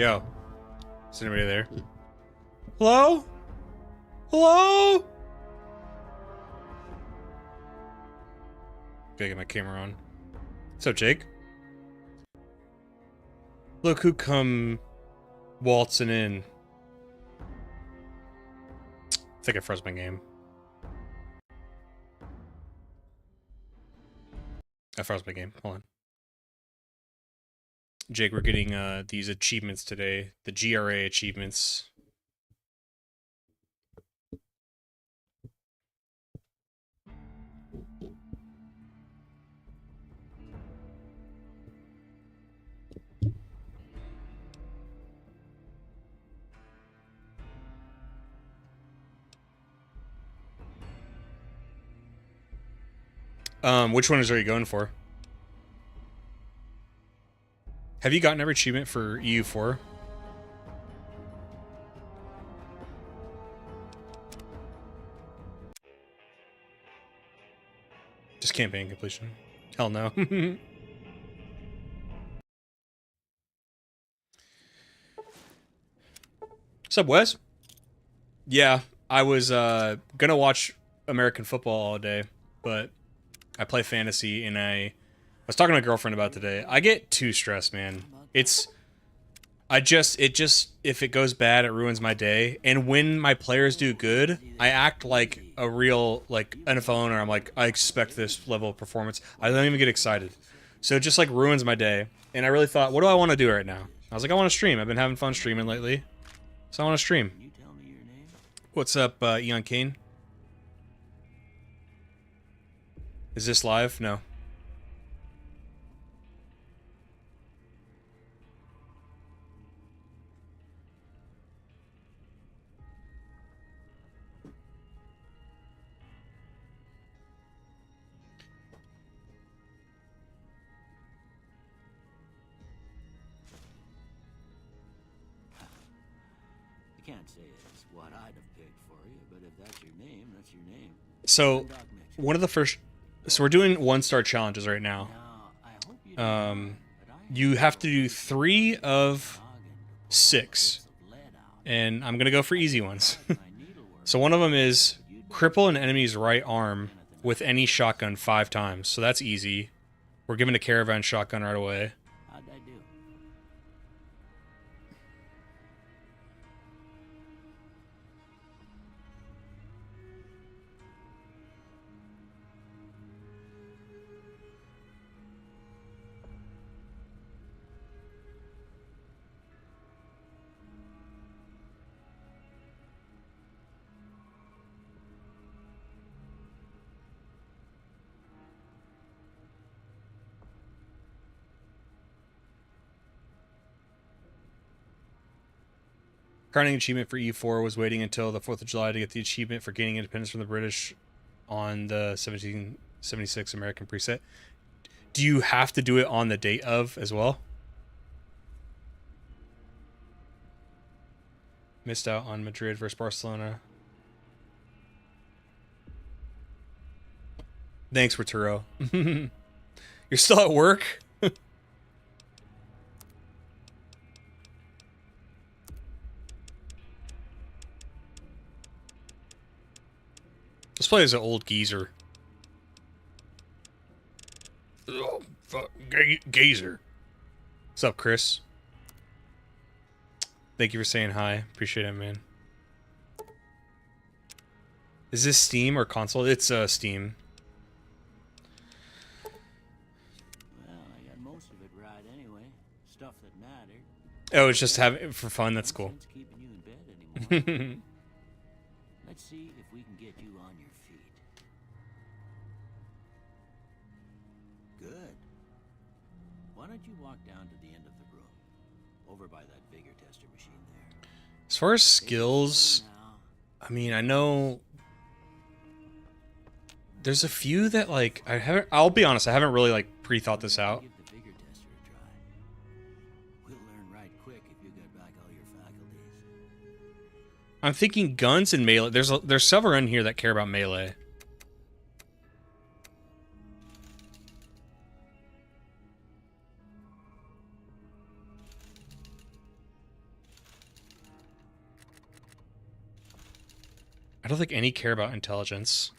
Yo, is anybody there? Hello? Hello? Gotta get my camera on. What's up, Jake? Look who come waltzing in. I think I froze my game. I froze my game. Hold on. Jake, we're getting these achievements today. The GRA Achievements. Which one are you going for? Have you gotten every achievement for EU4? Just campaign completion. Hell no. What's up, Wes? Yeah, I was gonna watch American football all day, but I play fantasy, and I was talking to my girlfriend about today. I get too stressed, man. If it goes bad, it ruins my day. And when my players do good, I act like a real, like, NFL owner. I'm like, I expect this level of performance. I don't even get excited. So it just, like, ruins my day. And I really thought, what do I want to do right now? I was like, I want to stream. I've been having fun streaming lately. So I want to stream. What's up, Eon Kane? Is this live? No. I can't say it's what I'd have picked for you, but if that's your name, that's your name. So, one of the first... So we're doing 1-star challenges right now. You have to do 3 of 6. And I'm going to go for easy ones. So one of them is cripple an enemy's right arm with any shotgun 5 times. So that's easy. We're given a caravan shotgun right away. How'd I do? Crowning achievement for E4 was waiting until the 4th of July to get the achievement for gaining independence from the British on the 1776 American preset. Do you have to do it on the date of as well? Missed out on Madrid versus Barcelona. Thanks, Returo. You're still at work? Let's play as an old geezer. Oh, fuck. Gazer. What's up, Chris? Thank you for saying hi. Appreciate it, man. Is this Steam or console? It's Steam. Well, I got most of it right anyway. Stuff that mattered. Oh, it's just having it for fun. That's cool. Since keeping you in bed anymore. Let's see if we can get you on your feet. Good. Why don't you walk down to the end of the room, over by that vigor tester machine there. As far as skills, I mean, I know there's a few that, like, I'll be honest, I haven't really, like, pre-thought this out. Give the vigor tester a try. We'll learn right quick if you get back all your faculties. I'm thinking guns and melee. There's several in here that care about melee. I don't think any care about intelligence.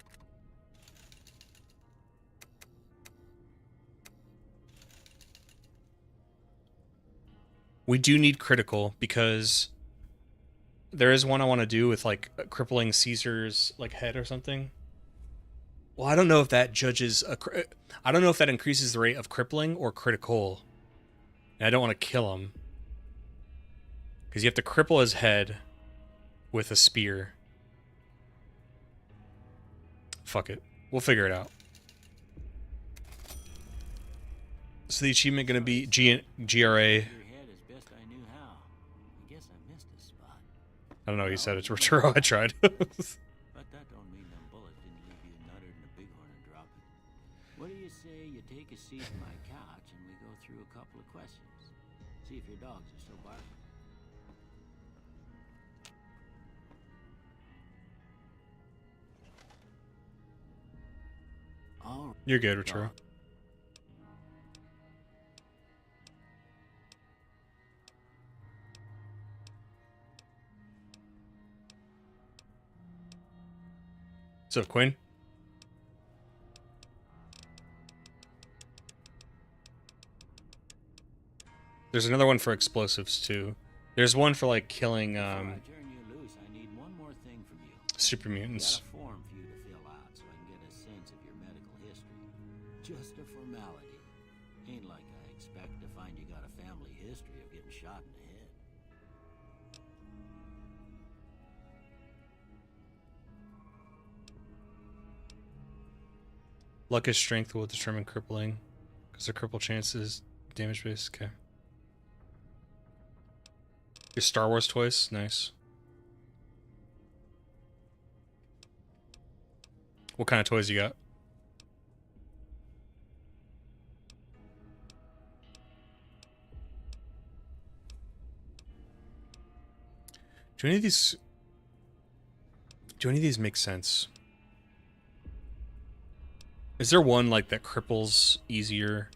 We do need critical because there is one I want to do with like crippling Caesar's like head or something. Well, I don't know if that judges I don't know if that increases the rate of crippling or critical. And I don't want to kill him. Because you have to cripple his head with a spear. Fuck it. We'll figure it out. So the achievement going to be GRA. I don't know what you said. It's Returo. I tried. But that don't mean them bullets didn't leave you nuttered in a bighorn and drop it. What do you say you take a seat on my couch and we go through a couple of questions? See if your dogs are still barking. All right. You're good, Returo. What's up, Quinn? There's another one for explosives too. There's one for like killing Before I turn you loose, I need one more thing from you. super mutants. Got a form for you to fill out so I can get a sense of your medical history. Just a formality. Ain't like I expect to find you got a family history of getting shot in the head. Luck is strength will determine crippling. Because the cripple chance is damage based. Okay. Your Star Wars toys? Nice. What kind of toys you got? Do any of these make sense? Is there one like that cripples easier?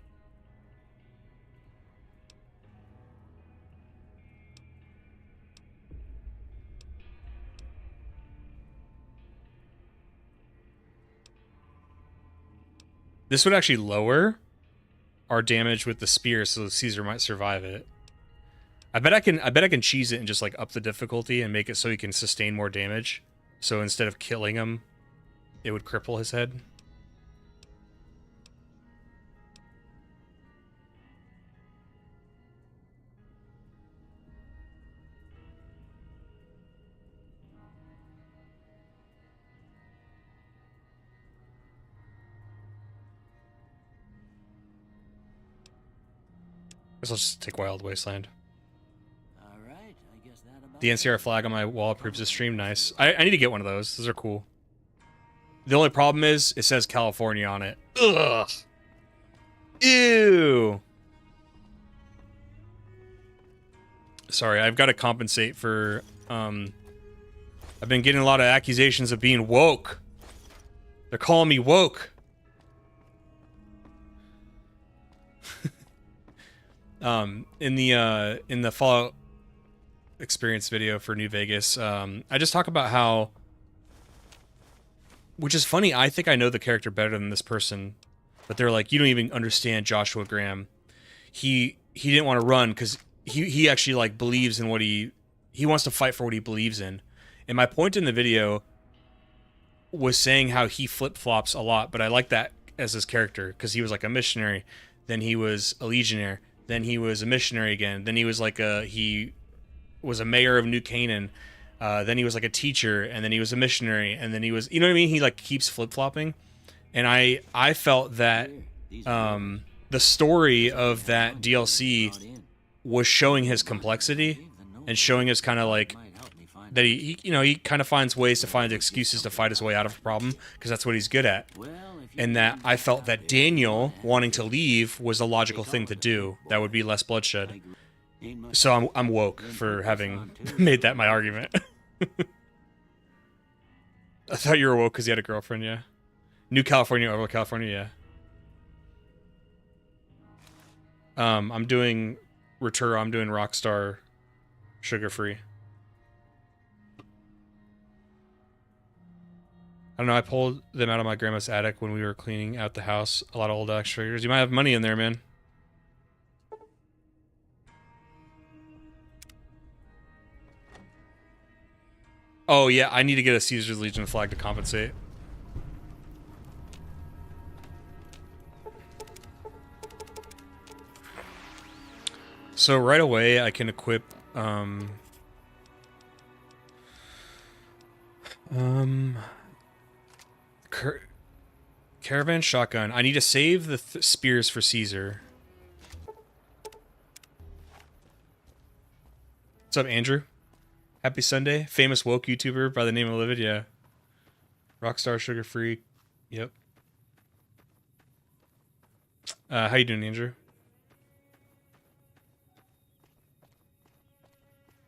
This would actually lower our damage with the spear, so Caesar might survive it. I bet I can cheese it and just like up the difficulty and make it so he can sustain more damage. So instead of killing him, it would cripple his head. Guess I'll just take Wild Wasteland. All right, I guess that about The NCR flag on my wall approves the stream. Nice. I need to get one of those. Those are cool. The only problem is it says California on it. Ugh. Ew. Sorry, I've got to compensate for I've been getting a lot of accusations of being woke. They're calling me woke. In the Fallout experience video for New Vegas, I just talk about how, which is funny, I think I know the character better than this person, but they're like, you don't even understand Joshua Graham. He didn't want to run because he actually like believes in what he wants to fight for what he believes in. And my point in the video was saying how he flip-flops a lot, but I like that as his character because he was like a missionary, then he was a legionnaire, then he was a missionary again, then he was like he was a mayor of New Canaan, then he was like a teacher, and then he was a missionary, and then he was, you know what I mean? He like keeps flip-flopping. And I felt that the story of that DLC was showing his complexity and showing us kind of like that he kind of finds ways to find excuses to fight his way out of a problem because that's what he's good at. And that I felt that Daniel wanting to leave was a logical thing to do. That would be less bloodshed. So I'm woke for having made that my argument. I thought you were woke because you had a girlfriend, yeah. New California over California, yeah. I'm doing Returo, I'm doing Rockstar sugar-free. I don't know, I pulled them out of my grandma's attic when we were cleaning out the house. A lot of old action figures. You might have money in there, man. Oh, yeah, I need to get a Caesar's Legion flag to compensate. So right away, I can equip, Caravan Shotgun. I need to save the spears for Caesar. What's up, Andrew? Happy Sunday. Famous woke YouTuber by the name of Livid, yeah. Rockstar Sugar Free. Yep. How you doing, Andrew?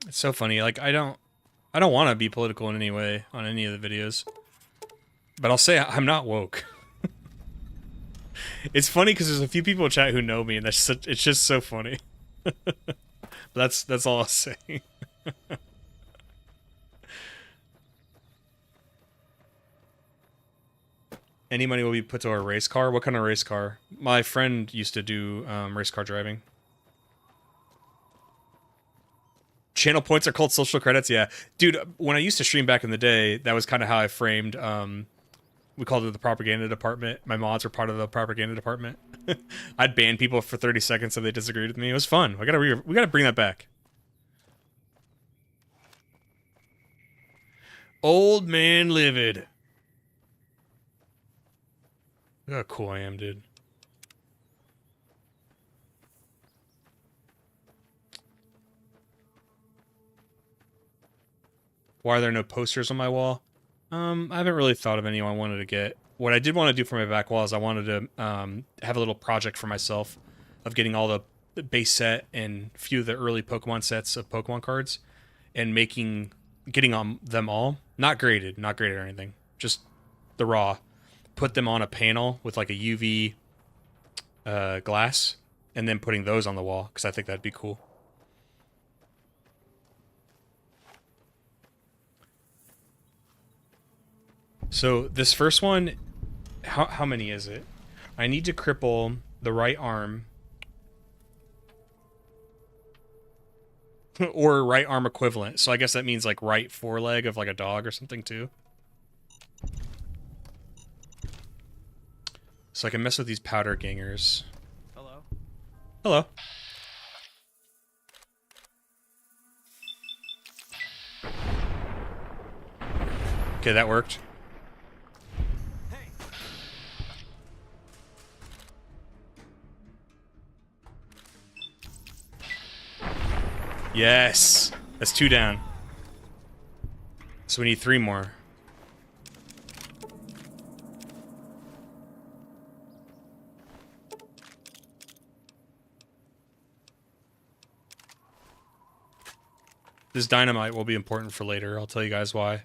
It's so funny. Like, I don't want to be political in any way on any of the videos. But I'll say I'm not woke. It's funny because there's a few people in chat who know me, and it's just so funny. That's all I'll say. Any money will be put to our race car. What kind of race car? My friend used to do race car driving. Channel points are called social credits. Yeah, dude. When I used to stream back in the day, that was kind of how I framed. We called it the propaganda department. My mods were part of the propaganda department. I'd ban people for 30 seconds if they disagreed with me. It was fun. We gotta bring that back. Old man livid. Look how cool I am, dude. Why are there no posters on my wall? I haven't really thought of anyone I wanted to get. What I did want to do for my back wall is I wanted to have a little project for myself of getting all the base set and a few of the early Pokemon sets of Pokemon cards and getting on them all. Not graded or anything. Just the raw. Put them on a panel with like a UV glass and then putting those on the wall because I think that'd be cool. So this first one, how many is it? I need to cripple the right arm. Or right arm equivalent. So I guess that means like right foreleg of like a dog or something too. So I can mess with these powder gangers. Hello. Hello. Okay, that worked. Yes! That's 2 down. So we need 3 more. This dynamite will be important for later. I'll tell you guys why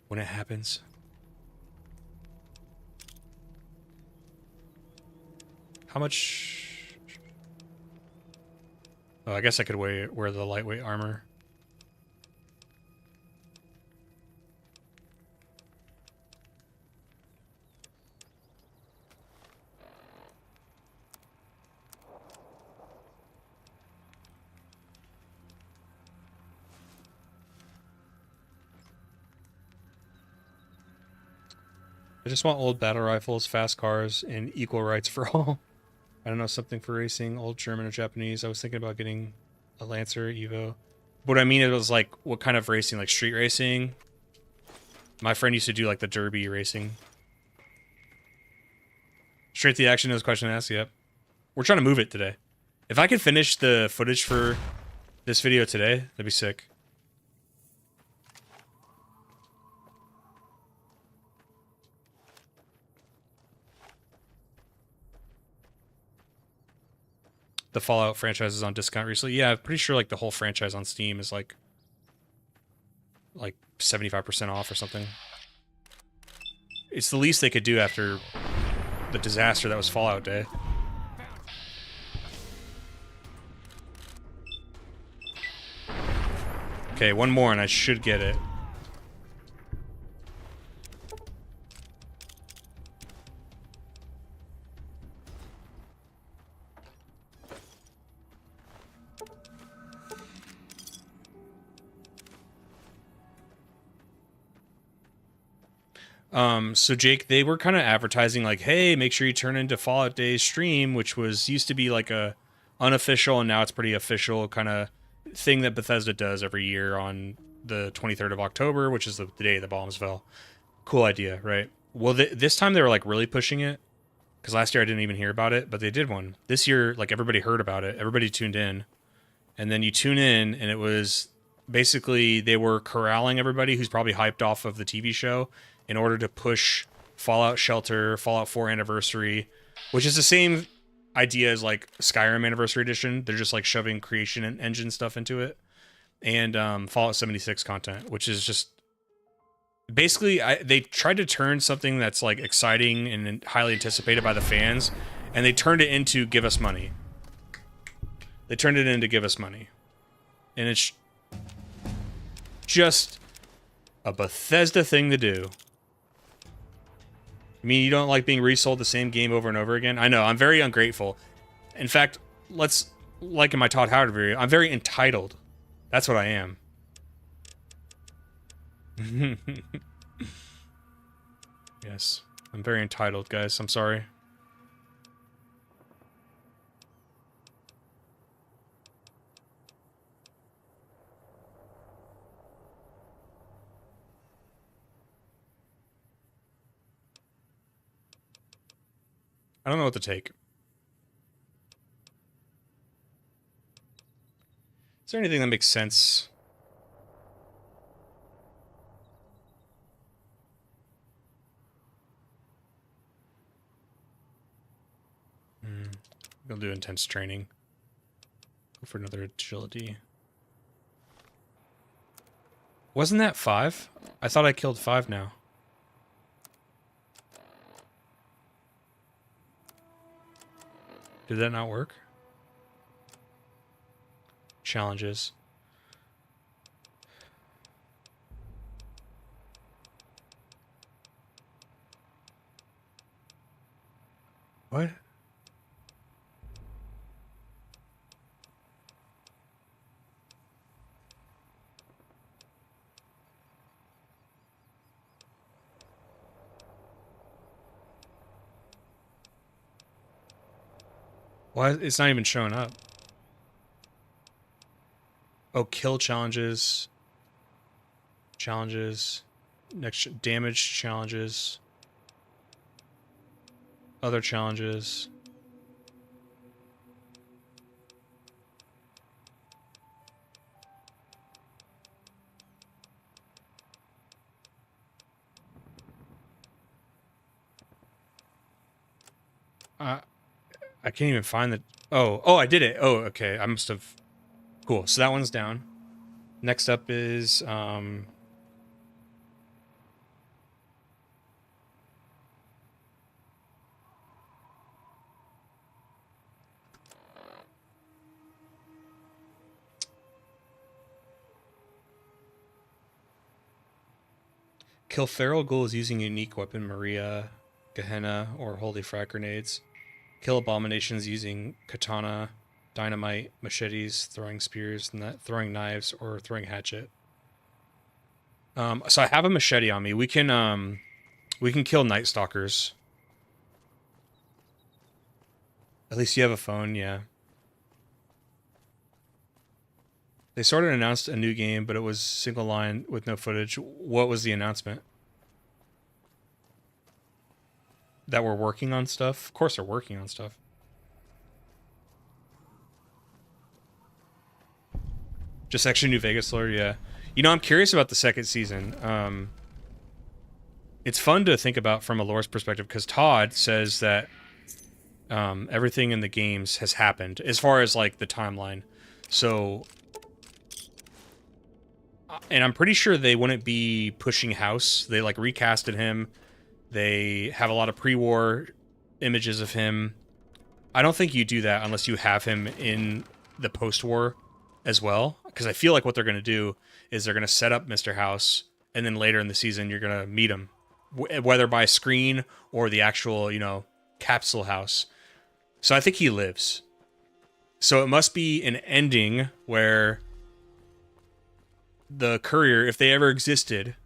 when it happens. How much... Oh, I guess I could wear the lightweight armor. I just want old battle rifles, fast cars, and equal rights for all. I don't know, something for racing, old German or Japanese. I was thinking about getting a Lancer Evo. What I mean, it was like, what kind of racing? Like street racing? My friend used to do like the derby racing. Straight to the action, no question asked, yep. We're trying to move it today. If I could finish the footage for this video today, that'd be sick. The Fallout franchise is on discount recently. Yeah, I'm pretty sure like the whole franchise on Steam is like 75% off or something. It's the least they could do after the disaster that was Fallout Day. Okay, one more and I should get it. So Jake, they were kind of advertising like, hey, make sure you turn into Fallout Days stream, which was used to be like a unofficial, and now it's pretty official kind of thing that Bethesda does every year on the 23rd of October, which is the day the bombs fell. Cool idea, right? Well, this time they were like really pushing it, because last year I didn't even hear about it, but they did one. This year, like everybody heard about it, everybody tuned in, and then you tune in, and it was basically they were corralling everybody who's probably hyped off of the TV show in order to push Fallout Shelter, Fallout 4 Anniversary, which is the same idea as like Skyrim Anniversary Edition. They're just like shoving creation and engine stuff into it, and Fallout 76 content, which is just basically they tried to turn something that's like exciting and highly anticipated by the fans, and they turned it into give us money. They turned it into give us money, and it's just a Bethesda thing to do. I mean, you don't like being resold the same game over and over again? I know, I'm very ungrateful. In fact, like in my Todd Howard video, I'm very entitled. That's what I am. Yes, I'm very entitled, guys. I'm sorry. I don't know what to take. Is there anything that makes sense? I'll do intense training. Go for another agility. Wasn't that 5? I thought I killed 5 now. Did that not work? Challenges. What? Why? It's not even showing up. Oh, kill challenges. Challenges. Next, damage challenges. Other challenges. I can't even find the... Oh, I did it. Oh, okay. I must have... Cool. So that one's down. Next up is... kill feral ghouls using unique weapon Maria, Gehenna, or Holy Frag grenades. Kill abominations using katana, dynamite, machetes, throwing spears, throwing knives, or throwing hatchet. So I have a machete on me. We can kill Night Stalkers. At least you have a phone, yeah. They sort of announced a new game, but it was single line with no footage. What was the announcement? That we're working on stuff? Of course they're working on stuff. Just actually New Vegas lore, yeah. You know, I'm curious about the second season. It's fun to think about from a lore's perspective, because Todd says that everything in the games has happened, as far as, like, the timeline. So... And I'm pretty sure they wouldn't be pushing House. They, like, recasted him. They have a lot of pre-war images of him. I don't think you do that unless you have him in the post-war as well. Because I feel like what they're going to do is they're going to set up Mr. House, and then later in the season you're going to meet him. Whether by screen or the actual, you know, capsule house. So I think he lives. So it must be an ending where... the courier, if they ever existed,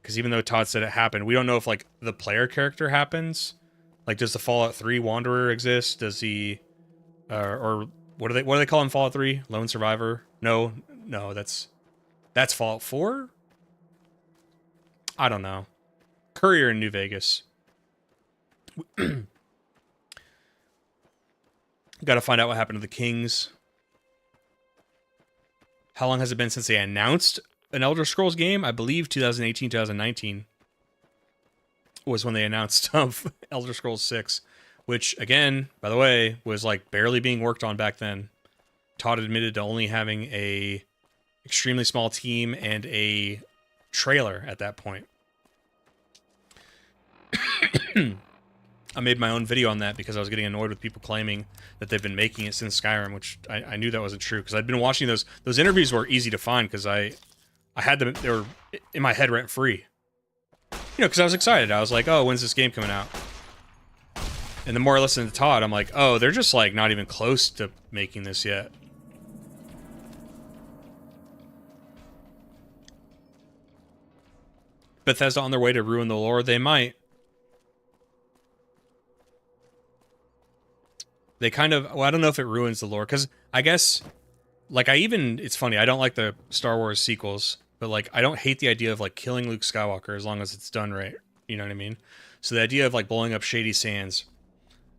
because even though Todd said it happened, we don't know if like the player character happens. Like, does the Fallout 3 Wanderer exist? Does he, or what do they call him? Fallout 3 Lone Survivor? No, that's Fallout 4. I don't know. Courier in New Vegas. Got to find out what happened to the Kings. How long has it been since they announced an Elder Scrolls game? I believe 2018, 2019 was when they announced Elder Scrolls 6, which, again, by the way, was like barely being worked on back then. Todd admitted to only having a extremely small team and a trailer at that point. I made my own video on that because I was getting annoyed with people claiming that they've been making it since Skyrim, which I knew that wasn't true because I'd been watching those interviews. Were easy to find because I had them, they were in my head rent free. You know, because I was excited. I was like, oh, when's this game coming out? And the more I listened to Todd, I'm like, oh, they're just like not even close to making this yet. Bethesda on their way to ruin the lore? They might. They kind of, well, I don't know if it ruins the lore, because I guess, like, it's funny, I don't like the Star Wars sequels, but, like, I don't hate the idea of, like, killing Luke Skywalker as long as it's done right, you know what I mean? So the idea of, like, blowing up Shady Sands,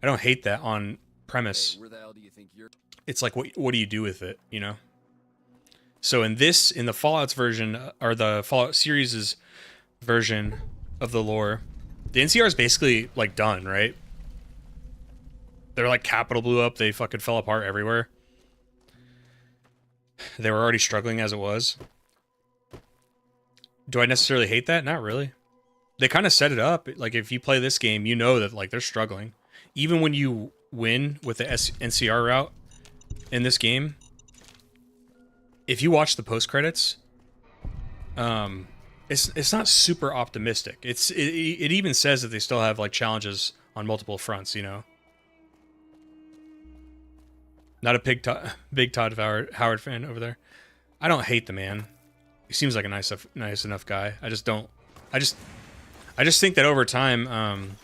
I don't hate that on premise. Hey, where the hell do you think you're? It's like, what do you do with it, you know? So in the Fallout's version, or the Fallout series' version of the lore, the NCR is basically, like, done, right? Their, like, capital blew up. They fucking fell apart everywhere. They were already struggling as it was. Do I necessarily hate that? Not really. They kind of set it up. Like, if you play this game, you know that, like, they're struggling. Even when you win with the NCR route in this game, if you watch the post-credits, it's not super optimistic. It even says that they still have, like, challenges on multiple fronts, you know? Not a big Todd Howard fan over there. I don't hate the man. He seems like a nice enough guy. I just don't. I just think that over time,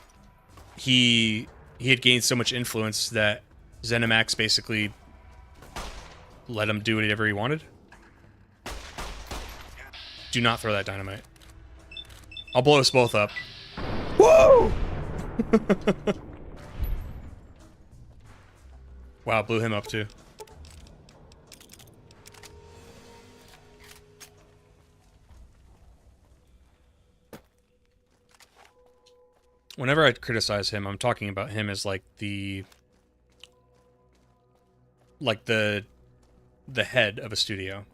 he had gained so much influence that ZeniMax basically let him do whatever he wanted. Do not throw that dynamite. I'll blow us both up. Whoa! Wow, blew him up too. Whenever I criticize him, I'm talking about him as like the head of a studio.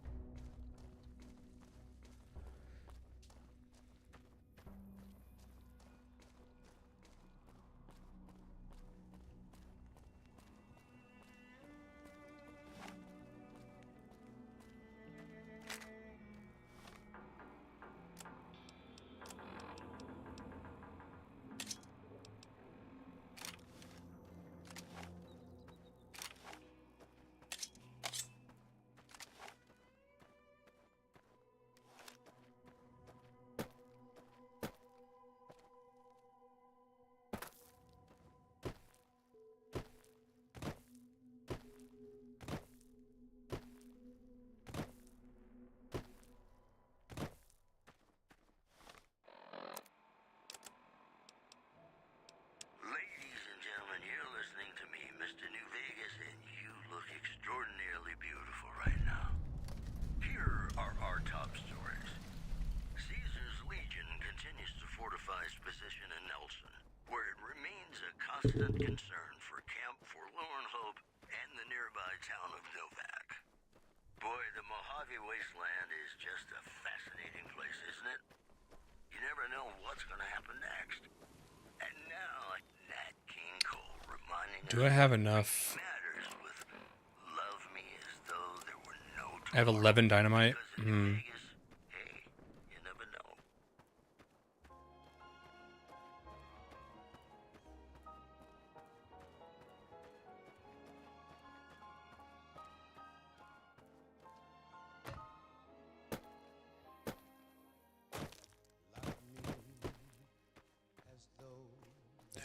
Ladies and gentlemen, you're listening to me, Mr. New Vegas, and you look extraordinarily beautiful right now. Here are our top stories. Caesar's Legion continues to fortify its position in Nelson, where it remains a constant concern for Camp Forlorn Hope and the nearby town of Novak. Boy, the Mojave Wasteland is just a fascinating place, isn't it? You never know what's going to happen next. And now, Nat King Cole reminding Do I have enough? matters with Love Me As Though There Were No I have 11 dynamite. Because in Vegas, hey, you never know.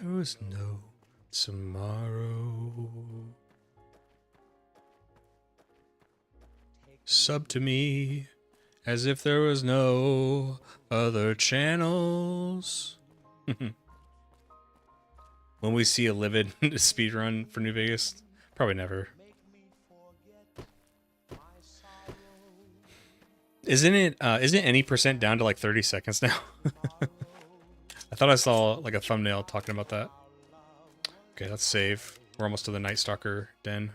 there was no tomorrow. Sub to me as if there was no other channels. When we see a livid speedrun for New Vegas, probably never. Isn't any percent down to like 30 seconds now? I thought I saw like a thumbnail talking about that. Okay, let's save. We're almost to the Night Stalker den.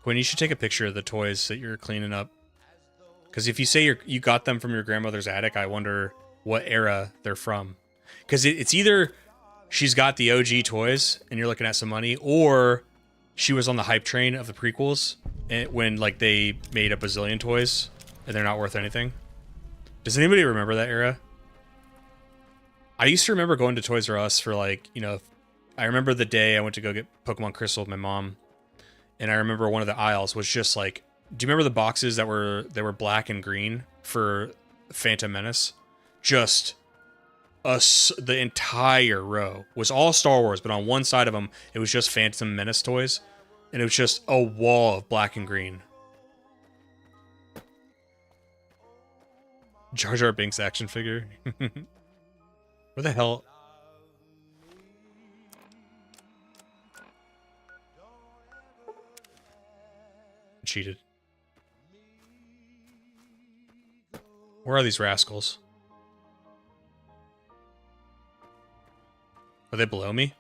Quinn, you should take a picture of the toys that you're cleaning up. Because if you say you got them from your grandmother's attic, I wonder what era they're from. Because it's either she's got the OG toys and you're looking at some money, or she was on the hype train of the prequels when like they made a bazillion toys and they're not worth anything. Does anybody remember that era? I used to remember going to Toys R Us for like, you know, I remember the day I went to go get Pokemon Crystal with my mom. And I remember one of the aisles was just like, do you remember the boxes that were black and green for Phantom Menace? Just the entire row was all Star Wars, but on one side of them, it was just Phantom Menace toys. And it was just a wall of black and green. Jar Jar Binks action figure. Where the hell? Cheated. Where are these rascals? Are they below me?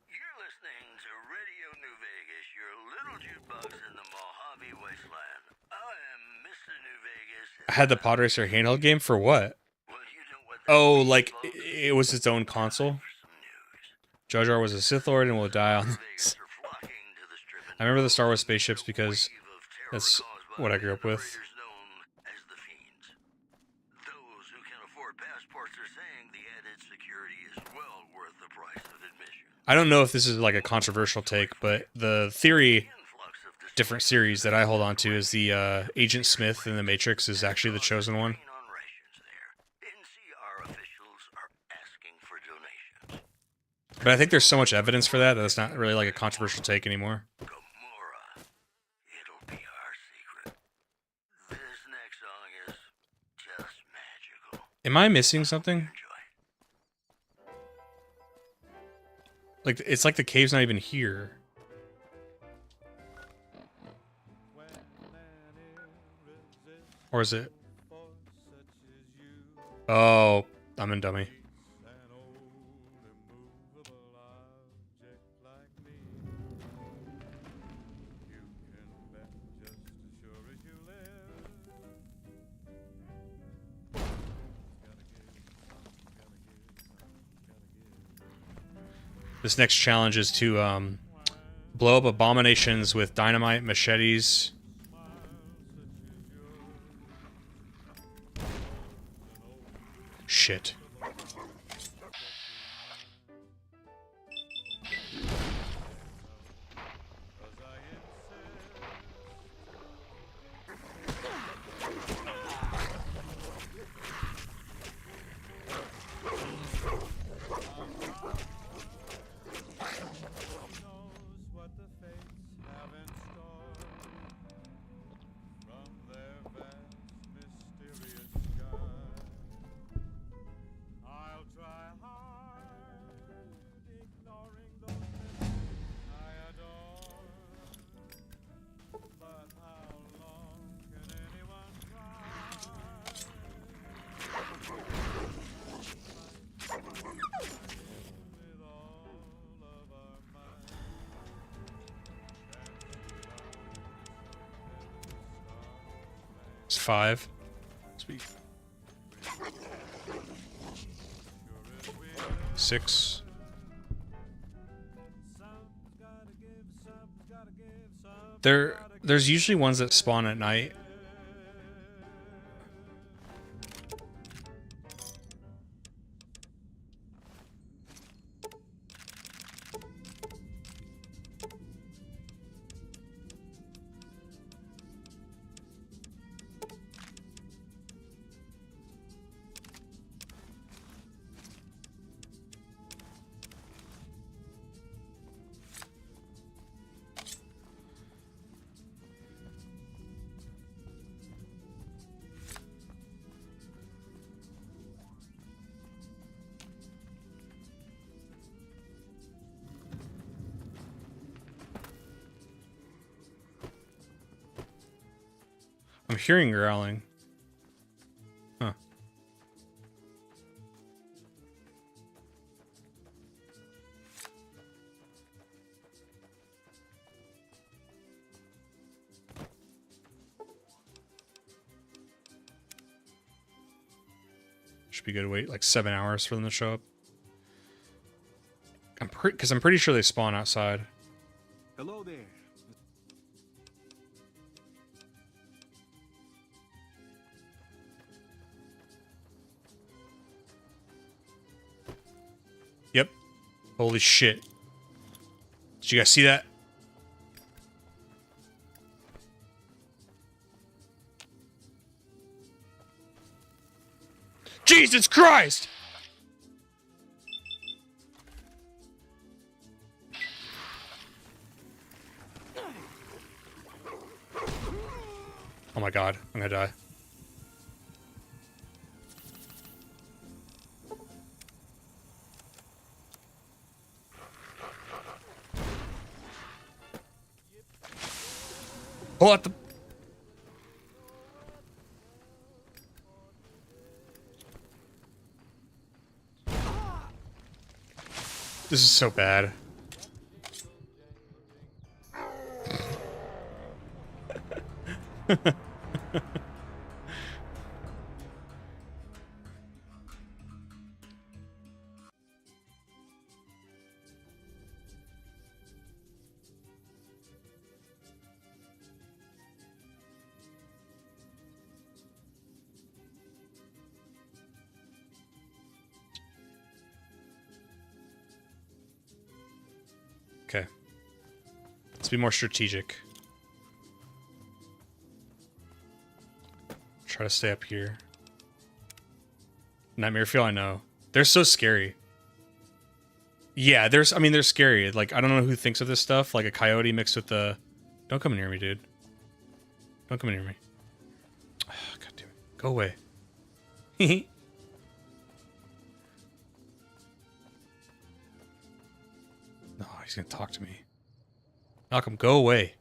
You're listening to Radio New Vegas, your little jukebox in the Mojave Wasteland. I am Mr. New Vegas. I had the Pod Racer handheld game for what? Well, you know what that Oh, means, like folks. it was its own console. For some news. Jar Jar was a Sith Lord and will die on Vegas this. are flocking to the Strip in I remember the Star Wars spaceships a because wave of terror that's caused by what I grew up with. operators known as the Fiends. Those who can afford passports are saying the added security is well worth the price of admission. I don't know if this is like a controversial take, but the theory, Influx of different series that I hold on to is the Agent Smith in the Matrix is actually the chosen one. on rations there. NCR officials are asking for donations. But I think there's so much evidence for that it's not really like a controversial take anymore. Gamora. It'll be our secret. This next song is just magical. Am I missing something? Enjoy. Like it's like the cave's not even here. Or is it? Oh, I'm in dummy. This next challenge is to blow up abominations with dynamite, machetes. Shit. It's 5. Sweet. 6. There's usually ones that spawn at night. I'm hearing growling. Huh. Should be good to wait like 7 hours for them to show up. I'm pretty sure they spawn outside. Hello there. Yep. Holy shit. Did you guys see that? Jesus Christ! Oh my god, I'm gonna die. What the? This is so bad. Okay. Let's be more strategic. Try to stay up here. Nightmare Fuel, I know. They're so scary. Yeah, they're scary. Like, I don't know who thinks of this stuff. Like a coyote mixed with the... Don't come near me, dude. Don't come near me. Oh, God damn it. Go away. No, he's gonna talk to me. Malcolm, go away.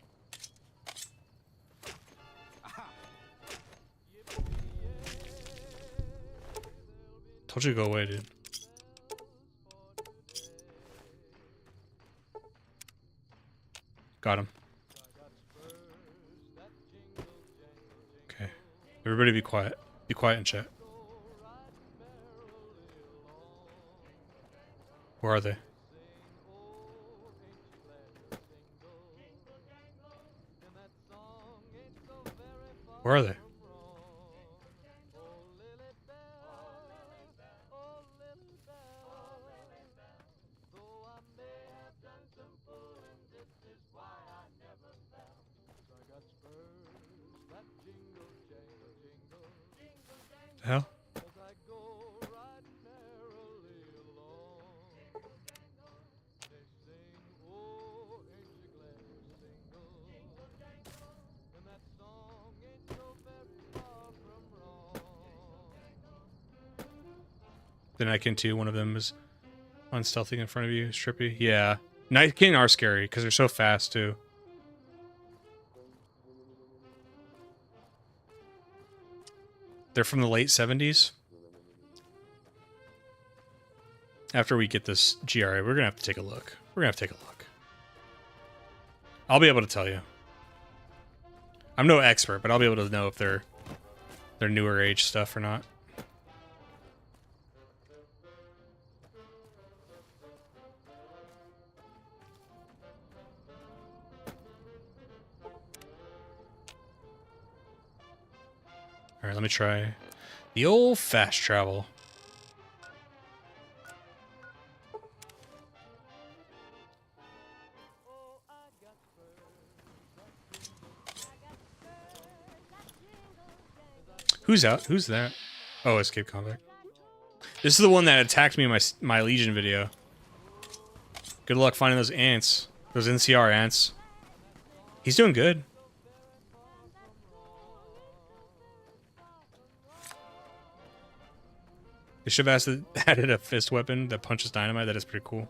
Told you to go away, dude. Got him. Okay. Everybody be quiet. Be quiet in chat. Where are they? Where are they? The hell? Then I can too. One of them is unstealthing in front of you. Strippy. Yeah. Night King are scary because they're so fast too. They're from the late 70s. After we get this GRA, we're gonna have to take a look. We're gonna have to take a look. I'll be able to tell you. I'm no expert, but I'll be able to know if they're newer age stuff or not. All right, let me try the old fast travel. Who's out? Who's that? Oh, escape convict. This is the one that attacked me in my Legion video. Good luck finding those ants. Those NCR ants. He's doing good. They should have added a fist weapon that punches dynamite. That is pretty cool.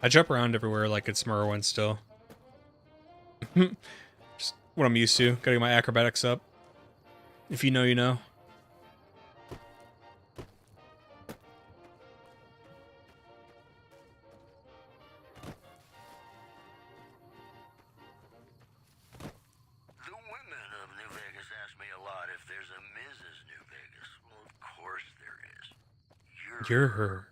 I jump around everywhere like it's Merwin still. Just what I'm used to. Gotta get my acrobatics up. If you know, you know. The women of New Vegas ask me a lot if there's a Mrs. New Vegas. Well, of course there is. You're her.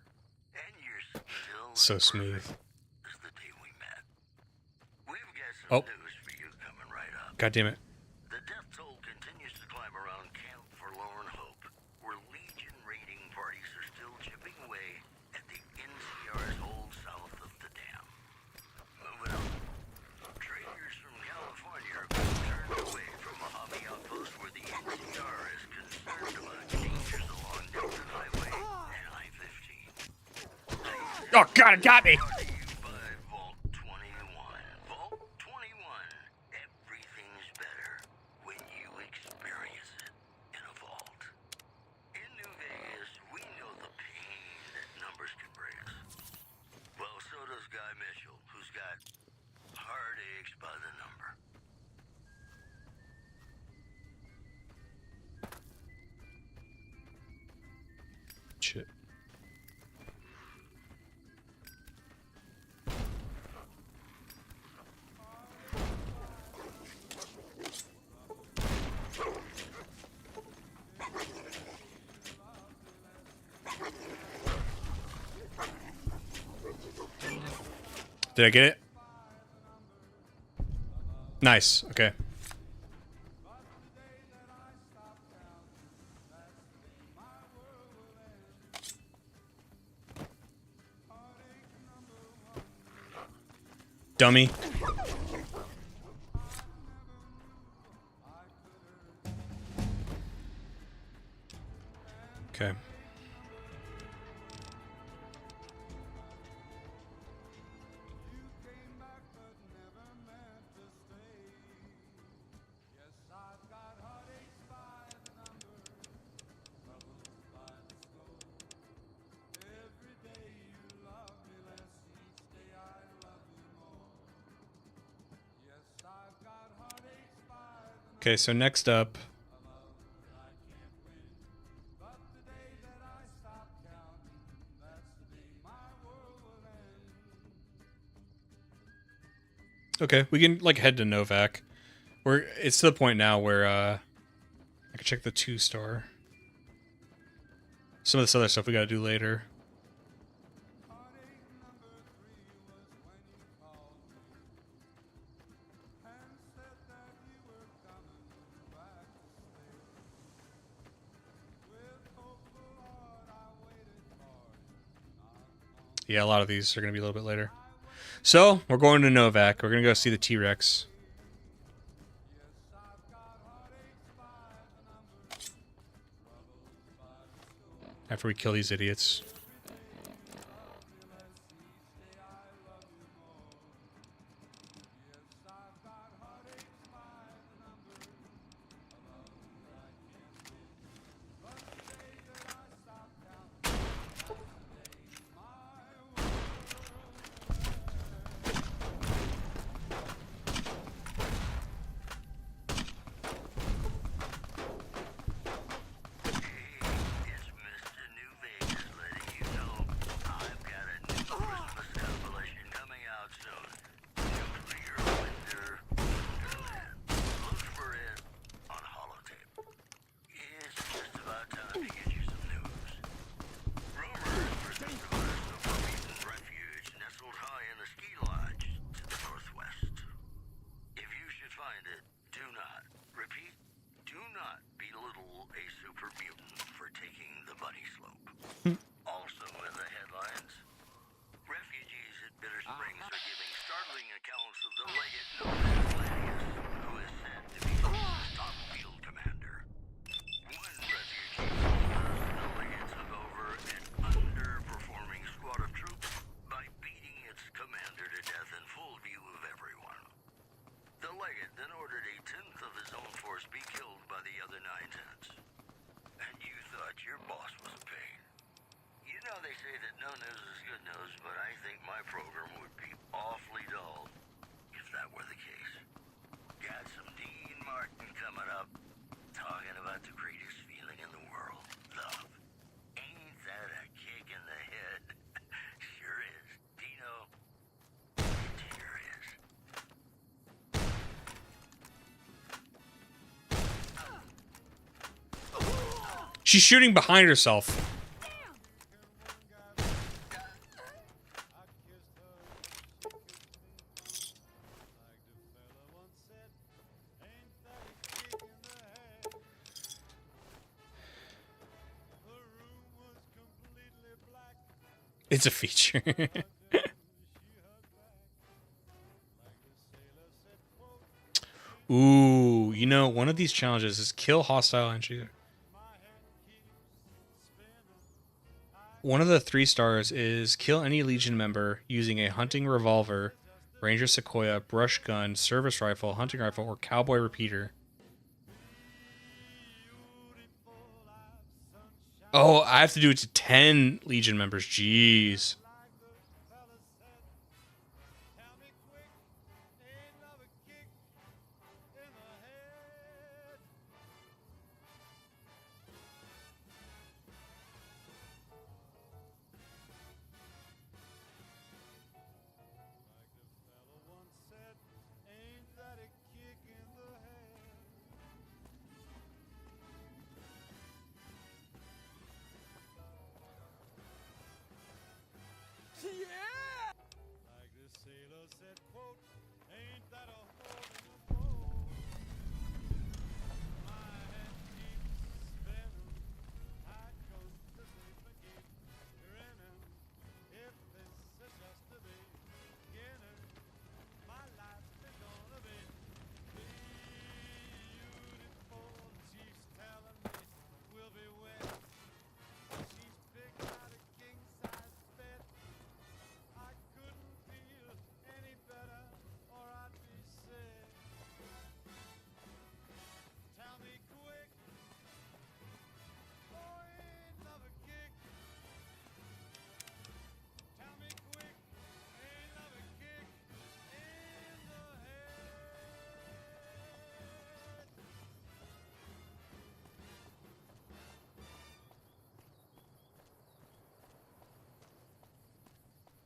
And you're still So as smooth. perfect as the day we met. We've got some Oh. news for you coming right up. God damn it. The death toll continues to climb around Camp Forlorn Hope, where Legion raiding parties are still chipping away at the NCR's hold south of the dam. Moving on. Traders from California are being turned away from a hobby outpost where the NCR is concerned about dangers along Delta Highway and I-15. Oh God, it got me. Brought to you by Vault 21. Vault 21. Everything's better when you experience it in a vault. In New Vegas, we know the pain that numbers can bring us. Well, so does Guy Mitchell, who's got heartaches by the number. Shit. Did I get it? Nice. Okay. Dummy. Okay. Okay, so next up. Okay, we can like head to Novak. It's to the point now where I can check the 2-star. Some of this other stuff we gotta do later. Yeah, a lot of these are going to be a little bit later. So, we're going to Novak. We're going to go see the T-Rex. After we kill these idiots. a super mutant for taking the bunny slope. Also in the headlines, refugees at Bitter Springs are giving startling accounts of the legate known as Gladius, who is said to be the top field commander. One refugee told us the legate took over an underperforming squad of troops by beating its commander to death in full view of everyone. The legate then ordered a tenth of his own force be killed by the other 9/10. And you thought your boss was a pain. You know they say that no news is good news, but I think my program would be awfully dull if that were the case. Got some Dean Martin coming up, talking about the greatest feeling in the world, love. Ain't that a kick in the head? Sure is. Dino, it sure is. She's shooting behind herself. It's a feature. Ooh, you know, one of these challenges is kill hostile entry. One of the 3 stars is kill any Legion member using a hunting revolver, Ranger Sequoia, brush gun, service rifle, hunting rifle, or cowboy repeater. Oh, I have to do it to 10 Legion members. Jeez.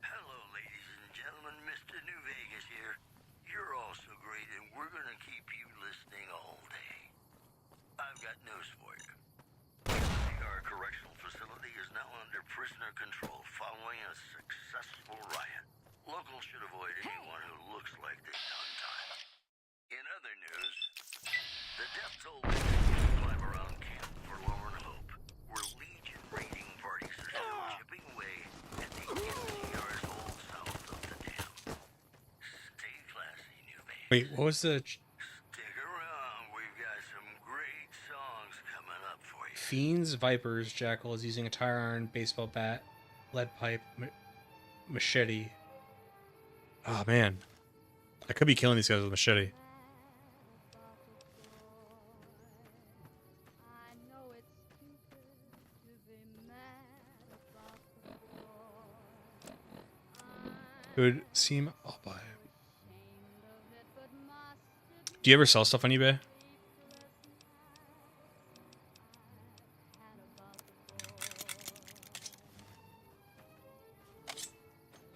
Hello, ladies and gentlemen. Mr. New Vegas here. You're all so great, and we're gonna keep you listening all day. I've got news for you. Our correctional facility is now under prisoner control following a successful riot. Locals should avoid anyone who looks like they've done time. In other news, the death toll continues to climb around camp for Lauren Hope, where Legion raiding parties are still chipping away at the empty yards all south of the dam. Stay classy, New Vegas. Wait, what was the... Stick around, we've got some great songs coming up for you. Fiends, Vipers, Jackal is using a tire iron, baseball bat, lead pipe, machete. Oh, man. I could be killing these guys with machete. It would seem I'll buy it. Do you ever sell stuff on eBay?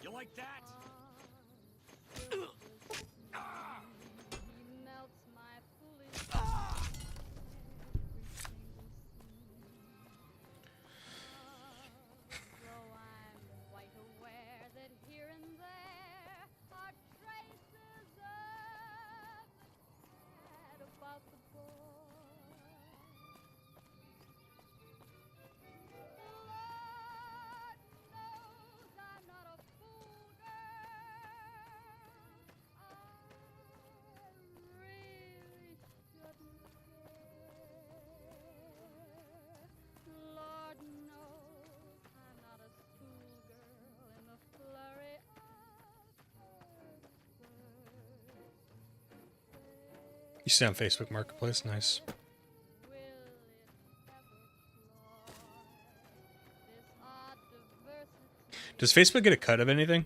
You like that? You see on Facebook Marketplace, nice. Does Facebook get a cut of anything?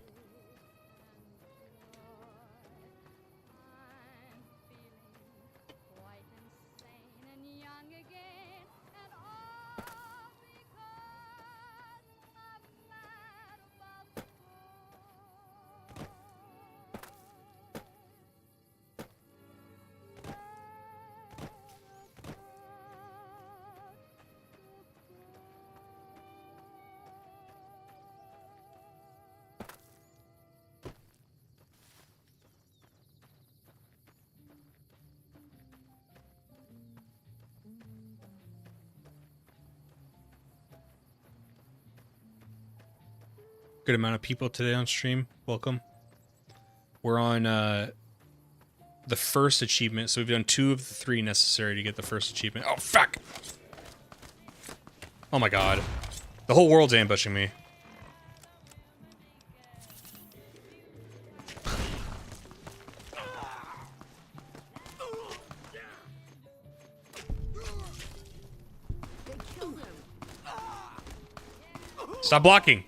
Good amount of people today on stream. Welcome. We're on the first achievement, so we've done 2 of the 3 necessary to get the first achievement. Oh, fuck! Oh my god. The whole world's ambushing me. Stop blocking!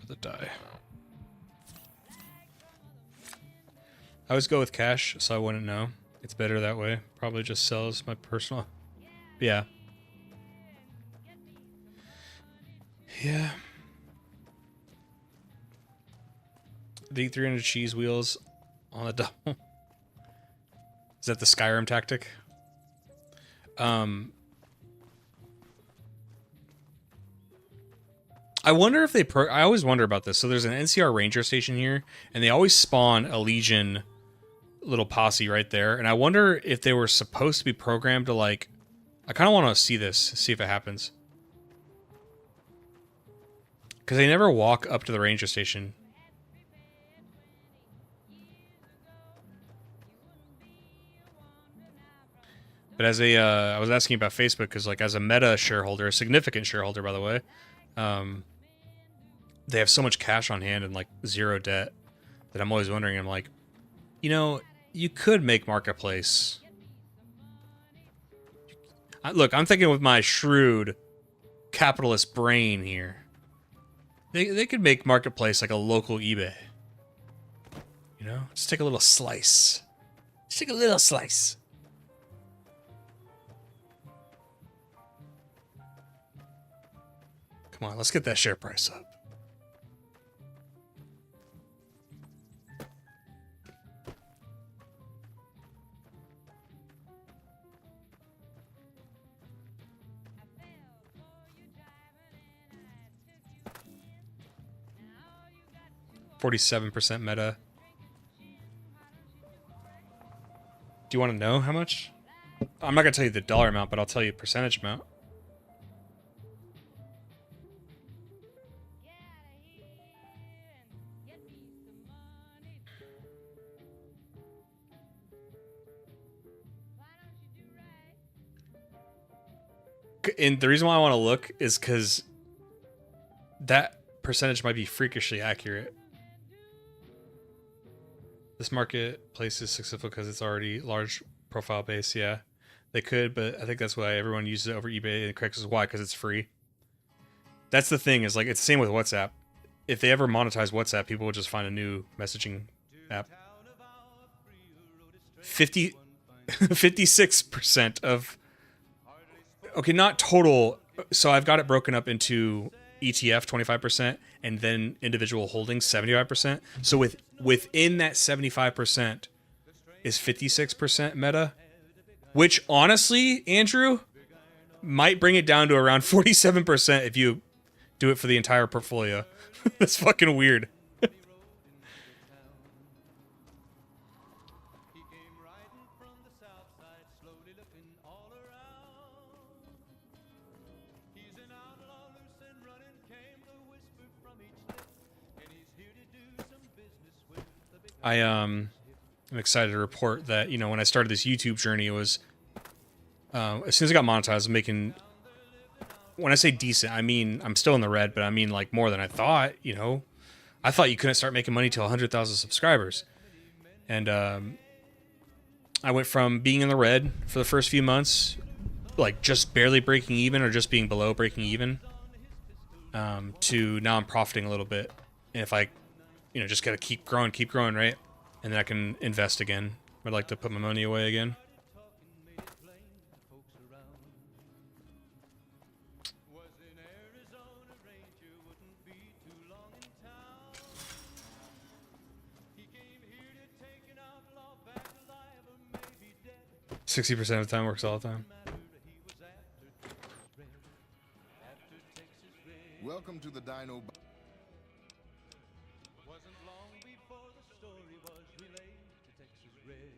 The die. I always go with cash, so I wouldn't know. It's better that way. Probably just sells my personal... Yeah. Yeah. The 300 cheese wheels on the double. Is that the Skyrim tactic? I wonder if they I always wonder about this. So there's an NCR Ranger station here, and they always spawn a Legion little posse right there. And I wonder if they were supposed to be programmed to, like... I kind of want to see this, see if it happens. Because they never walk up to the ranger station. But as a, I was asking about Facebook, because, like, as a meta shareholder, a significant shareholder, by the way, they have so much cash on hand and, like, 0 debt that I'm always wondering, I'm like, you know, you could make Marketplace. Look, I'm thinking with my shrewd capitalist brain here. They could make Marketplace like a local eBay. You know? Just take a little slice. Just take a little slice. Come on, let's get that share price up. %47 meta. Do you want to know how much? I'm not going to tell you the dollar amount, but I'll tell you percentage amount. And the reason why I want to look is because that percentage might be freakishly accurate. This marketplace is successful because it's already large profile base. Yeah, they could, but I think that's why everyone uses it over eBay and Craigslist. Why? Because it's free. That's the thing, is like, it's the same with WhatsApp. If they ever monetize WhatsApp, people will just find a new messaging app. 56% of... Okay, not total. So I've got it broken up into ETF 25% and then individual holdings 75%. So within that 75% is 56% meta, which honestly, Andrew, might bring it down to around 47% if you do it for the entire portfolio. That's fucking weird. I'm excited to report that, you know, when I started this YouTube journey, it was, as soon as I got monetized, I'm making, when I say decent, I mean, I'm still in the red, but I mean, like, more than I thought, you know. I thought you couldn't start making money till 100,000 subscribers. And I went from being in the red for the first few months, like just barely breaking even or just being below breaking even, to now I'm profiting a little bit. And if I, you know, just gotta keep growing, right? And then I can invest again. I'd like to put my money away again. 60% of the time works all the time. Welcome to the Dino. Wasn't long before the story was relayed to Texas Red.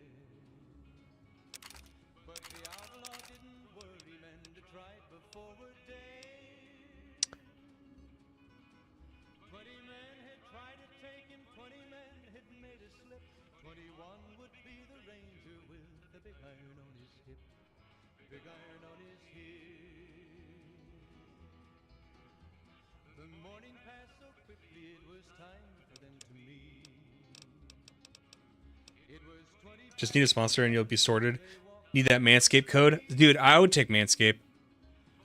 But the outlaw didn't worry, men to try before a day. 20 men had tried to take him, 20 men had made a slip. 21 would be the ranger with the big iron on his hip. Big iron on his hip. The morning passed so quickly, it was time for them to meet. It was 20. Just need a sponsor and you'll be sorted. Need that Manscaped code? Dude, I would take Manscaped.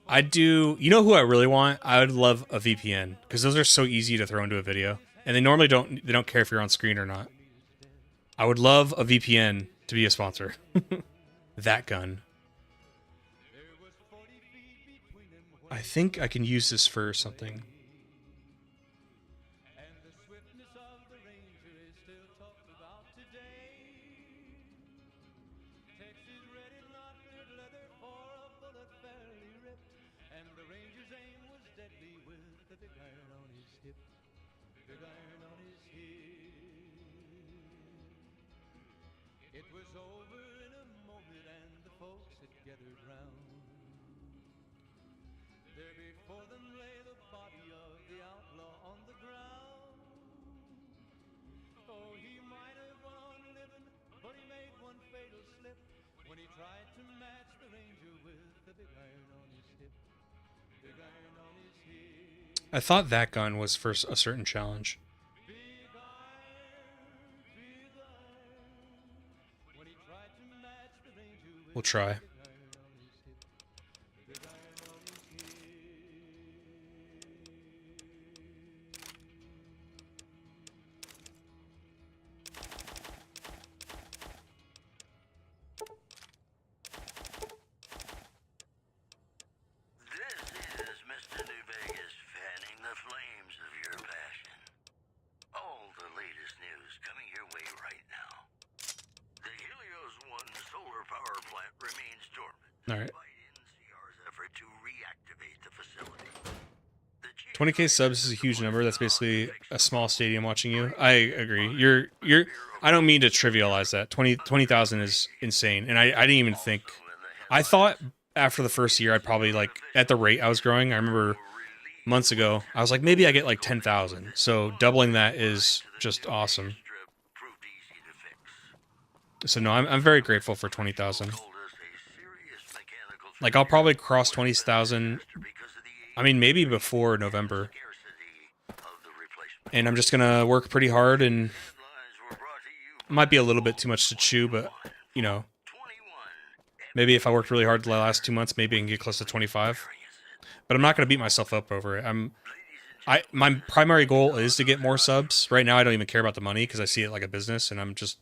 I'd do... You know who I really want? I would love a VPN. Because those are so easy to throw into a video. And they normally don't... They don't care if you're on screen or not. I would love a VPN to be a sponsor. That gun. I think I can use this for something. It was over in a moment and the folks had gathered round. There before them lay the body of the outlaw on the ground. Oh, he might have gone on living, but he made one fatal slip when he tried to match the ranger with the big iron on his hip. Big iron on his hip. I thought that gun was for a certain challenge. We'll try. This is Mr. New Vegas fanning the flames of your passion. All the latest news coming your way right now. The Helios 1 solar power plant remains dormant. All right. Despite NCR's effort to reactivate the facility. 20k subs is a huge number. That's basically a small stadium watching you. I agree. You're I don't mean to trivialize that. 20,000 is insane. And I didn't even think, I thought after the first year I'd probably, like, at the rate I was growing, I remember months ago, I was like, maybe I get like 10,000. So doubling that is just awesome. So no, I'm very grateful for 20,000. Like, I'll probably cross 20,000, I mean, maybe before November. And I'm just gonna work pretty hard, and it might be a little bit too much to chew, but, you know, maybe if I worked really hard the last 2 months, maybe I can get close to 25. But I'm not gonna beat myself up over it. My primary goal is to get more subs. Right now, I don't even care about the money because I see it like a business, and I'm just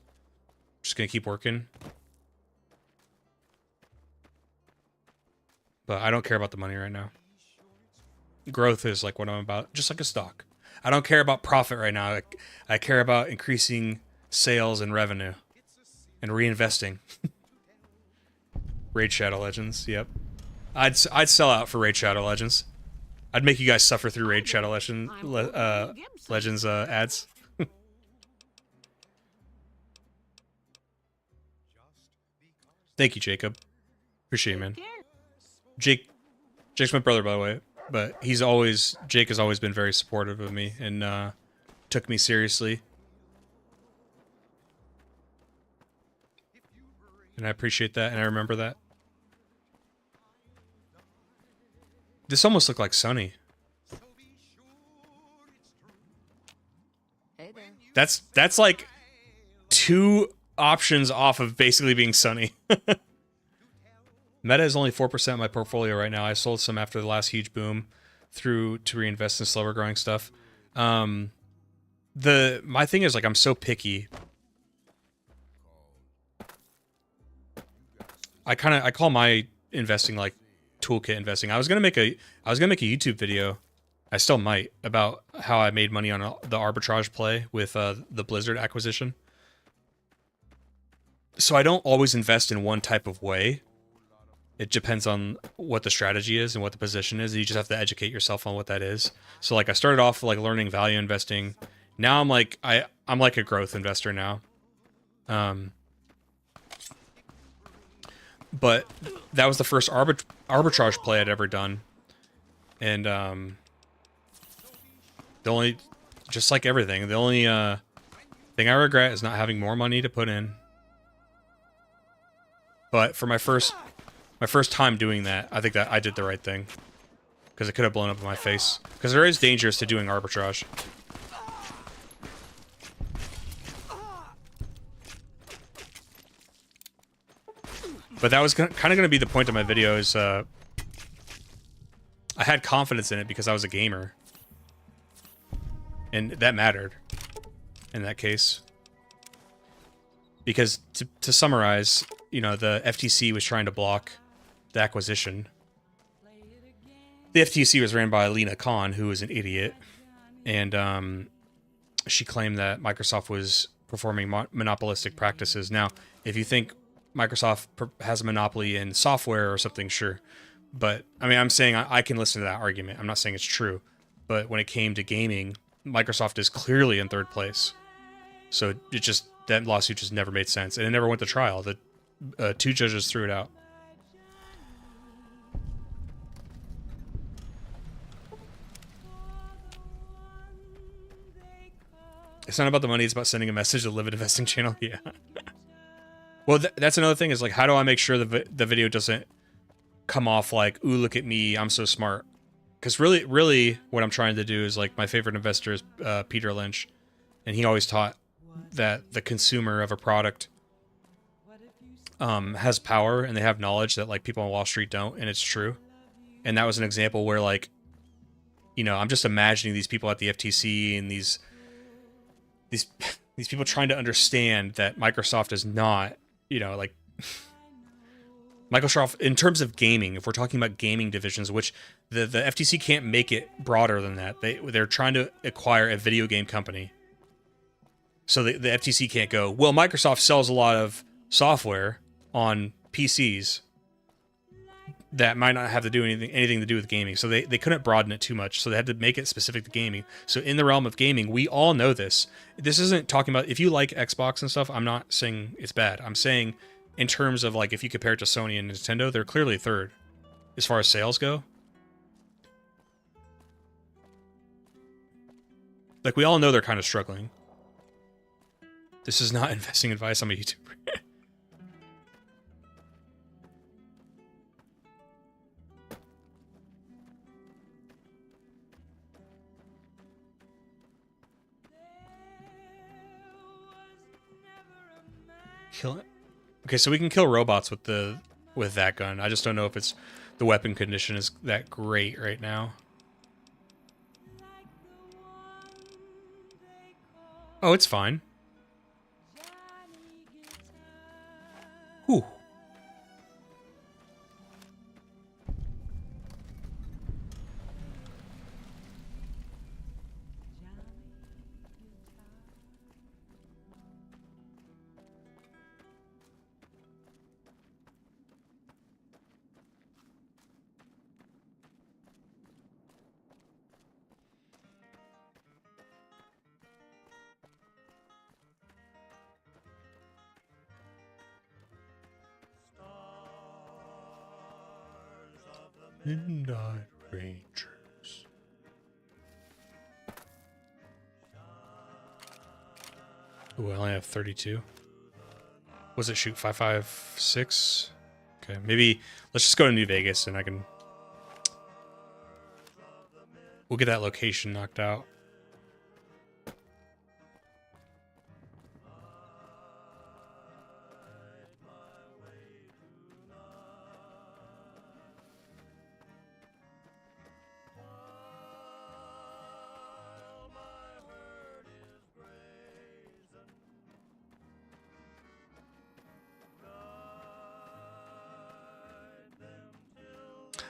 gonna keep working. But I don't care about the money right now. Growth is like what I'm about, just like a stock. I don't care about profit right now. I care about increasing sales and revenue and reinvesting. Raid Shadow Legends, yep. I'd sell out for Raid Shadow Legends. I'd make you guys suffer through Raid Shadow Legends ads. Thank you, Jacob. Appreciate it, man. Jake's my brother, by the way, but Jake has always been very supportive of me and took me seriously. and I appreciate that, and I remember that. This almost looked like Sunny. Hey there. That's like 2 options off of basically being Sunny. Meta is only 4% of my portfolio right now. I sold some after the last huge boom to reinvest in slower growing stuff. My thing is, like, I'm so picky. I call my investing like toolkit investing. I was gonna make a YouTube video. I still might, about how I made money on the arbitrage play with the Blizzard acquisition. So I don't always invest in one type of way. It depends on what the strategy is and what the position is. You just have to educate yourself on what that is. So like I started off like learning value investing. Now I'm like I'm like a growth investor now. But that was the first arbitrage play I'd ever done. And the only, just like everything, the only thing I regret is not having more money to put in. But for my first time doing that, I think that I did the right thing. Because it could have blown up in my face. Because there is dangers to doing arbitrage. But that was kind of going to be the point of my video, is I had confidence in it because I was a gamer. And that mattered in that case. Because to summarize, you know, the FTC was trying to block the acquisition. The FTC was ran by Lena Khan, who was an idiot. And she claimed that Microsoft was performing monopolistic practices. Now, if you think Microsoft has a monopoly in software or something, sure. But, I mean, I'm saying I can listen to that argument. I'm not saying it's true. But when it came to gaming, Microsoft is clearly in third place. So it just, that lawsuit just never made sense. And it never went to trial. The 2 judges threw it out. It's not about the money, it's about sending a message to Live It Investing channel. Yeah. Well, that's another thing, is like, how do I make sure the video doesn't come off like, ooh, look at me, I'm so smart? Because really, what I'm trying to do is, like, my favorite investor is Peter Lynch, and he always taught that the consumer of a product has power, and they have knowledge that, like, people on Wall Street don't, and it's true. And that was an example where, like, you know, I'm just imagining these people at the FTC and these people trying to understand that Microsoft is not, you know, like, Microsoft, in terms of gaming, if we're talking about gaming divisions, which the FTC can't make it broader than that. They're trying to acquire a video game company. So the FTC can't go, well, Microsoft sells a lot of software on PCs that might not have to do anything to do with gaming. So they couldn't broaden it too much. So they had to make it specific to gaming. So in the realm of gaming, we all know this. This isn't talking about, if you like Xbox and stuff, I'm not saying it's bad. I'm saying in terms of, like, if you compare it to Sony and Nintendo, they're clearly third as far as sales go. Like, we all know they're kind of struggling. This is not investing advice. I'm a YouTuber. Kill it. Okay, so we can kill robots with that gun. I just don't know if it's the weapon condition is that great right now. Oh, it's fine. Whew. Midnight Rangers. Ooh, I only have 32. Was it shoot 556? Okay, maybe let's just go to New Vegas and we'll get that location knocked out.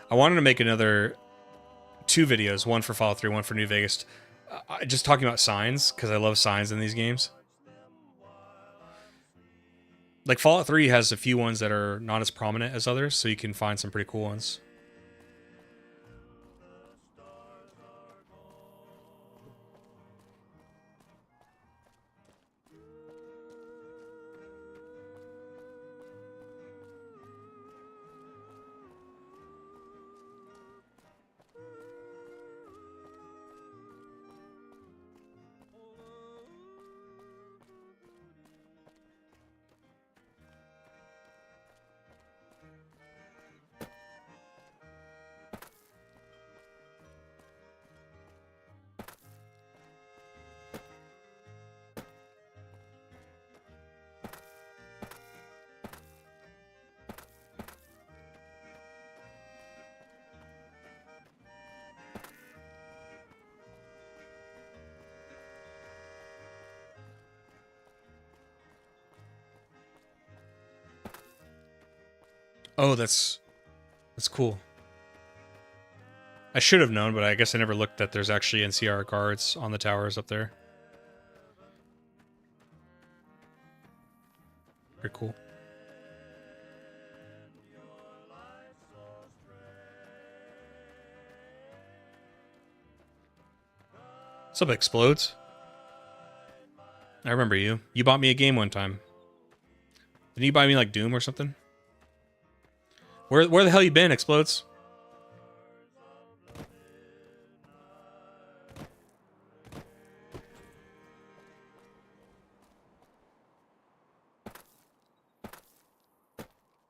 I wanted to make another 2 videos, one for Fallout 3, one for New Vegas, just talking about signs, because I love signs in these games. Like, Fallout 3 has a few ones that are not as prominent as others, so you can find some pretty cool ones. Oh, that's cool. I should have known, but I guess I never looked that there's actually NCR guards on the towers up there. Very cool. What's up, Explodes? I remember you. You bought me a game one time. Didn't you buy me like Doom or something? Where the hell you been, Explodes?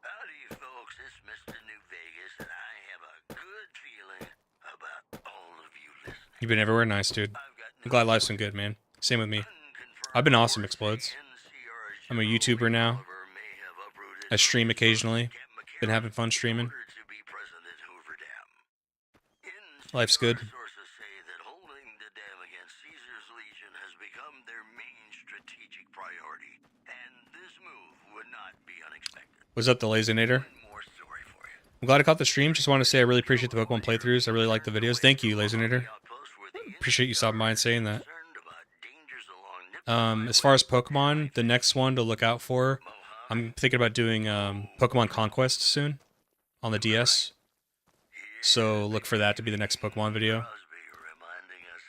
Howdy, folks. It's Mr. New Vegas, and I have a good feeling about all of you listening. You've been everywhere. Nice, dude. I'm glad life's been good, man. Same with me. I've been awesome, Explodes. I'm a YouTuber now. I stream occasionally. Been having fun streaming. Life's good. Sources say that holding the dam against Caesar's Legion has become their main strategic priority, and this move would not be unexpected. What's up, the Lazinator? More story for you. I'm glad I caught the stream. Just want to say I really appreciate the Pokemon playthroughs. I really like the videos. Thank you, Lazinator. Appreciate you stopping by and saying that. As far as Pokemon, the next one to look out for, I'm thinking about doing Pokemon Conquest soon on the DS. So look for that to be the next Pokemon video.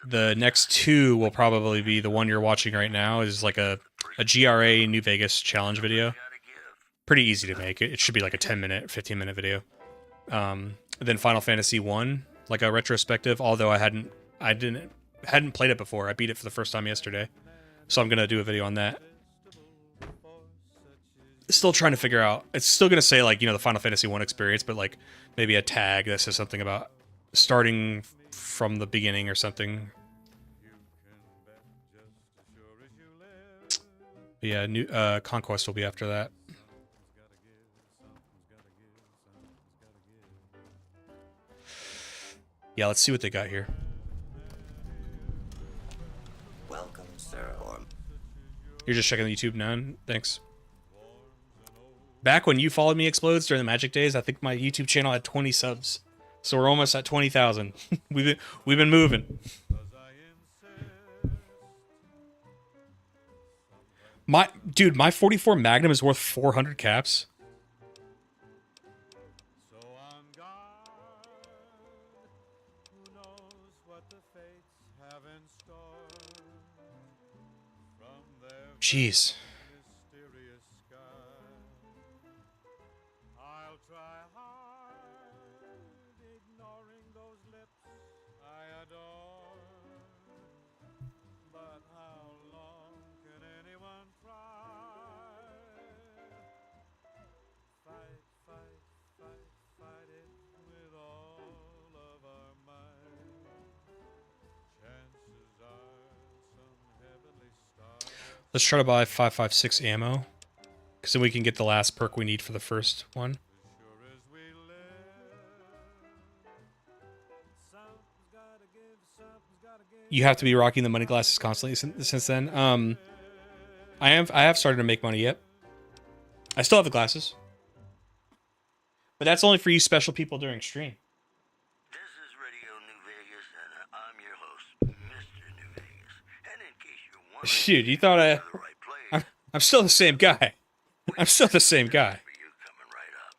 The next 2 will probably be the one you're watching right now, is like a GRA New Vegas challenge video. Pretty easy to make. It should be like a 10-minute, 15-minute video. Then Final Fantasy 1, like a retrospective, although I hadn't played it before. I beat it for the first time yesterday. So I'm going to do a video on that. Still trying to figure out. It's still going to say, like, you know, the Final Fantasy 1 experience, but like maybe a tag that says something about starting from the beginning or something. But yeah, new Conquest will be after that. Yeah, let's see what they got here. Welcome, sir. You're just checking the YouTube now? Thanks. Back when you followed me, Explodes, during the Magic days, I think my YouTube channel had 20 subs. So we're almost at 20,000. we've been moving. My 44 Magnum is worth 400 caps. So on guard, who knows what the fates have in store from their Jeez. mysterious sky. I'll try hard, ignoring those lips I adore. But how long can anyone try? Let's try to buy 5.56 ammo. Because then we can get the last perk we need for the first one. You have to be rocking the money glasses constantly since then. I have started to make money yet. I still have the glasses. But that's only for you special people during stream. This is Radio New Vegas, and I'm your host, Mr. New Vegas. And in case you're wondering, Shoot, you thought the right place, I'm still the same guy. I'm still the same guy. for you coming right up.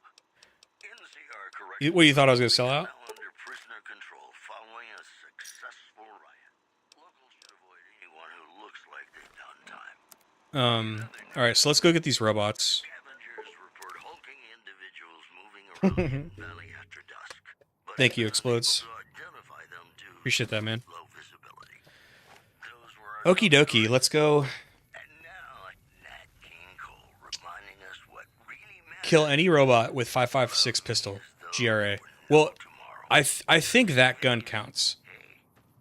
NCR What, you thought I was gonna sell out? now under prisoner control following a successful riot. Locals should avoid anyone who looks like they've done time. All right, so let's go get these robots. Scavengers report hulking individuals moving around the valley after dusk. But Thank you, it's Explodes. difficult to identify them due to Appreciate that, man. low visibility. Those were our Okie dokie, let's go And now, Nat King Cole reminding us what really matters kill any robot with 5.56 pistol, GRA. Well, I think that gun counts.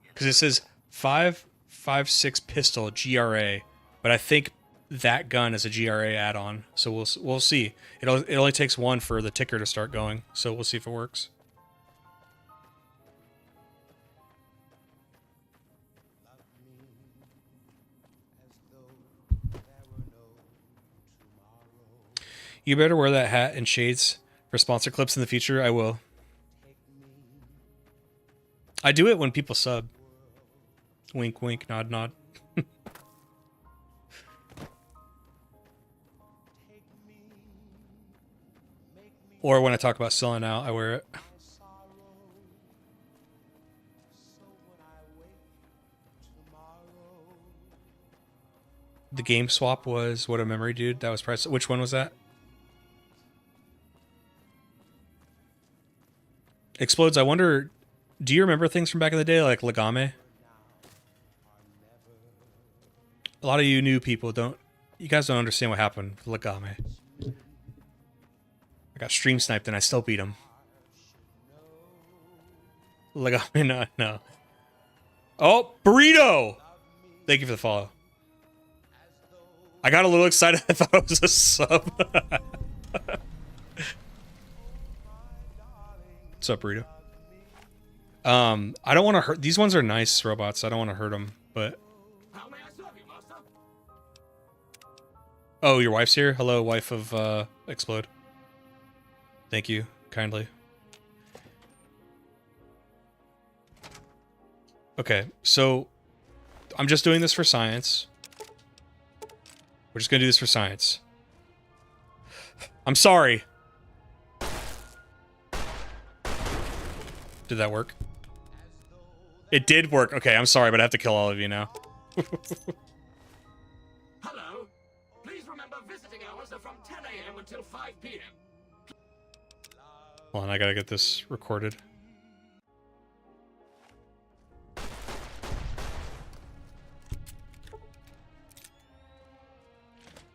Because it says 5.56 pistol, GRA. But I think that gun is a GRA add-on. So we'll see. It only takes one for the ticker to start going. So we'll see if it works. You better wear that hat and shades for sponsor clips in the future. I will. I do it when people sub. Wink, wink, nod, nod. Or when I talk about selling out, I wear it. The game swap was What a Memory, dude. That was price. Which one was that? Explodes. I wonder, do you remember things from back in the day, like Legame? A lot of you new people you guys don't understand what happened with Legame. I got stream sniped and I still beat him. Legame, no. Oh, Burrito! Thank you for the follow. I got a little excited. I thought it was a sub. What's up, Burrito? I don't want to hurt. These ones are nice robots. I don't want to hurt them, but. How may I serve you, master? Oh, your wife's here? Hello, wife of Explode. Thank you, kindly. Okay, so I'm just doing this for science. We're just gonna do this for science. I'm sorry. Did that work? It did work. Okay, I'm sorry, but I have to kill all of you now. Hello. Please remember visiting hours are from 10 a.m. until 5 p.m. Hold on, I gotta get this recorded.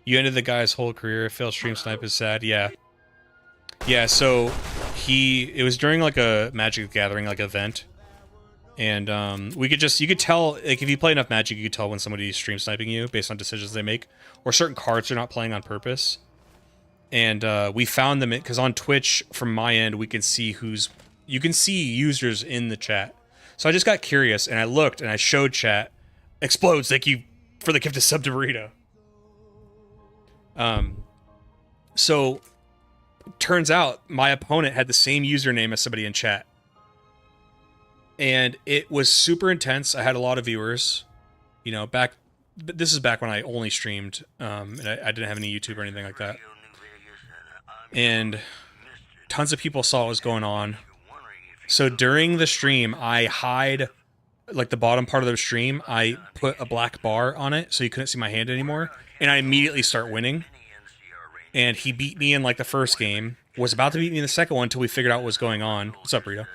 You ended the guy's whole career. Failed stream snipe is sad. Yeah. Yeah, so it was during like a Magic the Gathering like event. And you could tell, like if you play enough Magic, you could tell when somebody's stream sniping you based on decisions they make. Or certain cards they're not playing on purpose. And we found them because on Twitch, from my end, we can see you can see users in the chat. So I just got curious and I looked and I showed chat. Explodes, thank you for the gift of sub to Burrito. So turns out my opponent had the same username as somebody in chat. And it was super intense. I had a lot of viewers, you know, this is back when I only streamed, and I didn't have any YouTube or anything like that. And tons of people saw what was going on. So during the stream, I hide, like the bottom part of the stream, I put a black bar on it so you couldn't see my hand anymore. And I immediately start winning. And he beat me in like the first game. Was about to beat me in the second one until we figured out what was going on. What's up, Rito?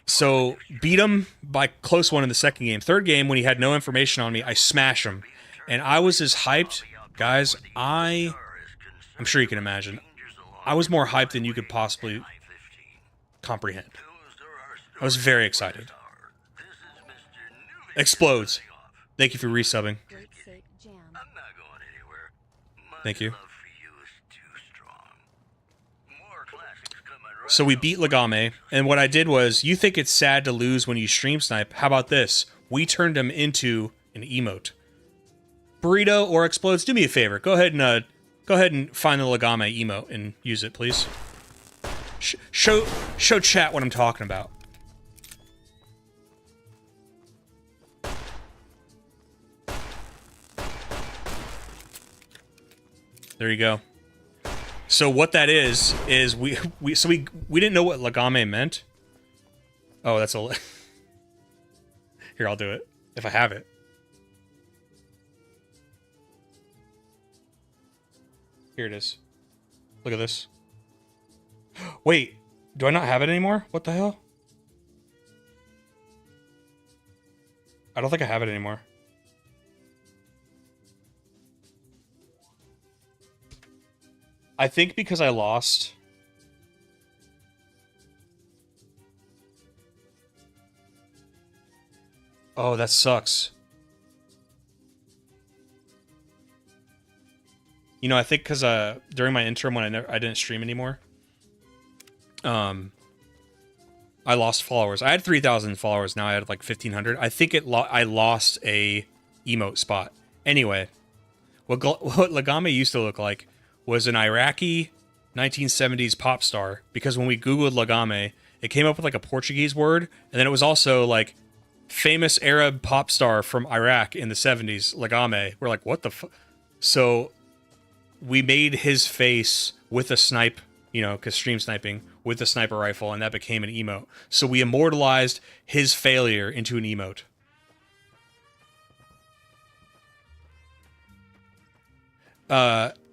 So beat him by close one in the second game. Third game, when he had no information on me, I smash him. And I was as hyped. Guys, I'm sure you can imagine. I was more hyped than you could possibly comprehend. I was very excited. Explodes. Thank you for resubbing. Great fake jam. Thank you. love for you is too strong. More classics coming right So we up. beat Lagame, and what I did was, you think it's sad to lose when you stream snipe. How about this? We turned him into an emote. Burrito or Explodes, do me a favor. Go ahead and find the Lagame emote and use it, please. Show chat what I'm talking about. There you go. So what that is we didn't know what Lagame meant. Oh, that's a Here, I'll do it if I have it. Here it is. Look at this. Wait, do I not have it anymore? What the hell? I don't think I have it anymore. I think because I lost. Oh, that sucks. You know, I think because during my interim when I didn't stream anymore, I lost followers. I had 3,000 followers. Now I had like 1,500. I think I lost a emote spot. Anyway, what Lagame used to look like was an Iraqi 1970s pop star. Because when we Googled Lagame, it came up with like a Portuguese word, and then it was also like famous Arab pop star from Iraq in the 70s, Lagame. We're like, what the fuck? So we made his face with a snipe, you know, because stream sniping, with a sniper rifle, and that became an emote. So we immortalized his failure into an emote.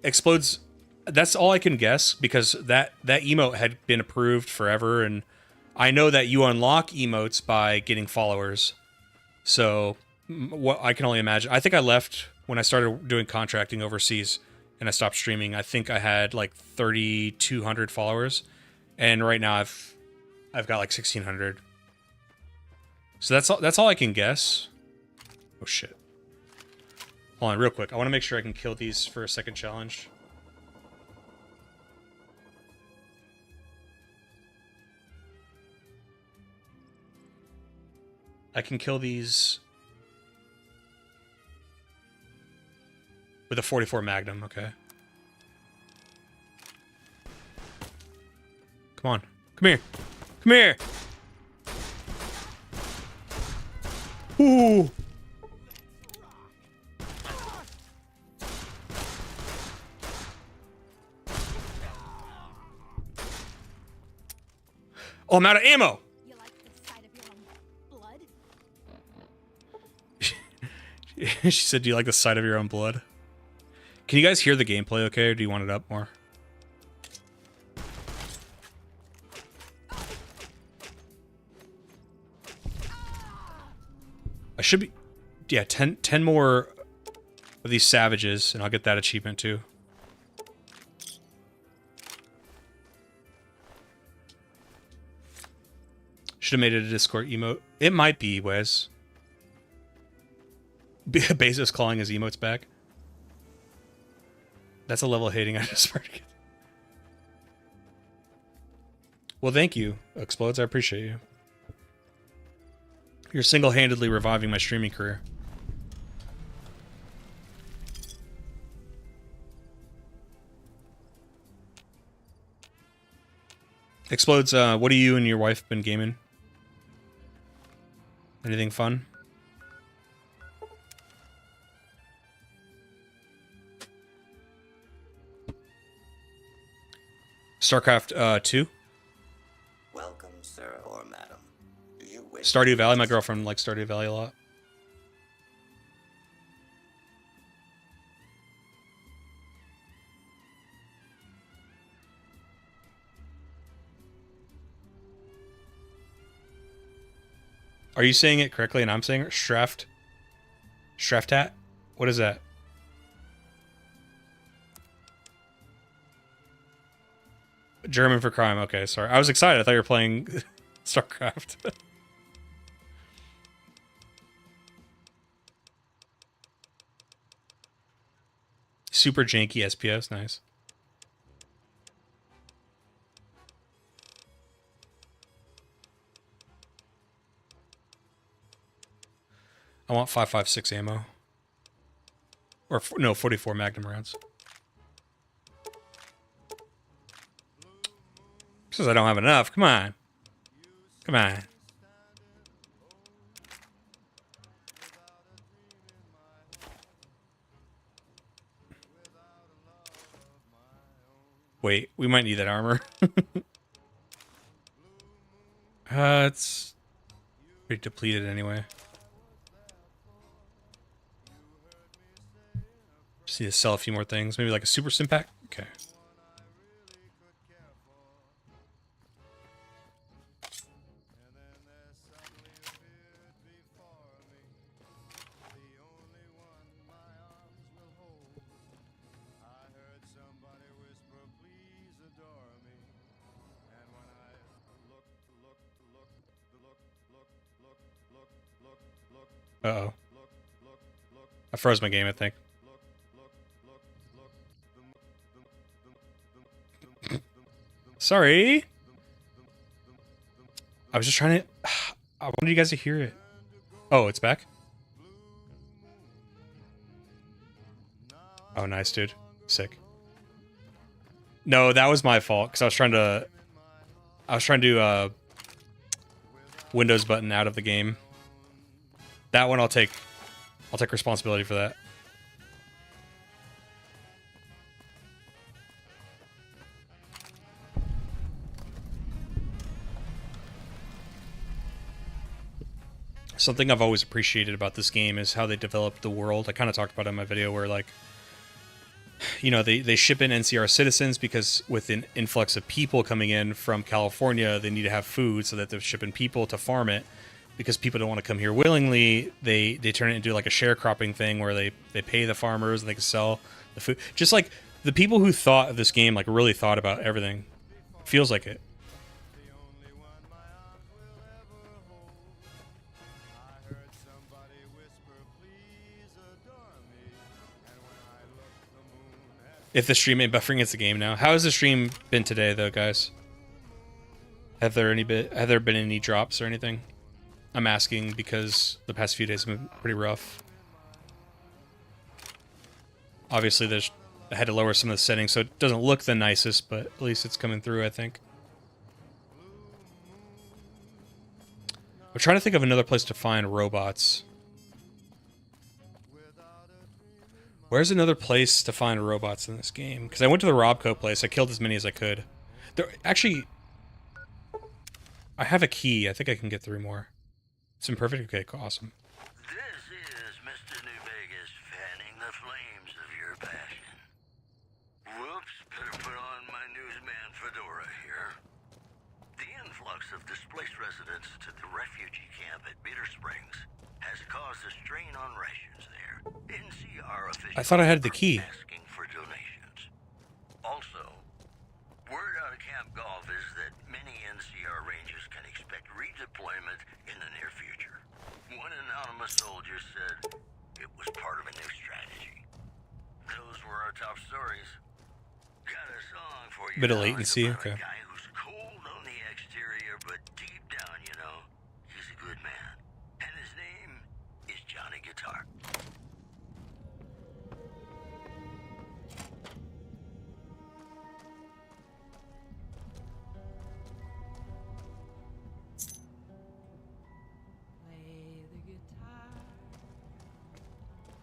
Explodes. That's all I can guess, because that emote had been approved forever, and I know that you unlock emotes by getting followers. So what I can only imagine. I think I left when I started doing contracting overseas, and I stopped streaming. I think I had like 3,200 followers, and right now I've got like 1,600. So that's all I can guess. Oh shit! Hold on, real quick. I want to make sure I can kill these for a second challenge. I can kill these with a 44 Magnum, okay. Come on. Come here. Come here! Ooh! Oh, I'm out of ammo! You like the sight of your own blood? She said, do you like the sight of your own blood? Can you guys hear the gameplay okay, or do you want it up more? I should be... Yeah, 10 more of these savages, and I'll get that achievement too. Should have made it a Discord emote. It might be, Wes. Bezos calling his emotes back. That's a level of hating I just started. Well, thank you, Explodes. I appreciate you. You're single-handedly reviving my streaming career. Explodes, what have you and your wife been gaming? Anything fun? StarCraft 2? Welcome, sir or madam. Do you wish Stardew Valley. My girlfriend likes Stardew Valley a lot. Are you saying it correctly and I'm saying it? Straft? Straftat? What is that? German for crime. Okay, sorry. I was excited. I thought you were playing StarCraft. super janky SPS. Nice. I want 5.56 ammo. Or no, 44 Magnum rounds. Says I don't have enough. Come on. Come on. Wait, we might need that armor. It's pretty depleted anyway. Just need to sell a few more things. Maybe like a super sim pack? Okay. Uh-oh. I froze my game, I think. Sorry. I was just trying to... I wanted you guys to hear it. Oh, it's back? Oh, nice, dude. Sick. No, that was my fault, because I was trying to... Windows button out of the game. That one I'll take responsibility for that. Something I've always appreciated about this game is how they developed the world. I kind of talked about it in my video where, like, you know, they ship in NCR citizens because with an influx of people coming in from California, they need to have food, so that they're shipping people to farm it. Because people don't want to come here willingly, they turn it into like a sharecropping thing where they pay the farmers and they can sell the food. Just like the people who thought of this game, like really thought about everything. Feels like it. If the stream ain't buffering, it's the game now. How has the stream been today, though, guys? Have there been any drops or anything? I'm asking because the past few days have been pretty rough. Obviously, I had to lower some of the settings, so it doesn't look the nicest, but at least it's coming through, I think. I'm trying to think of another place to find robots. Where's another place to find robots in this game? Because I went to the Robco place. I killed as many as I could. Actually, I have a key. I think I can get 3 more. It's imperfect? Okay, awesome. This is Mr. New Vegas fanning the flames of your passion. Whoops, better put on my newsman fedora here. The influx of displaced residents to the refugee camp at Bitter Springs has caused a strain on rations there. NCR officials I thought I had the key. asking for donations. Also, word out of Camp Golf is that many NCR Rangers can expect redeployment in the near future. One anonymous soldier said it was part of a new strategy. Those were our top stories. Got a song for you. Bit of now. latency, It's about okay. A guy who's cold on the exterior, but deep down, you know, he's a good man. And his name is Johnny Guitar. Play the guitar,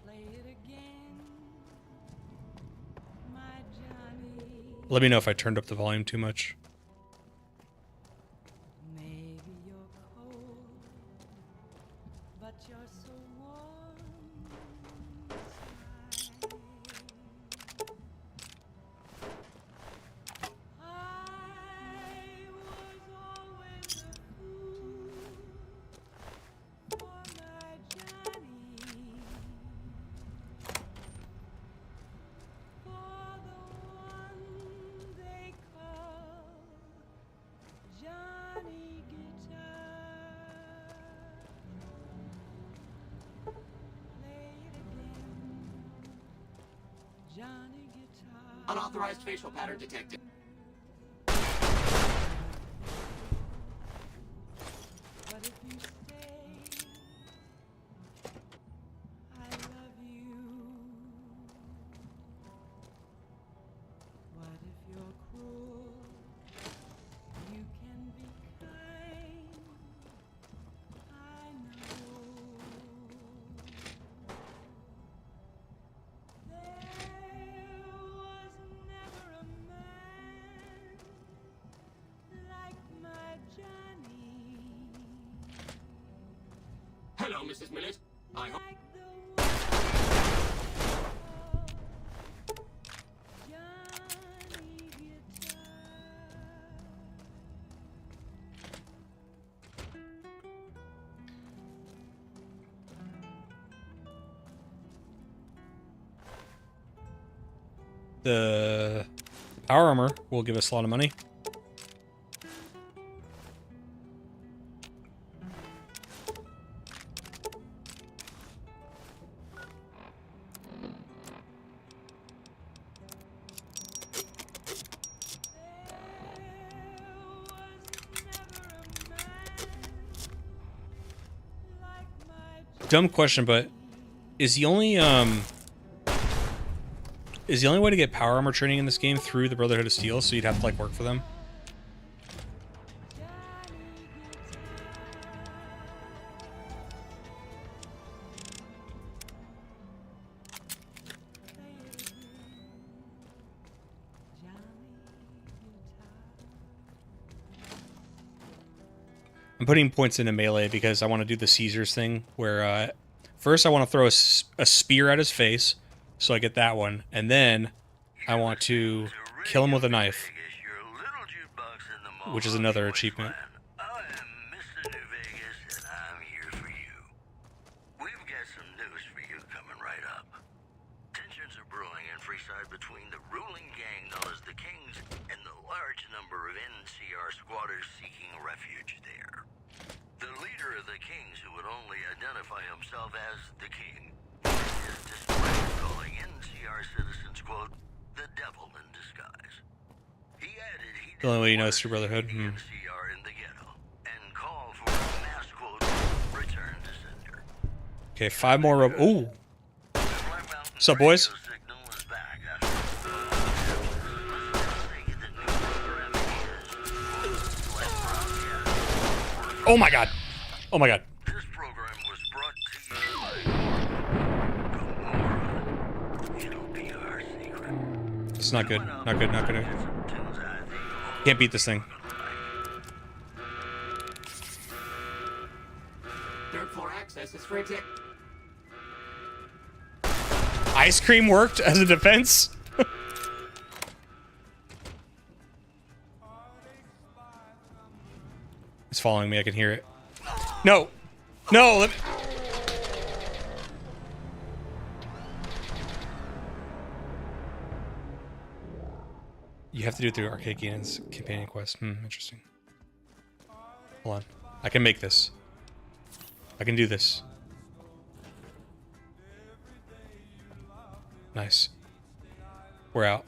play it again, my Johnny. Let me know if I turned up the volume too much. Maybe you're cold, but you're so warm inside. I was always a fool for my Johnny, for the one they call Unauthorized facial pattern detected. But if you stay, I love you. What if you're cruel? You can be kind. I know. There was never a man like my Johnny. Hello, Mrs. Millet. I hope. Like the one Johnny Guitar. The power armor will give us a lot of money. Dumb question, but is the only way to get power armor training in this game through the Brotherhood of Steel? So you'd have to like work for them. I'm putting points into melee because I want to do the Caesars thing, where first I want to throw a spear at his face, so I get that one, and then I want to kill him with a knife, which is another achievement. I am Mr. New Vegas, and I'm here for you. We've got some news for you coming right up. Tensions are brewing in Freeside between the ruling gang known as the Kings and the large number of NCR squatters seeking refuge there. The leader of the Kings, who would only identify himself as the King, is display calling NCR citizens, quote, the devil in disguise. He added he The only way you know didn't it's through want to Brotherhood. see NCR in the ghetto and call for a mass, quote, return to sender. Okay, 5 more rope. Ooh. The Black Mountain What's up, boys? radio signal is back after let's take it that new programming is less broadcast. Oh my god. Oh my god. This program was brought to you by Gomorrah. It'll be our secret. It's not good. Not good. Not good. Get some tunes I think you'll Can't beat this thing. Third floor access is for exit. Ice cream worked as a defense? It's following me. I can hear it. No. No. Let me... You have to do it through Arcade Ganon's companion quest. Interesting. Hold on. I can make this. I can do this. Nice. We're out.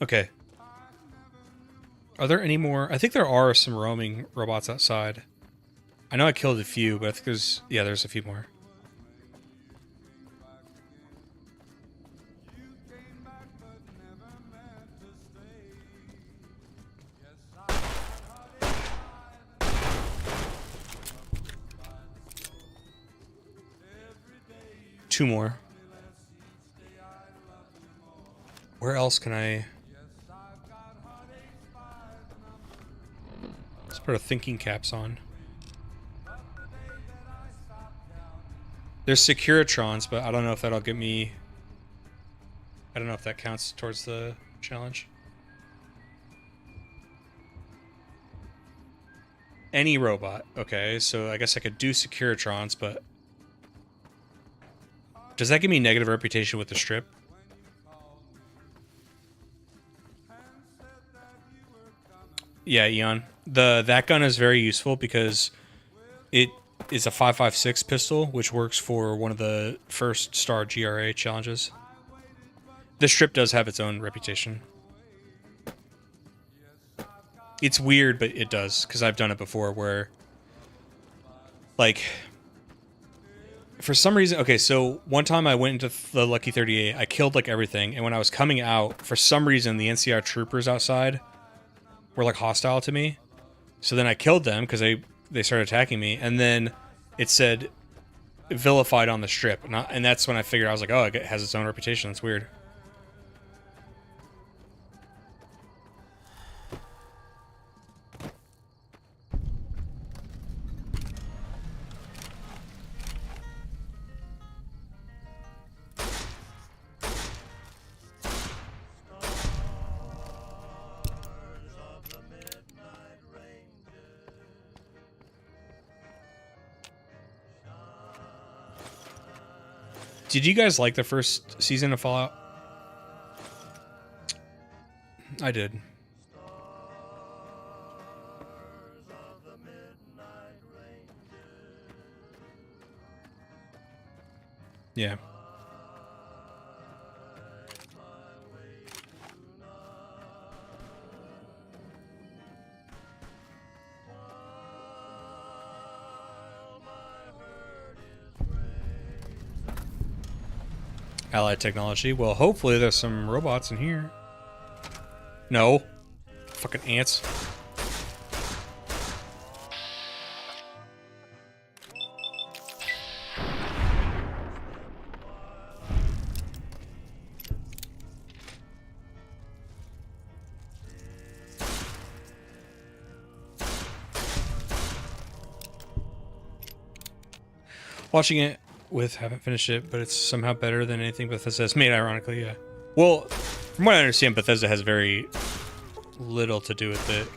Okay. Are there any more? I think there are some roaming robots outside. I know I killed a few, but I think there's... Yeah, there's a few more. Two more. Where else can I... Let's put our thinking caps on. There's Securitrons, but I don't know if that'll get me... I don't know if that counts towards the challenge. Any robot. Okay, so I guess I could do Securitrons, but... Does that give me negative reputation with the strip? Yeah, Eon. That gun is very useful because it is a 5.56 pistol, which works for one of the first star GRA challenges. The strip does have its own reputation. It's weird, but it does, because I've done it before where, like, for some reason, okay, so one time I went into the Lucky 38, I killed, like, everything, and when I was coming out, for some reason, the NCR troopers outside were, like, hostile to me. So then I killed them, because they started attacking me, and then it said vilified on the strip, and that's when I figured, I was like, oh, it has its own reputation, that's weird. Did you guys like the first season of Fallout? I did. Yeah. Allied technology. Well, hopefully there's some robots in here. No. Fucking ants. Watching it haven't finished it, but it's somehow better than anything Bethesda has made, ironically, yeah. Well, from what I understand, Bethesda has very little to do with it.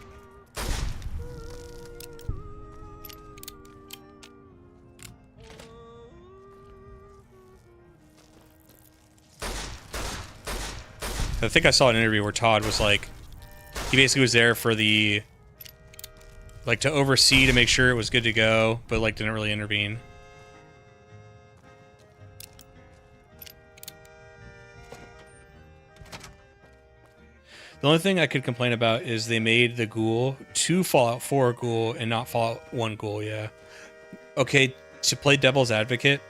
I think I saw an interview where Todd was like, he basically was there for the, like, to oversee to make sure it was good to go, but, like, didn't really intervene. The only thing I could complain about is they made the ghoul 2 Fallout 4 ghoul and not Fallout 1 ghoul, yeah. Okay, to play devil's advocate,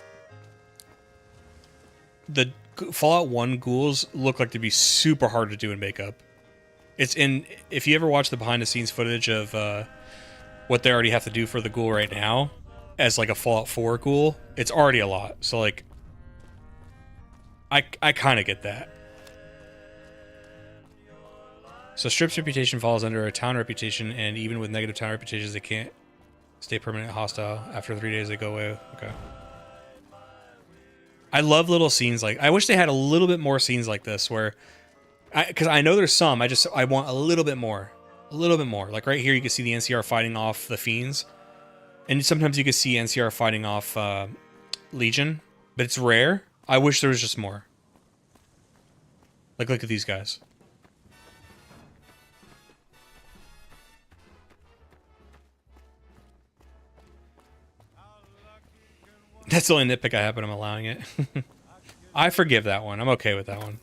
the Fallout 1 ghouls look like to be super hard to do in makeup. It's in, if you ever watch the behind the scenes footage of what they already have to do for the ghoul right now, as like a Fallout 4 ghoul, it's already a lot. So like, I kind of get that. So Strip's reputation falls under a town reputation, and even with negative town reputations, they can't stay permanent hostile. After 3 days, they go away. Okay. I love little scenes like... I wish they had a little bit more scenes like this where... Because I know there's some, I want a little bit more. A little bit more. Like right here, you can see the NCR fighting off the Fiends. And sometimes you can see NCR fighting off Legion. But it's rare. I wish there was just more. Like, look at these guys. That's the only nitpick I have, but I'm allowing it. I forgive that one. I'm okay with that one.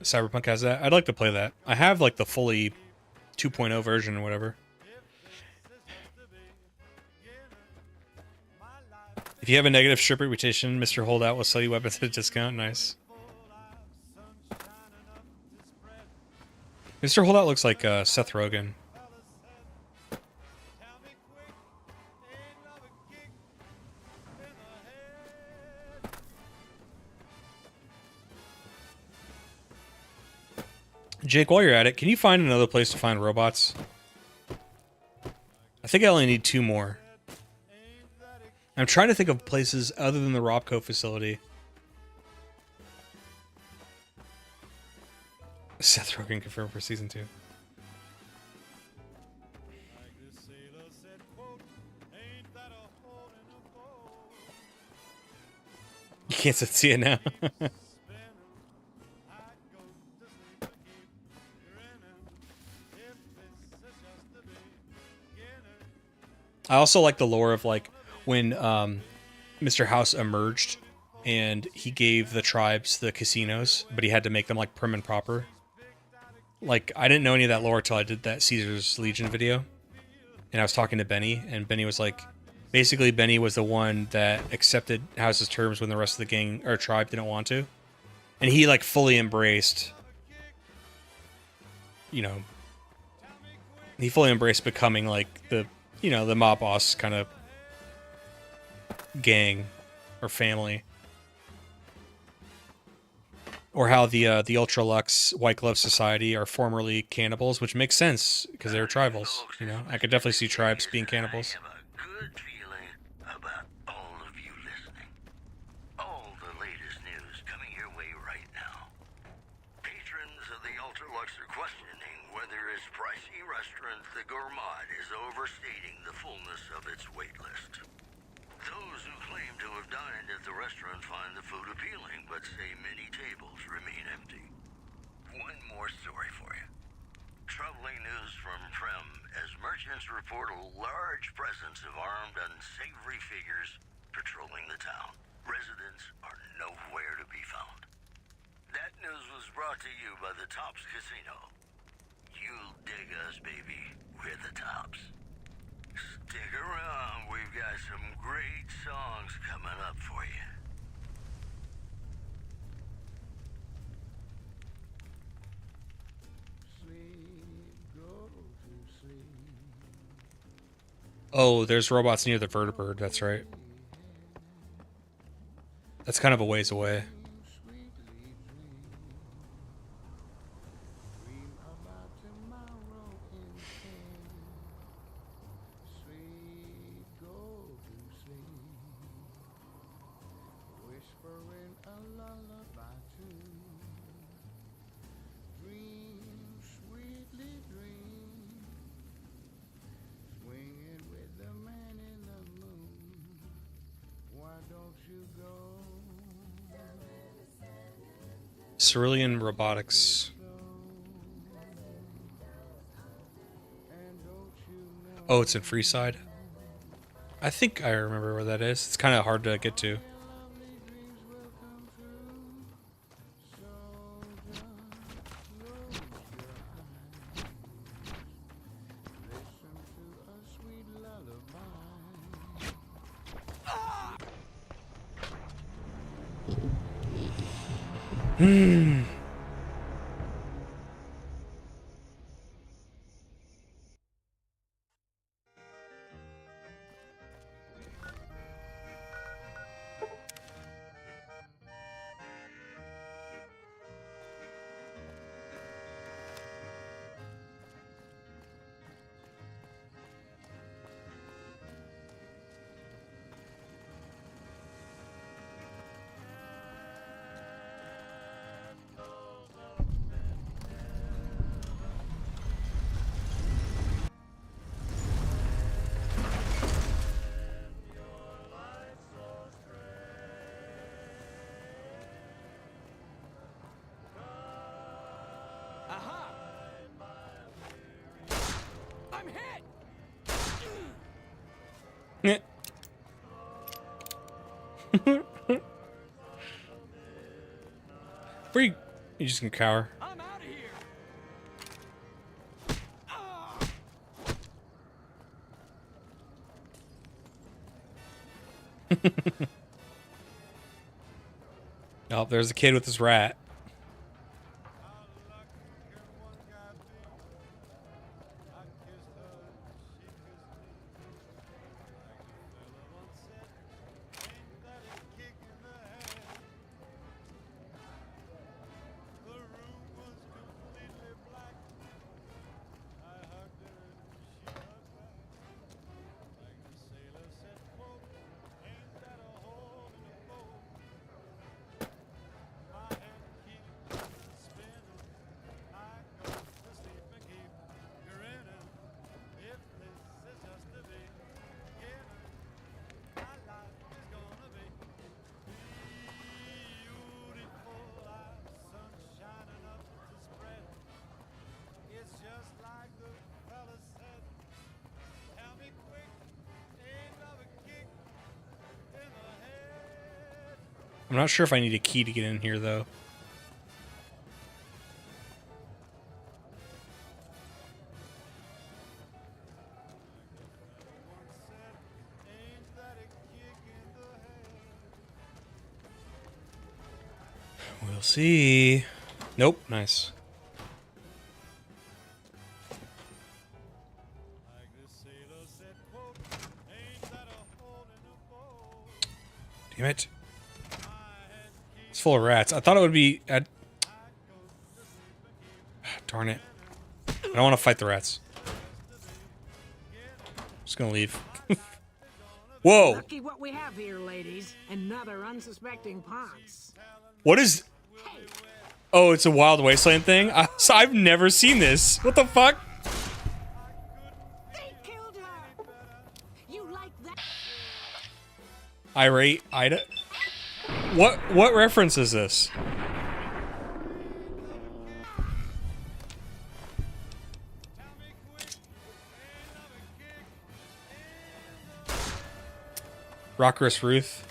Cyberpunk has that. I'd like to play that. I have like the fully 2.0 version or whatever. If you have a negative strip reputation, Mr. Holdout will sell you weapons at a discount. Nice. Mr. Holdout looks like Seth Rogen. Jake, while you're at it, can you find another place to find robots? think I only need 2 more. I'm trying to think of places other than the Robco facility. Seth Rogen confirmed for season 2. You can't see it now. I also like the lore of like when Mr. House emerged and he gave the tribes the casinos, but he had to make them like prim and proper. Like I didn't know any of that lore until I did that Caesar's Legion video. And I was talking to Benny, and Benny was like, basically Benny was the one that accepted House's terms when the rest of the gang or tribe didn't want to. And he like fully embraced, you know, he fully embraced becoming like the, you know, the mob boss kind of gang or family. Or how the Ultra Lux White Glove Society are formerly cannibals, which makes sense because they're tribals. You know, I could definitely see tribes being cannibals. I have a good feeling about all of you listening. All the latest news coming your way right now. Patrons of the Ultralux are questioning whether its pricey restaurant, the Gourmand, is overstating the fullness of its wait list. Those who claim to have dined at the restaurant find the food appealing, but say many tables remain empty. One more story for you. Troubling news from Prem as merchants report a large presence of armed, unsavory figures patrolling the town. Residents are nowhere to be found. That news was brought to you by the Tops Casino. You'll dig us, baby. We're the Tops. Stick around, we've got some great songs coming up for you. Oh, there's robots near the vertibird, that's right. That's kind of a ways away. Cerulean Robotics. Oh, it's in Freeside? I think I remember where that is. It's kind of hard to get to. Yeah. Where you just gonna cower? I'm out of here. Oh, there's a kid with his rat. I'm not sure if I need a key to get in here, though. We'll see. Nope. Nice. Damn it. It's full of rats. I thought it would be... Darn it. I don't want to fight the rats. Just gonna leave. Whoa! Lucky what we have here, ladies. Another unsuspecting ponce. What is... Oh, it's a Wild Wasteland thing? I've never seen this. What the fuck? They killed her. You like that? Irate Ida? What reference is this? Rockerous Ruth.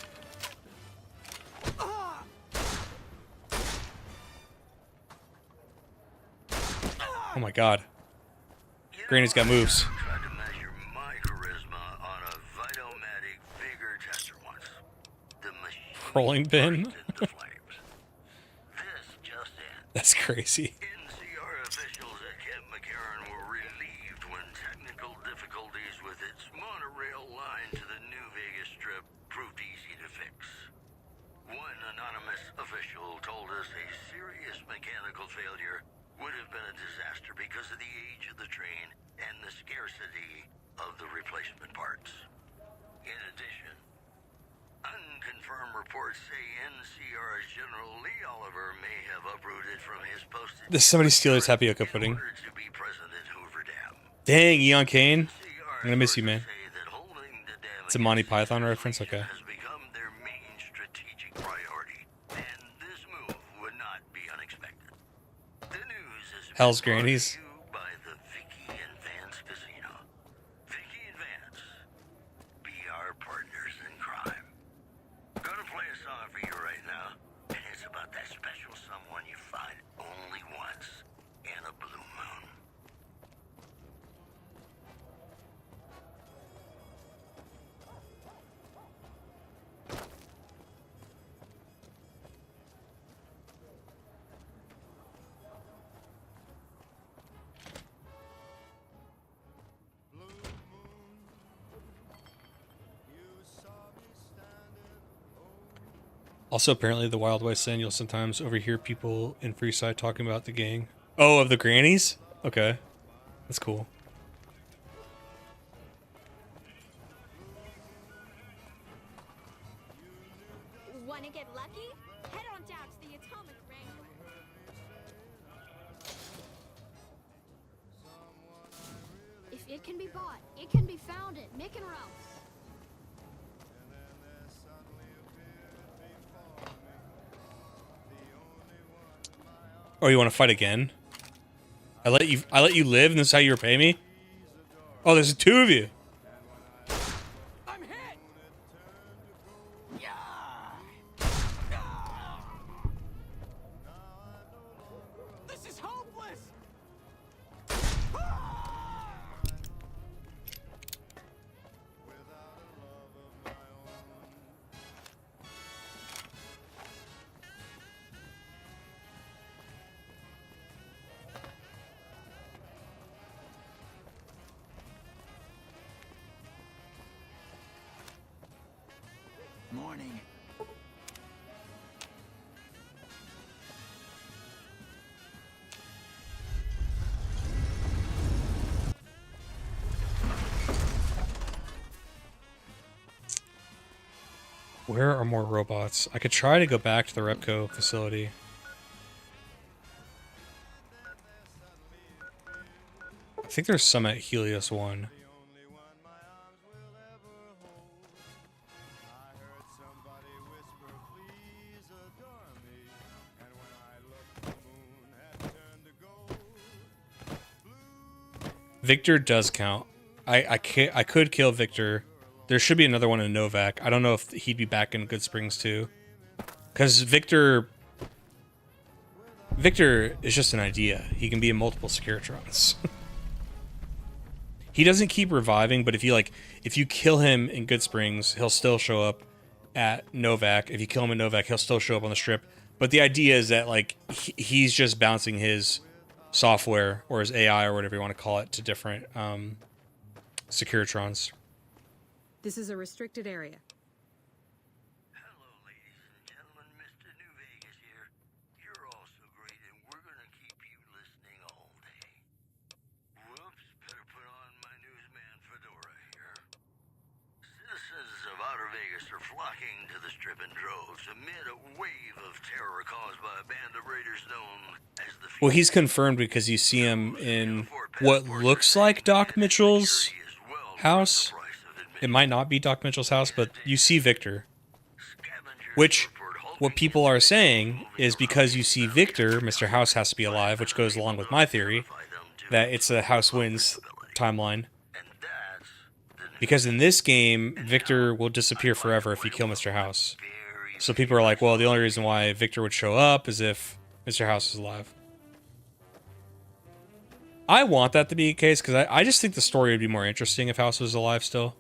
Oh my god. Granny's got moves. Tried to measure my charisma on a Vitomatic vigor tester once. The machine Rolling pin. burst into flames. This just in. That's crazy. NCR officials at Camp McCarran were relieved when technical difficulties with its monorail line to the New Vegas Strip proved easy to fix. One anonymous official told us a serious mechanical failure would have been a disaster because of the age of the train and the scarcity of the replacement parts. In addition, unconfirmed reports say NCR's General Lee Oliver may have uprooted from his post. Does somebody steal their tapioca pudding? To be present at Hoover Dam. Dang, Eon Kane. NCR I'm gonna miss you, man. say that holding the dam It's a Monty against Python its reference? Okay. has become their main strategic priority, and this move would not be unexpected. The news is Hell's brought to Grannies. you by the Vicky and Vance Casino. Vicky and Vance, be our partners in crime. Gonna play a song for you right now, and it's about that special someone you find only once in a blue moon. Also, apparently, the Wild Wasteland, you'll sometimes overhear people in Freeside talking about the gang. Oh, of the grannies? Okay. That's cool. Wanna get lucky? Head on down to the Atomic Wrangler. If it can be bought, it can be found at Mick and Ralph's. Oh, you want to fight again? I let you live, and this is how you repay me? Oh, there's two of you. I'm hit! This is hopeless! Morning. Where are more robots? I could try to go back to the Repco facility. I think there's some at Helios 1. Victor does count. I could kill Victor. There should be another one in Novak. I don't know if he'd be back in Good Springs too. Because Victor is just an idea. He can be in multiple Securitrons. He doesn't keep reviving, but if you kill him in Goodsprings, he'll still show up at Novak. If you kill him in Novak, he'll still show up on the strip. But the idea is that like he's just bouncing his software or his AI or whatever you want to call it to different Securitrons. This is a restricted area. Hello, ladies and gentlemen. Mr. New Vegas here. You're all so great, and we're gonna keep you listening all day. Whoops, better put on my newsman fedora here. Citizens of Outer Vegas are flocking to the strip in droves amid a wave of terror caused by a band of raiders known as the... Well, he's confirmed because you see him in what looks like Doc Mitchell's house. It might not be Doc Mitchell's house, but you see Victor. Which, what people are saying is because you see Victor, Mr. House has to be alive, which goes along with my theory that it's a House wins timeline. Because in this game, Victor will disappear forever if you kill Mr. House. So people are like, well, the only reason why Victor would show up is if Mr. House is alive. I want that to be the case, because I just think the story would be more interesting if House was alive still.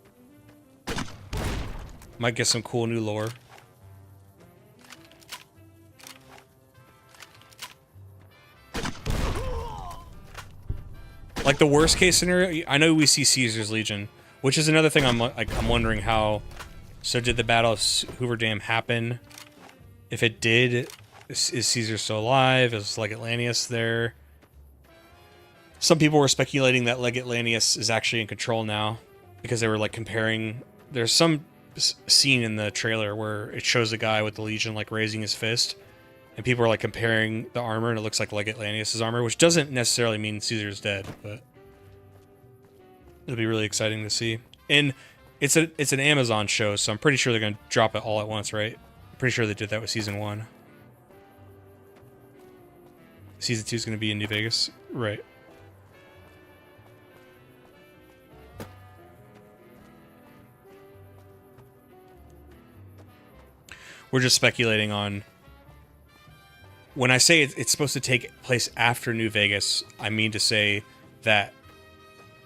Might get some cool new lore. Like the worst case scenario, I know we see Caesar's Legion, which is another thing I'm wondering how. So did the Battle of Hoover Dam happen? If it did, is Caesar still alive? Is Legate Lanius there? Some people were speculating that Legate Lanius is actually in control now because they were like comparing. There's some scene in the trailer where it shows a guy with the Legion like raising his fist, and people are like comparing the armor, and it looks like Legate Lanius's armor, which doesn't necessarily mean Caesar's dead, but it'll be really exciting to see. And it's an Amazon show, so I'm pretty sure they're gonna drop it all at once, right? I'm pretty sure they did that with season 1. Season 2 is gonna be in New Vegas, right? We're just speculating on... When I say it's supposed to take place after New Vegas, I mean to say that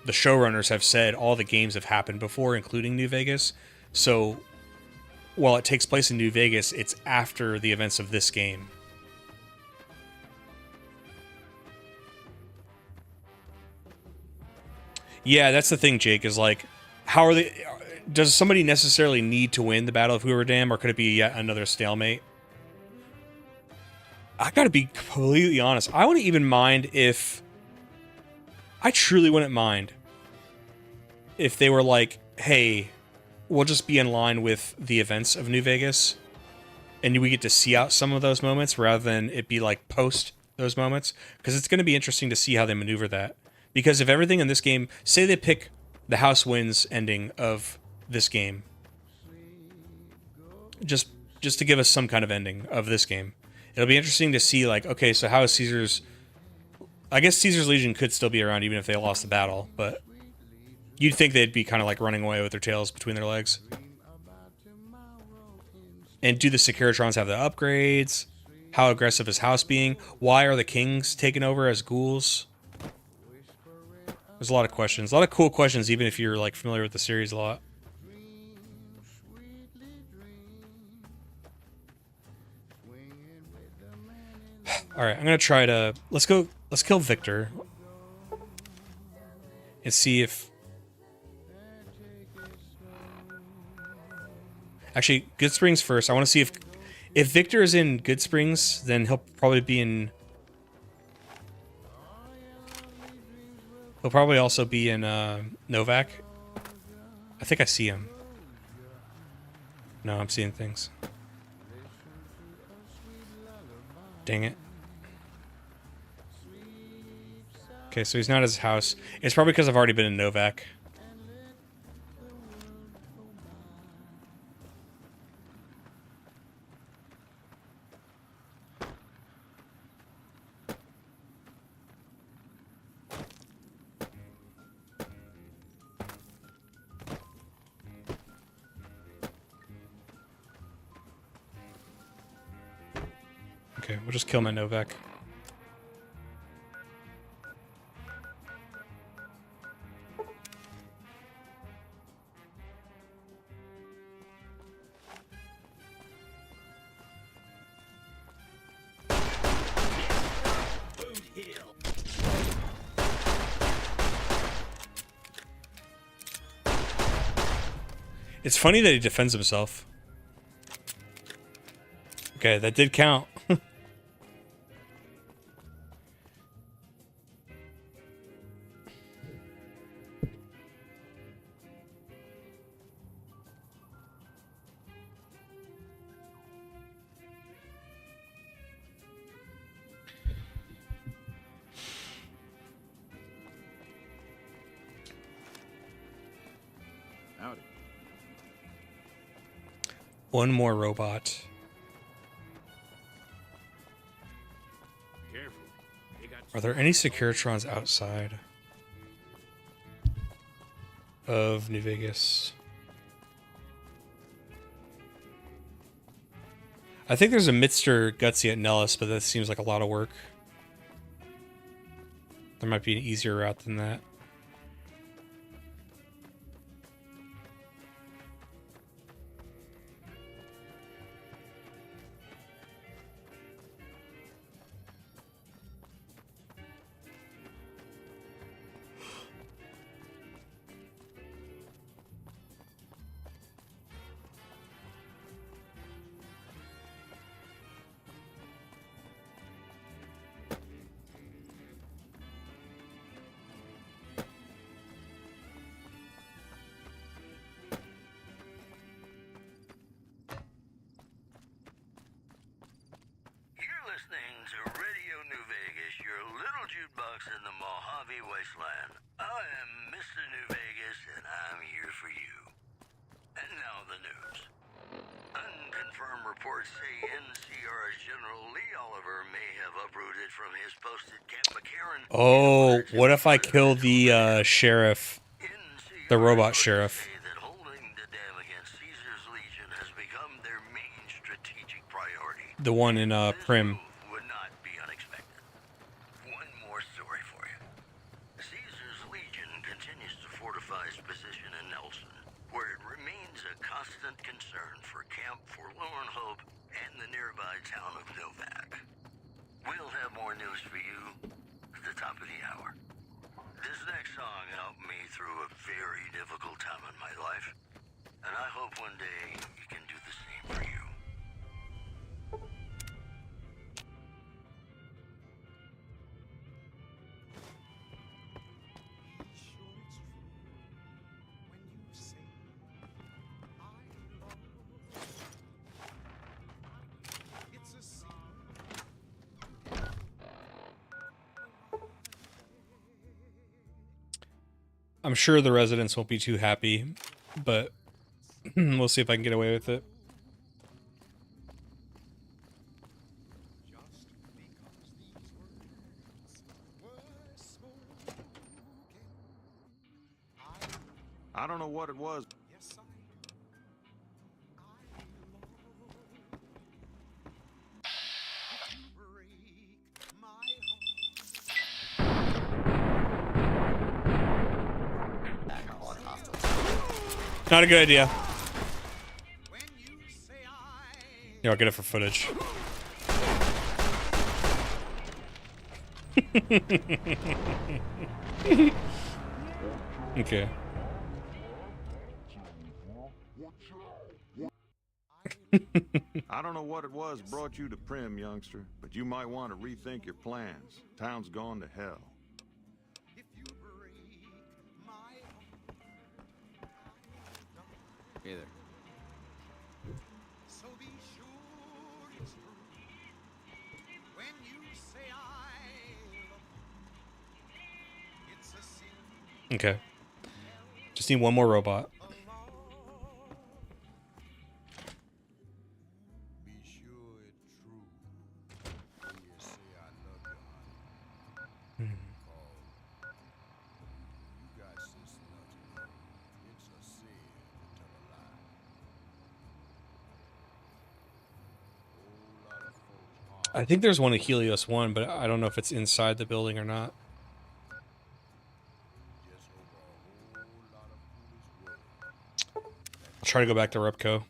the showrunners have said all the games have happened before, including New Vegas. So, while it takes place in New Vegas, it's after the events of this game. Yeah, that's the thing, Jake, is like, how are they... Does somebody necessarily need to win the Battle of Hoover Dam, or could it be yet another stalemate? I gotta be completely honest. I wouldn't even mind if... I truly wouldn't mind if they were like, hey, we'll just be in line with the events of New Vegas, and we get to see out some of those moments rather than it be like post those moments. Because it's going to be interesting to see how they maneuver that. Because if everything in this game... Say they pick the House wins ending of this game. Just to give us some kind of ending of this game. It'll be interesting to see, like, okay, so how is Caesar's... I guess Caesar's Legion could still be around even if they lost the battle, but you'd think they'd be kind of like running away with their tails between their legs. And do the Securitrons have the upgrades? How aggressive is House being? Why are the Kings taking over as ghouls? There's a lot of questions. A lot of cool questions, even if you're like familiar with the series a lot. Alright, I'm gonna try to... Let's kill Victor. And see if... Actually, Goodsprings first. I want to see if... If Victor is in Goodsprings, then he'll probably be in... He'll probably also be in Novak. I think I see him. No, I'm seeing things. Dang it. Okay, so he's not at his house. It's probably because I've already been in Novak. Okay, we'll just kill my Novak. It's funny that he defends himself. Okay, that did count. Howdy. One more robot. Careful. Are there any Securitrons outside of New Vegas? I think there's a Mr. Gutsy at Nellis, but that seems like a lot of work. There might be an easier route than that. You're listening to Radio New Vegas, your little jukebox in the Mojave Wasteland. I am Mr. New Vegas, and I'm here for you. And now the news. Unconfirmed reports say NCR's General Lee Oliver may have uprooted from his post at Camp McCarran. Oh, what if I kill the sheriff? The robot sheriff. That holding the dam against Caesar's Legion has become their main strategic priority. The one in Prim. Would not be unexpected. One more story for you. Caesar's Legion continues to fortify its position in Nelson, where it remains a constant concern for Camp Forlorn Hope and the nearby town of Novak. We'll have more news for you at the top of the hour. This next song helped me through a very difficult time in my life, and I hope one day you can do the same for you. I'm sure the residents won't be too happy, but we'll see if I can get away with it. I don't know what it was. Not a good idea. Yeah, I'll get it for footage. Okay. I don't know what it was brought you to Prim, youngster, but you might want to rethink your plans. Town's gone to hell. Hey there. So be sure it's true when you say I love you. It's a sin. Okay. Just need one more robot. Be sure it's true when you say I love you, honey. You got sense enough to know it's a sin to tell a lie. Whole lot of folks I think there's one at Helios 1, but I don't know if it's inside the building or not. I'll try to go back to Repco.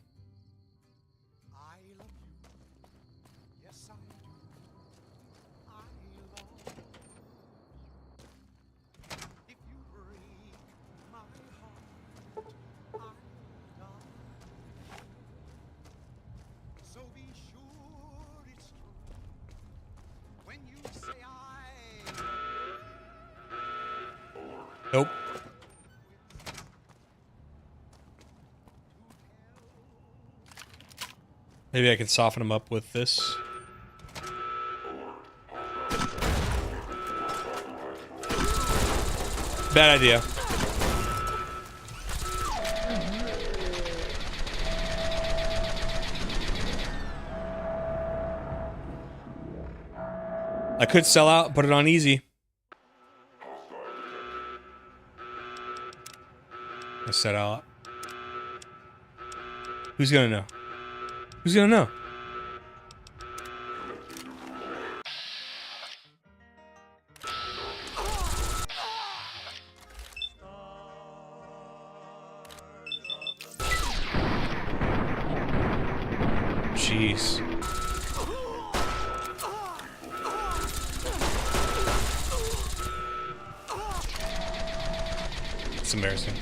Nope. Maybe I can soften him up with this. Bad idea. I could sell out, put it on easy. I set out. Who's gonna know? Who's gonna know? Jeez. It's embarrassing.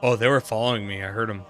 Oh, they were following me. I heard them.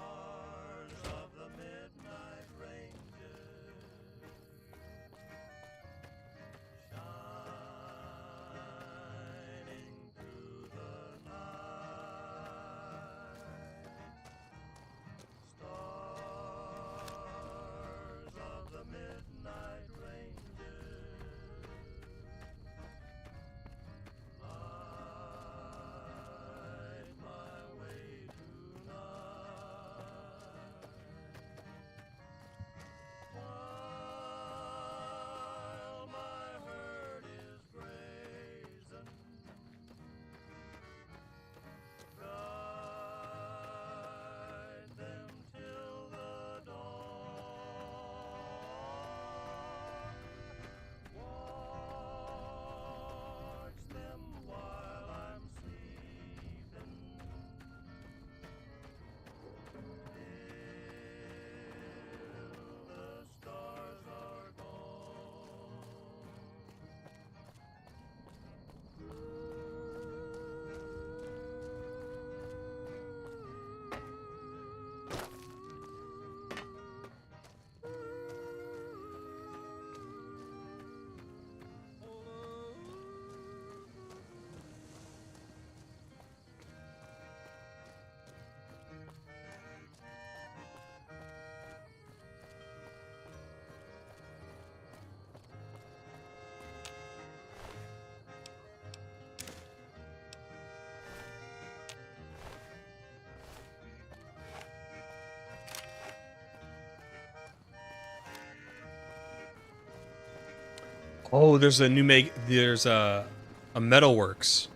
Oh, there's a new there's a Metalworks.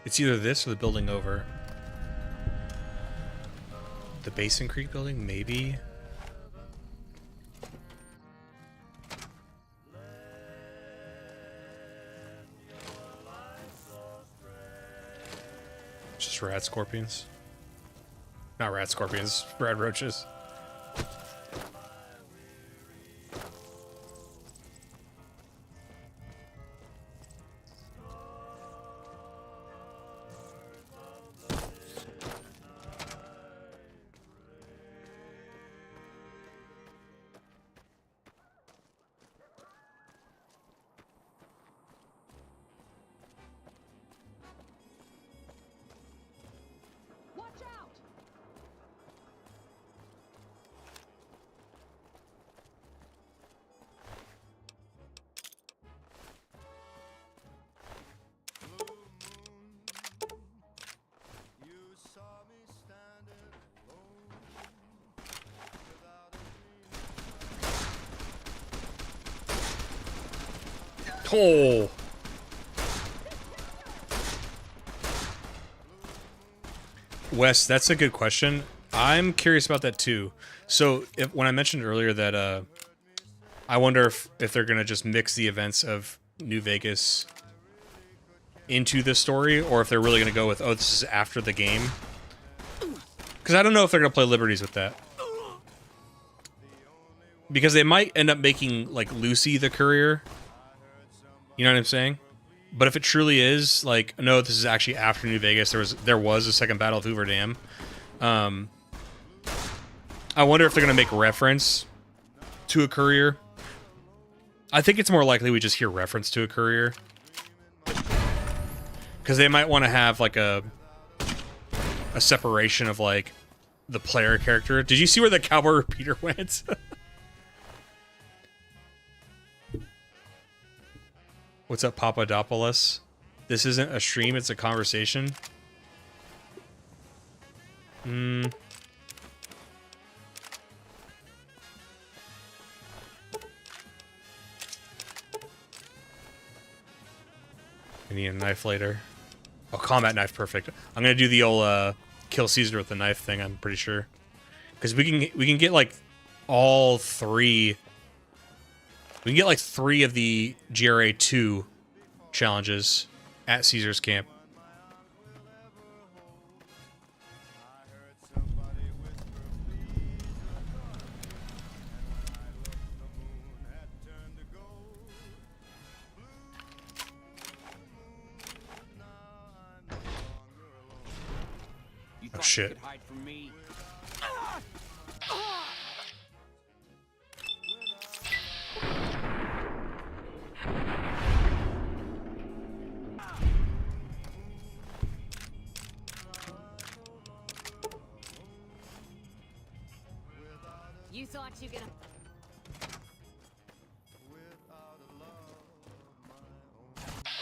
It's either this or the building over. The Basin Creek building, maybe. Just rat scorpions. Not rat scorpions, rat roaches. Oh. Wes, that's a good question. I'm curious about that too. So, when I mentioned earlier that I wonder if they're gonna just mix the events of New Vegas into the story, or if they're really gonna go with, oh, this is after the game. Because I don't know if they're gonna play liberties with that. Because they might end up making like Lucy the courier. You know what I'm saying? But if it truly is like, no, this is actually after New Vegas. There was a second Battle of Hoover Dam. I wonder if they're gonna make reference to a courier. I think it's more likely we just hear reference to a courier, because they might want to have like a separation of like the player character. Did you see where the cowboy repeater went? What's up, Papadopoulos? This isn't a stream, it's a conversation. I need a knife later. Oh, combat knife, perfect. I'm gonna do the old kill Caesar with the knife thing, I'm pretty sure. Because we can get like all three. We can get like 3 of the GRA 2 challenges at Caesar's camp. Oh shit. You thought you could.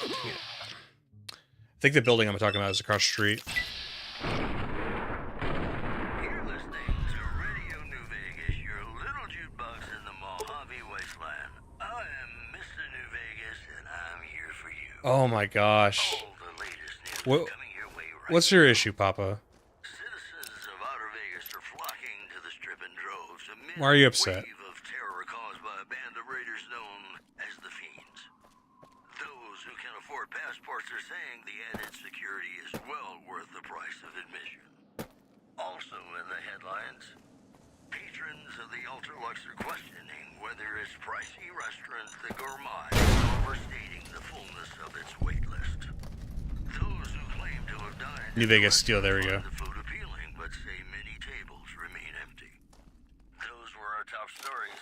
I think the building I'm talking about is across the street. You're listening to Radio New Vegas, your little jukebox in the Mojave Wasteland. I am Mr. New Vegas, and I'm here for you. Oh my gosh. All the latest news What, coming your way right what's your issue, Papa? Citizens of Outer Vegas are flocking to the Strip in droves amid Why are you a upset? wave of terror caused by a band of raiders known as the Fiends. Those who can afford passports are saying the added security is well worth the price of admission. Also in the headlines, patrons of the Ultra Lux are questioning whether its pricey restaurant, the Gourmet, is overstating the fullness of its wait list. Those who claim to have dined New Vegas Steel, there we go. find the food appealing, but say many tables remain empty. Those were our top stories.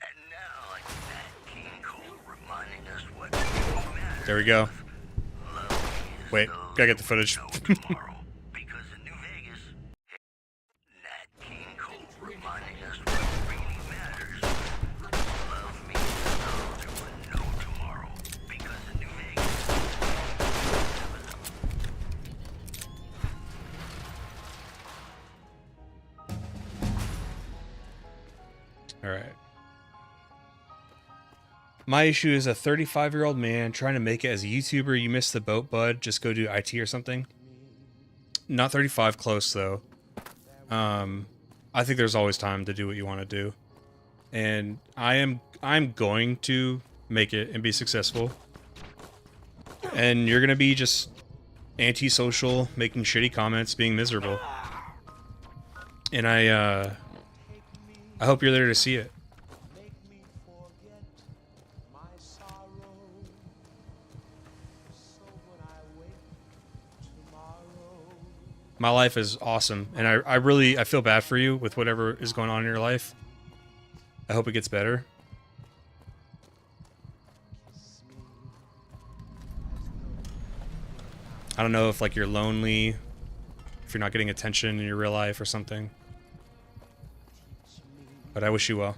And now, like that King Cole reminding us what matters. There we go. Love is Wait, those gotta get the footage. who know tomorrow. Because in New Vegas, Nat King Cole reminding us what really matters. Love means those who would know tomorrow. Because in New Vegas, Alright. My issue is a 35-year-old man trying to make it as a YouTuber. You missed the boat, bud. Just go do IT or something. Not 35, close though. I think there's always time to do what you want to do. And I'm going to make it and be successful. And you're gonna be just antisocial, making shitty comments, being miserable. And I hope you're there to see it. My life is awesome, and I feel bad for you with whatever is going on in your life. I hope it gets better. I don't know if like you're lonely, if you're not getting attention in your real life or something. But I wish you well.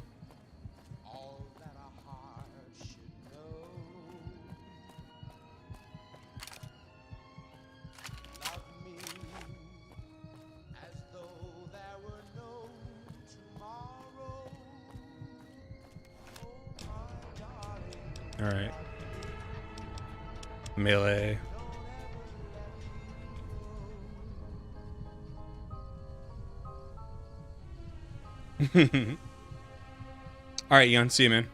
All right. Melee. All right, Yon. See you, man.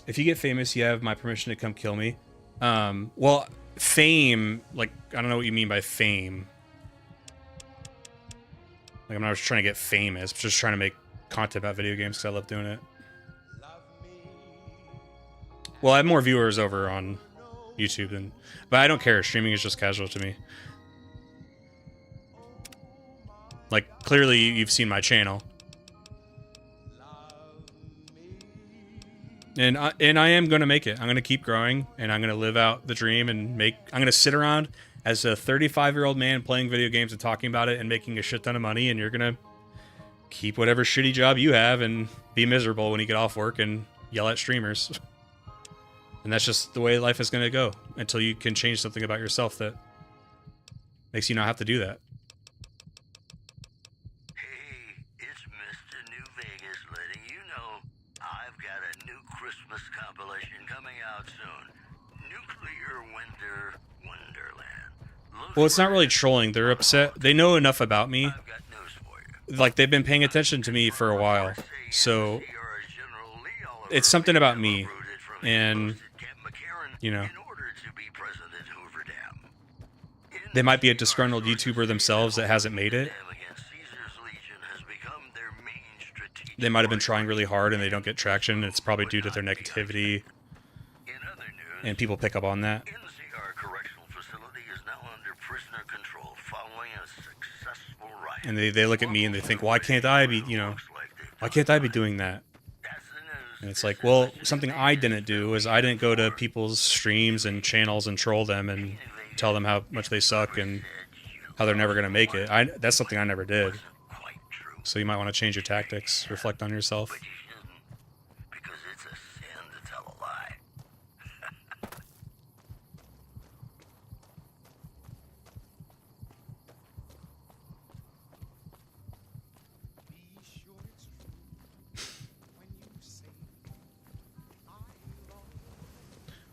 If you get famous, you have my permission to come kill me. Well, fame, like, I don't know what you mean by fame. Like, I'm not just trying to get famous. I'm just trying to make content about video games because I love doing it. Well, I have more viewers over on YouTube than... But I don't care. Streaming is just casual to me. Like, clearly you've seen my channel. And I am going to make it. I'm going to keep growing, and I'm going to live out the dream and make... I'm going to sit around as a 35-year-old man playing video games and talking about it and making a shit ton of money, and you're going to keep whatever shitty job you have and be miserable when you get off work and yell at streamers. And that's just the way life is going to go until you can change something about yourself that makes you not have to do that. Hey, it's Mr. New Vegas letting you know I've got a new Christmas compilation coming out soon. Nuclear Winter Wonderland. Well, it's not really trolling. They're upset. They know enough about me. Like, they've been paying attention to me for a while. So, it's something about me. And, you know, they might be a disgruntled YouTuber themselves that hasn't made it. They might have been trying really hard and they don't get traction. It's probably due to their negativity. And people pick up on that. And they look at me and they think, why can't I be, you know, why can't I be doing that? And it's like, well, something I didn't do is I didn't go to people's streams and channels and troll them and tell them how much they suck and how they're never going to make it. That's something I never did. So you might want to change your tactics, reflect on yourself.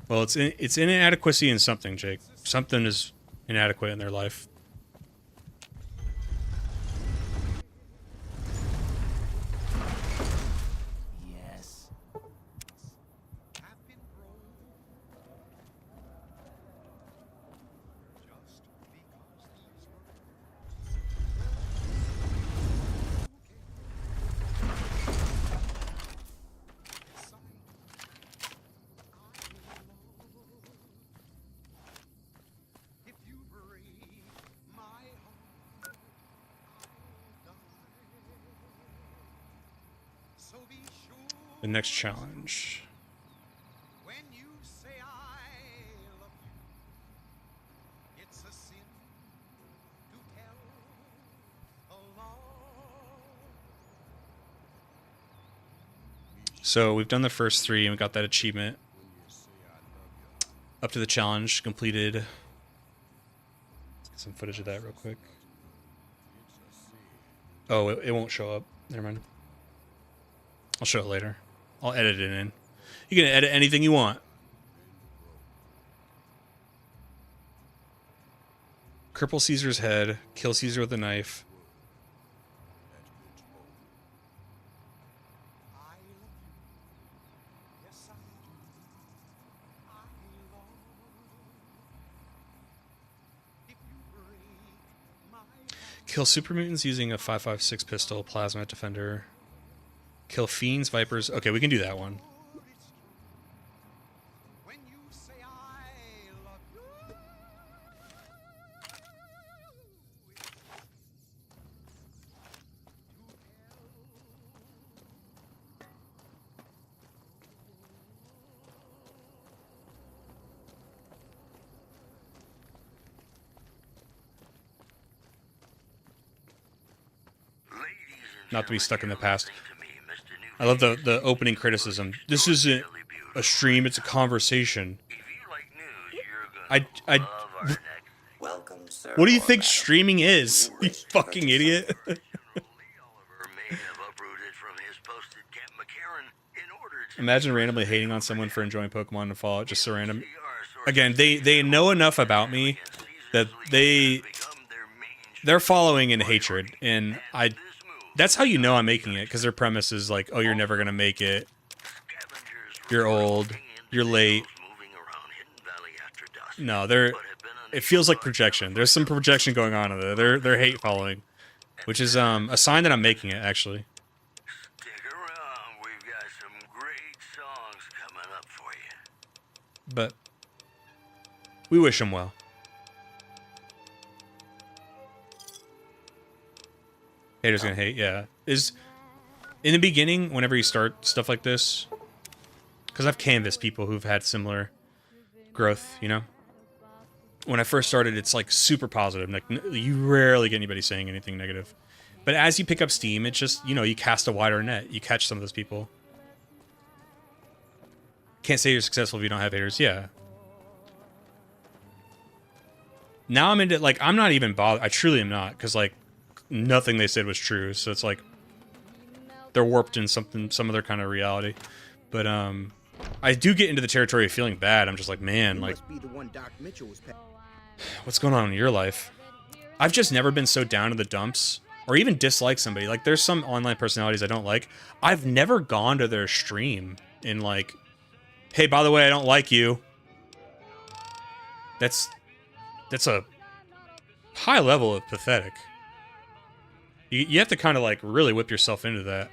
Well, it's inadequacy in something, Jake. Something is inadequate in their life. Yes. The next challenge. When you say I love you, it's a sin to tell a lie. So we've done the first 3 and we got that achievement. Up to the challenge completed. Let's get some footage of that real quick. Oh, it won't show up. Never mind. I'll show it later. I'll edit it in. You can edit anything you want. Cripple Caesar's head. Kill Caesar with a knife. Kill super mutants using a 5.56 pistol, plasma defender. Kill fiends, vipers. Okay, we can do that one. When you say I love you, Not to be stuck in the past. I love the opening criticism. This isn't a stream, it's a conversation. Welcome, sir. What do you think streaming is? You fucking idiot. May have uprooted from his post at Camp McCarran in order Imagine randomly hating on someone for enjoying Pokemon and Fallout, just so random. Again, they know enough about me that they're following in hatred, and that's how you know I'm making it, because their premise is like, oh, you're never gonna make it, you're old, you're late. No, it feels like projection. There's some projection going on in there. They're hate following, which is a sign that I'm making it, actually. Stick around, we've got some great songs coming up for you. But we wish him well. Haters gonna hate, yeah. Is in the beginning, whenever you start stuff like this, because I've canvassed people who've had similar growth, you know? When I first started, it's like super positive. Like, you rarely get anybody saying anything negative. But as you pick up steam, it's just, you know, you cast a wider net. You catch some of those people. Can't say you're successful if you don't have haters. Yeah. Now I'm into, like, I'm not even bothered. I truly am not, because, like, nothing they said was true. So it's like they're warped in some other kind of reality. But I do get into the territory of feeling bad. I'm just like, man, like, what's going on in your life? I've just never been so down in the dumps or even dislike somebody. Like, there's some online personalities I don't like. I've never gone to their stream and like, hey, by the way, I don't like you. That's a high level of pathetic. You have to kind of like really whip yourself into that.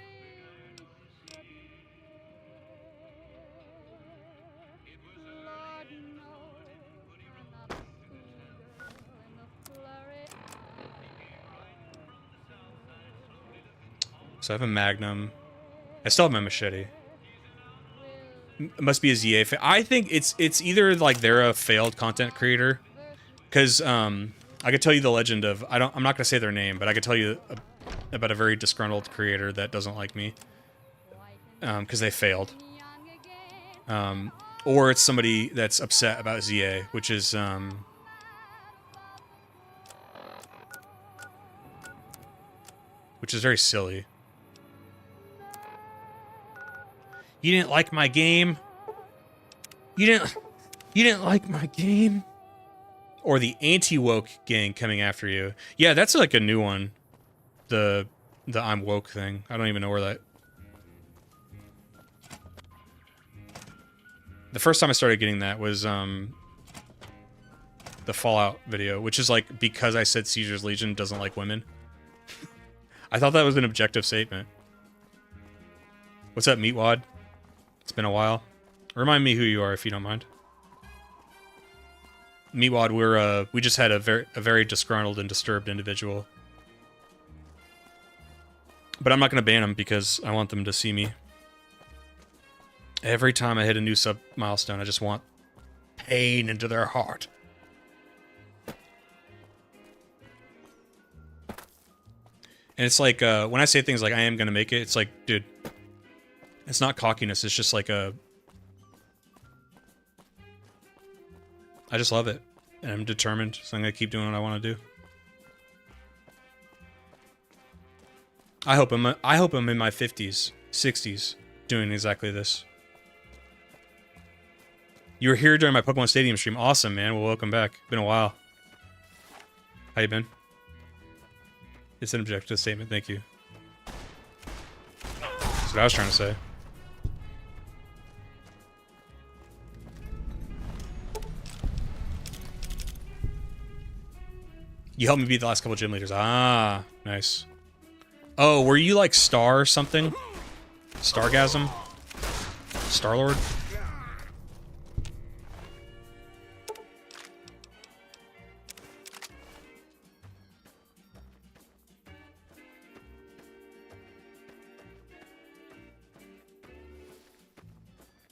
So I have a Magnum. I still have my machete. It must be a ZA. I think it's either like they're a failed content creator, because I could tell you the legend of I'm not gonna say their name, but I could tell you about a very disgruntled creator that doesn't like me because they failed. Or it's somebody that's upset about ZA, which is very silly. You didn't like my game? You didn't like my game? Or the anti-woke gang coming after you. Yeah, that's like a new one. The I'm woke thing. I don't even know where that... The first time I started getting that was the Fallout video, which is like, because I said Caesar's Legion doesn't like women. I thought that was an objective statement. What's up, Meatwad? It's been a while. Remind me who you are, if you don't mind. Meatwad, we just had a very disgruntled and disturbed individual. But I'm not going to ban them because I want them to see me. Every time I hit a new sub milestone, I just want pain into their heart. And it's like, when I say things like, I am going to make it, it's like, dude, it's not cockiness, it's just like I just love it. And I'm determined, so I'm going to keep doing what I want to do. I hope I'm in my 50s, 60s, doing exactly this. You were here during my Pokemon Stadium stream. Awesome, man. Well, welcome back. Been a while. How you been? It's an objective statement. Thank you. That's what I was trying to say. You helped me beat the last couple gym leaders. Ah, nice. Oh, were you like Star something? Stargasm? Star-Lord?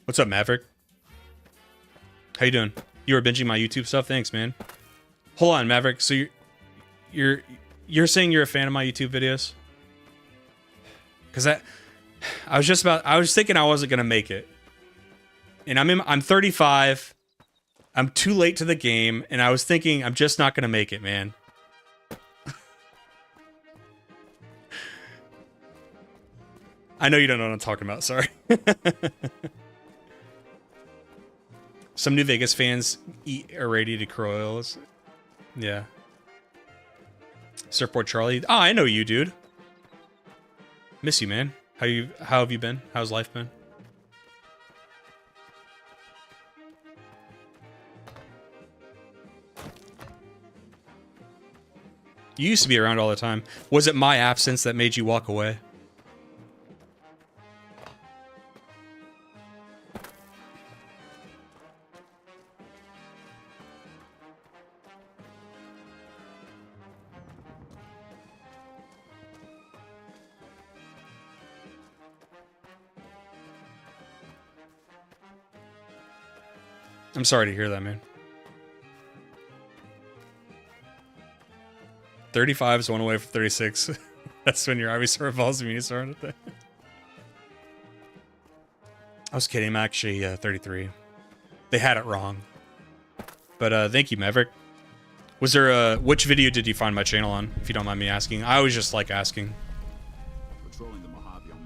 What's up, Maverick? How you doing? You were binging my YouTube stuff? Thanks, man. Hold on, Maverick. So you're saying you're a fan of my YouTube videos? Because I was thinking I wasn't gonna make it, and I'm 35. I'm too late to the game, and I was thinking I'm just not gonna make it, man. I know you don't know what I'm talking about. Sorry. Some New Vegas fans eat irradiated coils. Yeah. Surfboard Charlie. Oh, I know you, dude. Miss you, man. How have you been? How's life been? You used to be around all the time. Was it my absence that made you walk away? I'm sorry to hear that, man. 35 is one away from 36. That's when your Ivysaur evolves Venusaur. I was kidding. I'm actually 33. They had it wrong. But thank you, Maverick. Was there a... Which video did you find my channel on, if you don't mind me asking? I always just like asking.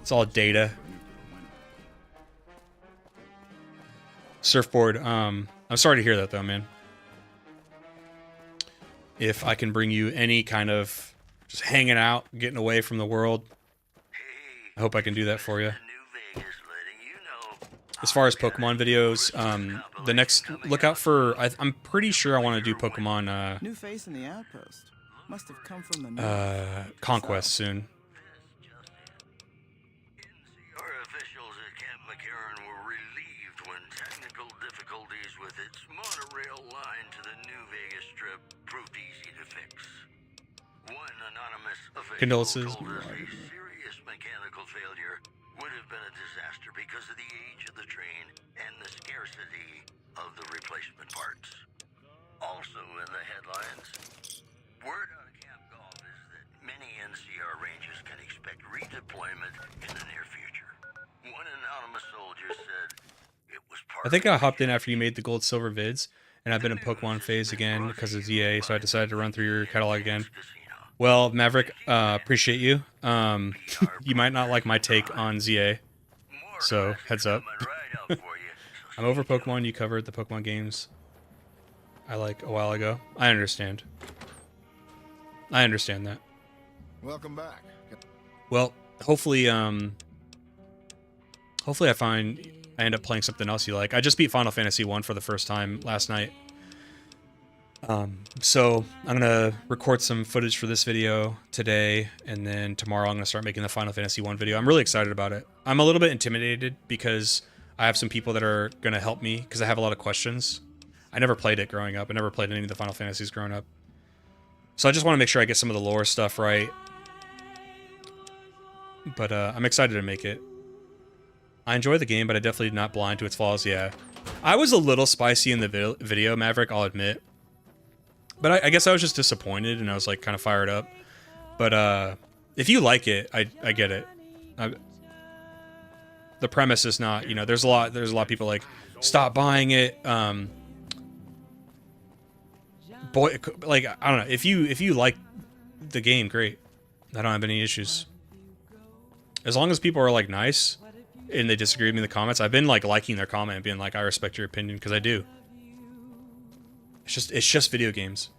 It's all data. Surfboard. I'm sorry to hear that, though, man. If I can bring you any kind of just hanging out, getting away from the world, I hope I can do that for you. As far as Pokemon videos, the next look out for. I'm pretty sure I want to do Pokemon. New face in the outpost. Must have come from the Conquest soon. Our officials at Camp McCarran were relieved when technical difficulties with its monorail line to the New Vegas Strip proved easy to fix. One anonymous official Condolences. told us a serious mechanical failure would have been a disaster because of the age of the train and the scarcity of the replacement parts. Also in the headlines, word out of Camp Golf is that many NCR ranges can expect redeployment in the near future. One anonymous soldier said it was part I think I hopped in after you made the gold silver vids, and I've been in Pokemon phase again because of ZA, so I decided to run through your catalog again. Well, Maverick, appreciate you. You might not like my take on ZA, so heads up. I'm over Pokemon. You covered the Pokemon games I like a while ago. I understand. I understand that. Welcome back. Well, hopefully, hopefully I end up playing something else you like. I just beat Final Fantasy 1 for the first time last night. So I'm gonna record some footage for this video today, and then tomorrow I'm gonna start making the Final Fantasy 1 video. I'm really excited about it. I'm a little bit intimidated because I have some people that are gonna help me because I have a lot of questions. I never played it growing up. I never played any of the Final Fantasies growing up. So I just want to make sure I get some of the lore stuff right. But I'm excited to make it. I enjoy the game, but I'm definitely not blind to its flaws. Yeah, I was a little spicy in the video, Maverick, I'll admit. But I guess I was just disappointed, and I was like kind of fired up. But if you like it, I get it. The premise is not, you know, there's a lot of people like, stop buying it. Boy, like, I don't know. If you like the game, great. I don't have any issues. As long as people are like nice and they disagree with me in the comments, I've been like liking their comment and being like, I respect your opinion, because I do. It's just video games.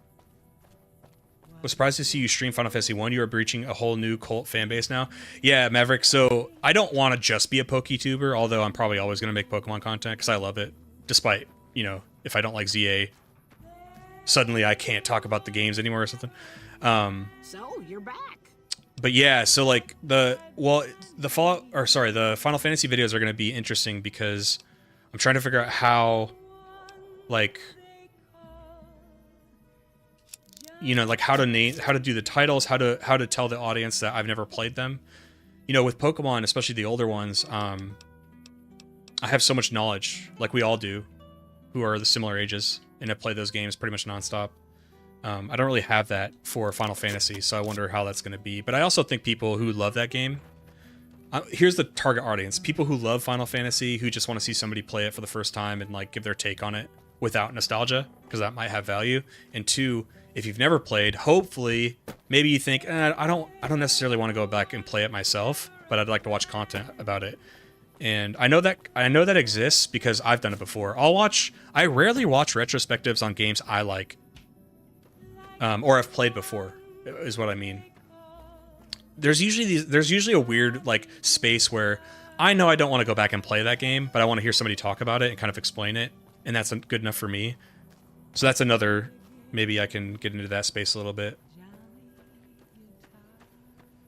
I was surprised to see you stream Final Fantasy 1. You are breaching a whole new cult fan base now. Yeah, Maverick, so I don't want to just be a PokeTuber, although I'm probably always going to make Pokemon content because I love it. Despite, you know, if I don't like ZA, suddenly I can't talk about the games anymore or something. So, you're back. But yeah, so like the Final Fantasy videos are going to be interesting because I'm trying to figure out how, like, you know, like how to do the titles, how to tell the audience that I've never played them. You know, with Pokemon, especially the older ones, I have so much knowledge, like we all do, who are the similar ages and have played those games pretty much nonstop. I don't really have that for Final Fantasy, so I wonder how that's going to be. But I also think people who love that game, here's the target audience: people who love Final Fantasy, who just want to see somebody play it for the first time and like give their take on it without nostalgia, because that might have value. And two, if you've never played, hopefully, maybe you think, I don't necessarily want to go back and play it myself. but I'd like to watch content about it. And I know that exists because I've done it before. I rarely watch retrospectives on games I like, or have played before, is what I mean. There's usually a weird like space where I know I don't want to go back and play that game, but I want to hear somebody talk about it and kind of explain it, and that's good enough for me. So that's another, maybe I can get into that space a little bit.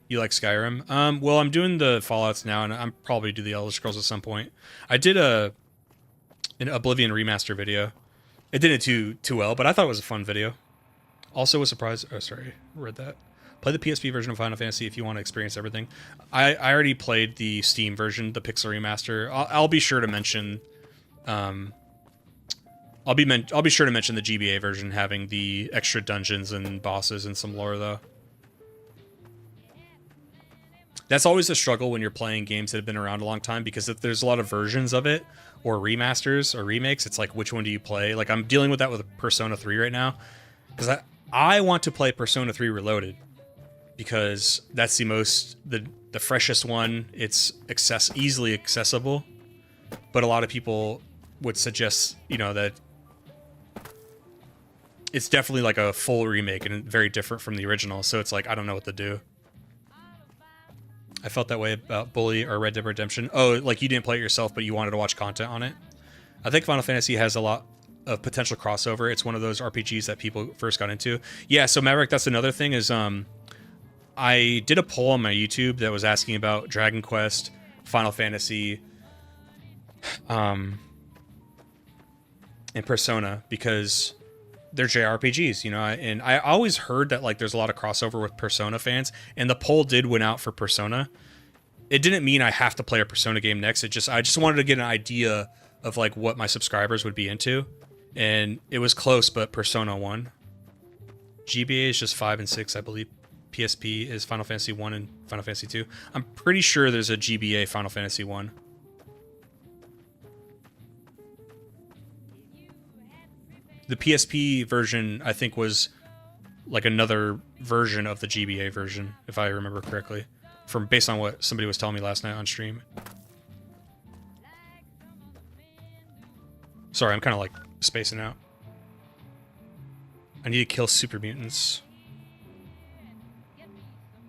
You like Skyrim? Well, I'm doing the Fallouts now, and I'm probably do the Elder Scrolls at some point. I did an Oblivion remaster video. It didn't do too well, but I thought it was a fun video. Also was surprised. Oh, sorry, read that. Play the PSP version of Final Fantasy if you want to experience everything. I already played the Steam version, the Pixel remaster. I'll be sure to mention. I'll be sure to mention the GBA version having the extra dungeons and bosses and some lore though. That's always a struggle when you're playing games that have been around a long time, because if there's a lot of versions of it, or remasters, or remakes, it's like, which one do you play? Like, I'm dealing with that with Persona 3 right now, because I want to play Persona 3 Reloaded, because that's the freshest one. It's easily accessible, but a lot of people would suggest, you know, that it's definitely like a full remake and very different from the original, so it's like, I don't know what to do. I felt that way about Bully or Red Dead Redemption. Oh, like you didn't play it yourself, but you wanted to watch content on it. I think Final Fantasy has a lot of potential crossover. It's one of those RPGs that people first got into. Yeah, so Maverick, that's another thing is I did a poll on my YouTube that was asking about Dragon Quest, Final Fantasy, and Persona, because they're JRPGs, you know, and I always heard that like there's a lot of crossover with Persona fans, and the poll did win out for Persona. It didn't mean I have to play a Persona game next. I just wanted to get an idea of like what my subscribers would be into, and it was close, but Persona won. GBA is just 5 and 6, I believe. PSP is Final Fantasy 1 and Final Fantasy 2. I'm pretty sure there's a GBA Final Fantasy 1. The PSP version, I think, was like another version of the GBA version, if I remember correctly, based on what somebody was telling me last night on stream. Sorry, I'm kind of like spacing out. I need to kill super mutants.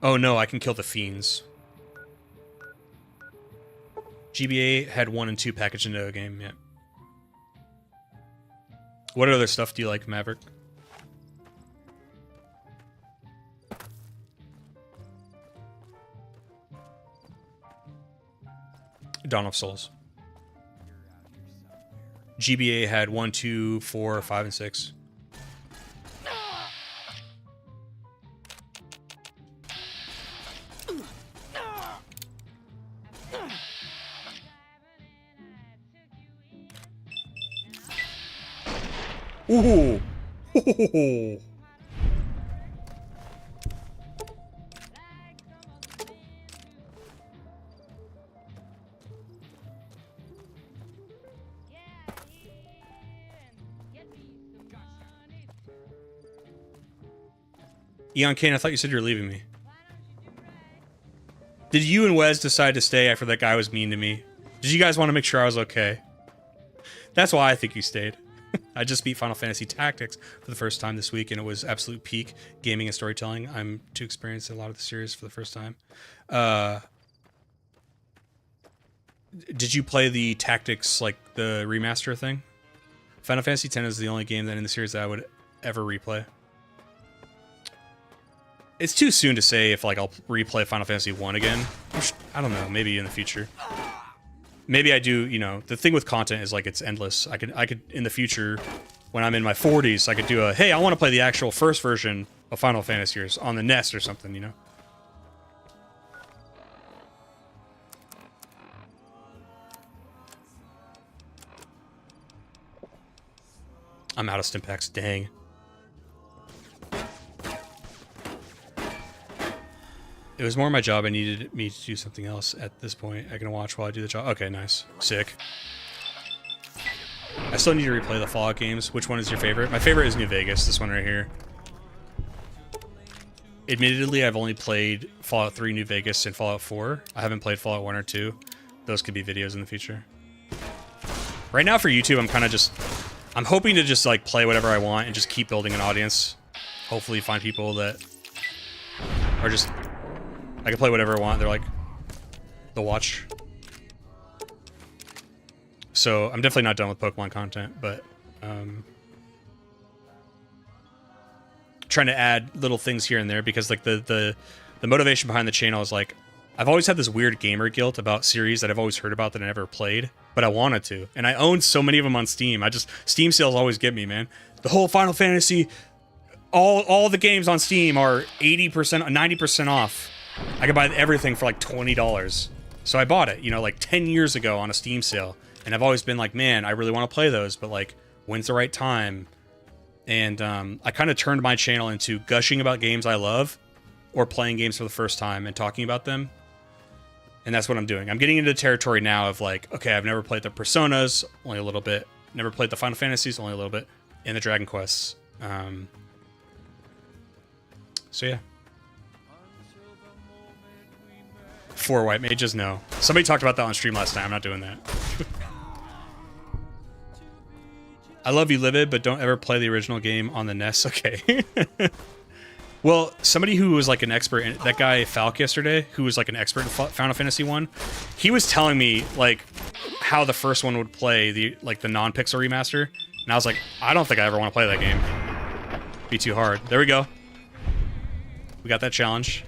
Oh no, I can kill the fiends. GBA had 1 and 2 packaged into a game, yeah. What other stuff do you like, Maverick? Dawn of Souls. GBA had 1, 2, 4, 5, and 6. Ooh. Eon Kane, I thought you said you were leaving me. Did you and Wes decide to stay after that guy was mean to me? Did you guys want to make sure I was okay? That's why I think you stayed. I just beat Final Fantasy Tactics for the first time this week, and it was absolute peak gaming and storytelling. I'm to experience a lot of the series for the first time. Did you play the Tactics, like the remaster thing? Final Fantasy X is the only game that in the series that I would ever replay. It's too soon to say if like I'll replay Final Fantasy 1 again. I don't know, maybe in the future. Maybe I do, you know, the thing with content is like it's endless. I could in the future, when I'm in my 40s, I could do hey, I want to play the actual first version of Final Fantasy on the NES or something, you know? I'm out of Stimpaks, dang. It was more my job. I needed me to do something else at this point. I can watch while I do the job. Okay, nice. Sick. I still need to replay the Fallout games. Which one is your favorite? My favorite is New Vegas, this one right here. admittedly, I've only played Fallout 3 New Vegas and Fallout 4. I haven't played Fallout 1 or 2. Those could be videos in the future. Right now for YouTube, I'm kind of just... I'm hoping to just, like, play whatever I want and just keep building an audience. Hopefully find people that are just... I can play whatever I want. They're like... They'll watch. So, I'm definitely not done with Pokemon content, but... trying to add little things here and there because, like, the motivation behind the channel is, like... I've always had this weird gamer guilt about series that I've always heard about that I never played, but I wanted to. And I own so many of them on Steam. Steam sales always get me, man. The whole Final Fantasy, all the games on Steam are 80%, 90% off. I could buy everything for like $20. So I bought it, you know, like 10 years ago on a Steam sale. And I've always been like, man, I really want to play those, but like, when's the right time? And I kind of turned my channel into gushing about games I love or playing games for the first time and talking about them. And that's what I'm doing. I'm getting into the territory now of like, okay, I've never played the Personas, only a little bit. Never played the Final Fantasies, only a little bit. And the Dragon Quests. So yeah. 4 white mages, no. Somebody talked about that on stream last night. I'm not doing that. I love you, Livid, but don't ever play the original game on the NES. Okay. Well, somebody who was like an expert in that guy Falk yesterday, who was like an expert in Final Fantasy 1, he was telling me like how the first one would play, the non-pixel remaster, and I was like, I don't think I ever want to play that game. Be too hard. There we go. We got that challenge.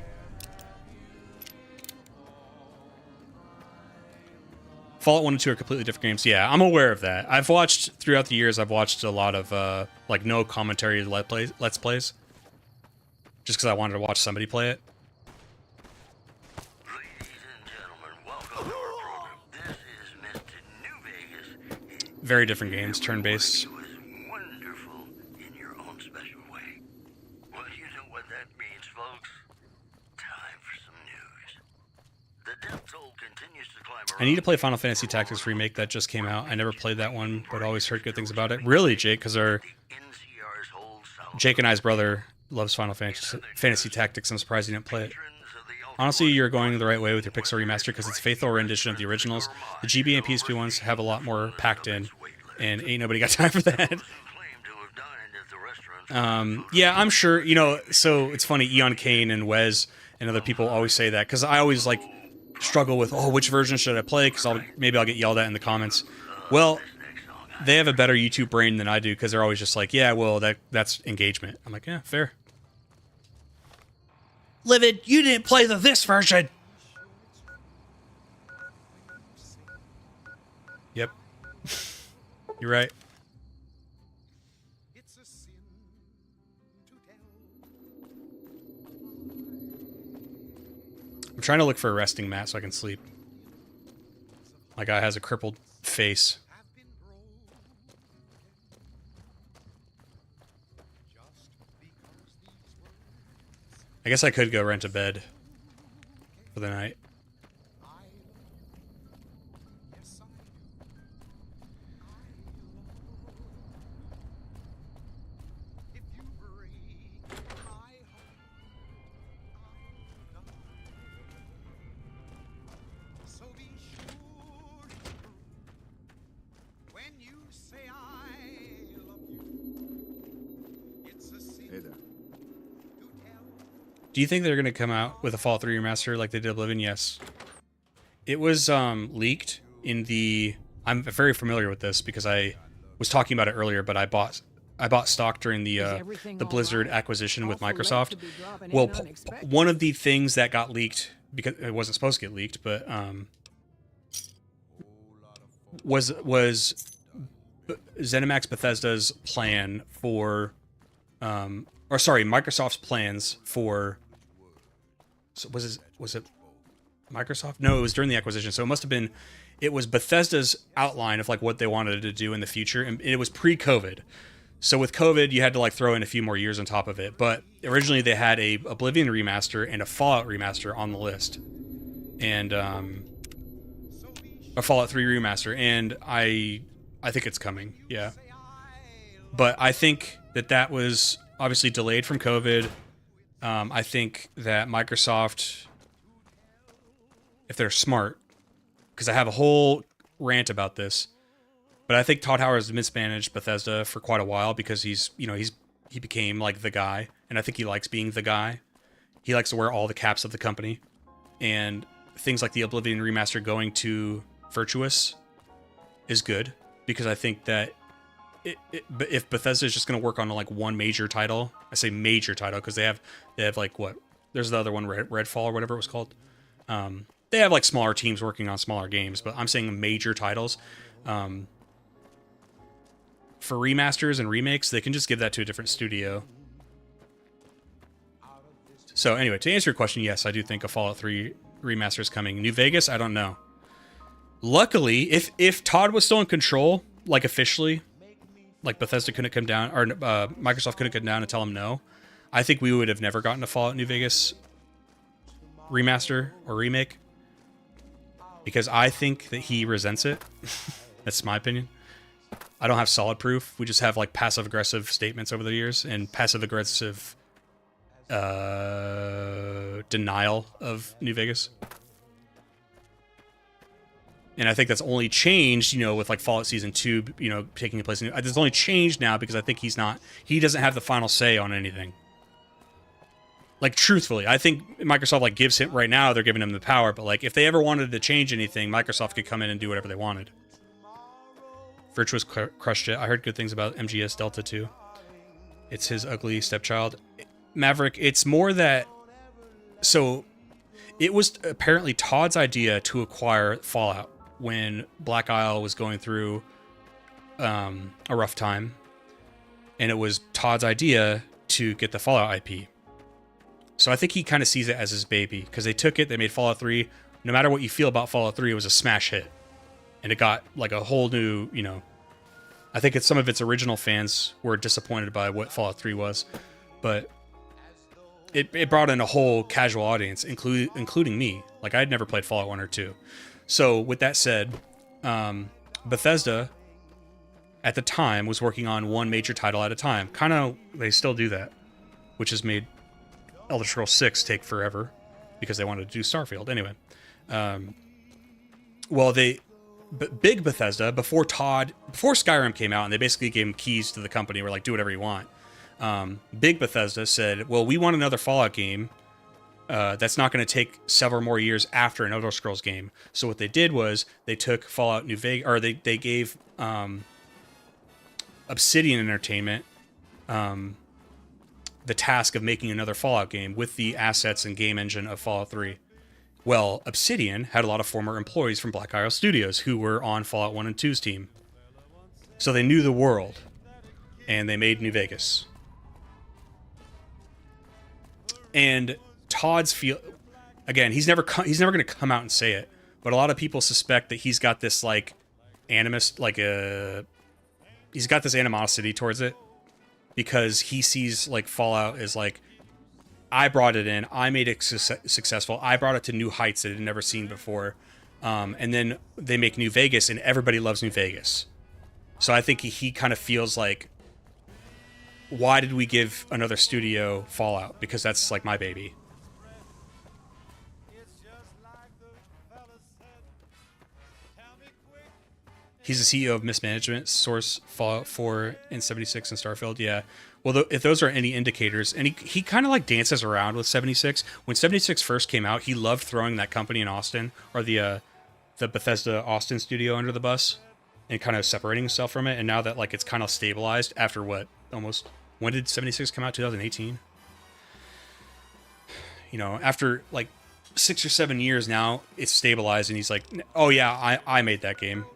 Fallout 1 and 2 are completely different games. Yeah, I'm aware of that. I've watched throughout the years. I've watched a lot of like no commentary let's plays. Just because I wanted to watch somebody play it. Ladies and gentlemen, welcome to our program. This is Mr. New Vegas. Very different games, turn-based. You was wonderful in your own special way. Well, you know what that means, folks. Time for some news. The death toll continues to climb around. I need to play Final Fantasy Tactics Remake that just came out. I never played that one, but always heard good things about it. Really, Jake? Because Jake and I's brother loves Final Fantasy Tactics. I'm surprised he didn't play it. Honestly, you're going the right way with your Pixel Remaster because it's a faithful rendition of the originals. The GB and PSP ones have a lot more packed in, and ain't nobody got time for that. Yeah, I'm sure, you know, so it's funny, Eon Kane and Wes and other people always say that, because I always, like, struggle with, oh, which version should I play, because maybe I'll get yelled at in the comments. Well, they have a better YouTube brain than I do, because they're always just like, yeah, well, that's engagement. I'm like, yeah, fair. Livid, you didn't play this version! Yep. You're right. I'm trying to look for a resting mat so I can sleep. My guy has a crippled face. I guess I could go rent a bed for the night. Do you think they're going to come out with a Fallout 3 remaster like they did Oblivion? Yes. It was leaked in the... I'm very familiar with this because I was talking about it earlier, but I bought stock during the Blizzard acquisition with Microsoft. Well, one of the things that got leaked, because it wasn't supposed to get leaked, but was ZeniMax Bethesda's plan for... or sorry, Microsoft's plans for... So was it Microsoft? No, it was during the acquisition. So it must have been... It was Bethesda's outline of like what they wanted to do in the future, and it was pre-COVID. So with COVID, you had to like throw in a few more years on top of it. But originally they had a Oblivion remaster and a Fallout remaster on the list, and a Fallout 3 remaster. And I think it's coming. Yeah, but I think that was obviously delayed from COVID. I think that Microsoft, if they're smart, because I have a whole rant about this, but I think Todd Howard has mismanaged Bethesda for quite a while because he became like the guy, and I think he likes being the guy. He likes to wear all the caps of the company, and things like the Oblivion remaster going to Virtuous is good because I think that if Bethesda is just going to work on like one major title, I say major title because they have like what? There's the other one, Redfall or whatever it was called. They have like smaller teams working on smaller games, but I'm saying major titles. For remasters and remakes, they can just give that to a different studio. So anyway, to answer your question, yes, I do think a Fallout 3 remaster is coming. New Vegas, I don't know. Luckily, if Todd was still in control, like officially, like Bethesda couldn't come down, or Microsoft couldn't come down and tell him no, I think we would have never gotten a Fallout New Vegas remaster or remake. Because I think that he resents it. That's my opinion. I don't have solid proof. We just have like passive-aggressive statements over the years and passive-aggressive denial of New Vegas. And I think that's only changed, with like Fallout Season 2, taking place. It's only changed now because I think he doesn't have the final say on anything. Like, truthfully, I think Microsoft, like, gives him, right now, they're giving him the power, but, like, if they ever wanted to change anything, Microsoft could come in and do whatever they wanted. Virtuous crushed it. I heard good things about MGS Delta, too. It's his ugly stepchild. Maverick, it's more that... So, it was apparently Todd's idea to acquire Fallout when Black Isle was going through a rough time. And it was Todd's idea to get the Fallout IP. So I think he kind of sees it as his baby, because they took it, they made Fallout 3. No matter what you feel about Fallout 3, it was a smash hit. And it got like a whole new, I think some of its original fans were disappointed by what Fallout 3 was. But it brought in a whole casual audience, including me. Like, I had never played Fallout 1 or 2. So with that said, Bethesda, at the time, was working on one major title at a time. Kind of, they still do that, which has made Elder Scrolls 6 take forever because they wanted to do Starfield. Anyway, big Bethesda, before Skyrim came out, and they basically gave him keys to the company, were like, do whatever you want. Big Bethesda said, well, we want another Fallout game that's not going to take several more years after an Elder Scrolls game. So what they did was they took Fallout New Vegas, or they gave Obsidian Entertainment the task of making another Fallout game with the assets and game engine of Fallout 3. Well, Obsidian had a lot of former employees from Black Isle Studios who were on Fallout 1 and 2's team. So they knew the world, and they made New Vegas. And Todd's again, he's never going to come out and say it, but a lot of people suspect that he's got this like he's got this animosity towards it. Because he sees like Fallout as like, I brought it in, I made it successful, I brought it to new heights that it had never seen before, and then they make New Vegas, and everybody loves New Vegas. So I think he kind of feels like, why did we give another studio Fallout? Because that's like my baby. He's the CEO of Mismanagement, Source, Fallout 4, and 76 and Starfield. Yeah. Well, if those are any indicators, and he kind of like dances around with 76. When 76 first came out, he loved throwing that company in Austin, or the Bethesda Austin studio, under the bus, and kind of separating himself from it. And now that like it's kind of stabilized after when did 76 come out? 2018. After like 6 or 7 years now, it's stabilized, and he's like, oh yeah, I made that game.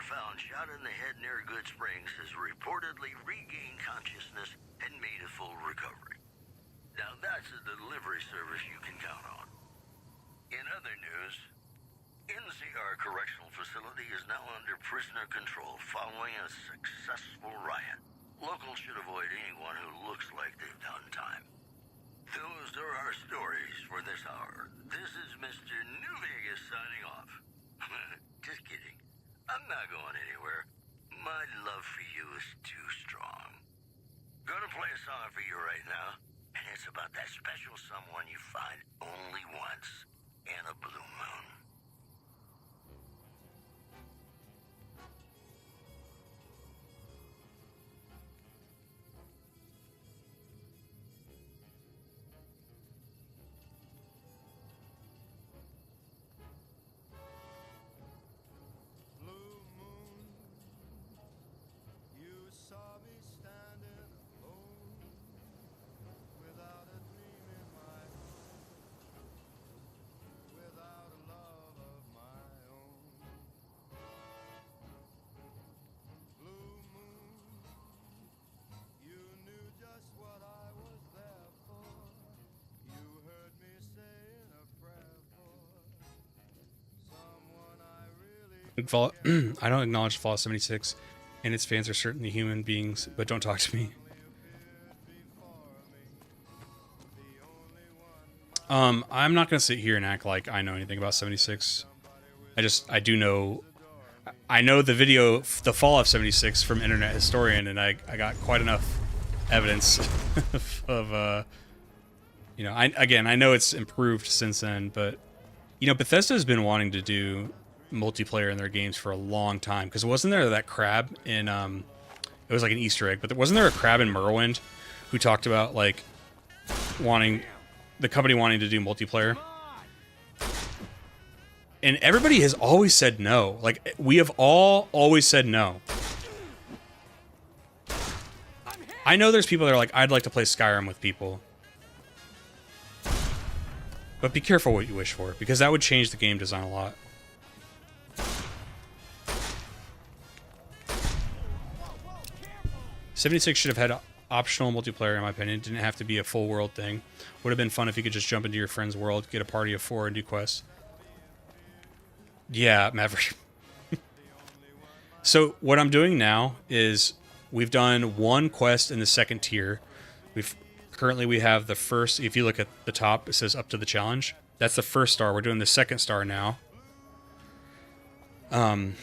found shot in the head near Good Springs has reportedly regained consciousness and made a full recovery. Now that's a delivery service you can count on. In other news, NCR Correctional Facility is now under prisoner control following a successful riot. Locals should avoid anyone who looks like they've done time. Those are our stories for this hour. This is Mr. New Vegas signing off. Just kidding. I'm not going anywhere. My love for you is too strong. Gonna play a song for you right now, and it's about that special someone you find only once in a blue moon. Blue moon, you saw me standing alone, without a dream in my heart, without a love of my own. Blue moon, you knew just what I was there for. You heard me saying a prayer for someone I really I don't acknowledge Fallout 76, and its fans are certainly human beings, but don't talk to me. I'm not gonna sit here and act like I know anything about 76. I do know. I know the video, the fall of 76 from Internet Historian, and I got quite enough evidence of, you know, I know it's improved since then, but, you know, Bethesda's been wanting to do multiplayer in their games for a long time, because wasn't there that crab in, it was like an Easter egg, but wasn't there a crab in Morrowind who talked about, like, the company wanting to do multiplayer? And everybody has always said no. Like, we have all always said no. I know there's people that are like, I'd like to play Skyrim with people. But be careful what you wish for, because that would change the game design a lot. '76 should have had optional multiplayer, in my opinion. It didn't have to be a full world thing. Would have been fun if you could just jump into your friend's world, get a party of 4, and do quests. Yeah, Maverick. So what I'm doing now is we've done one quest in the second tier. Currently we have the first. If you look at the top, it says up to the challenge. That's the first star. We're doing the second star now. We've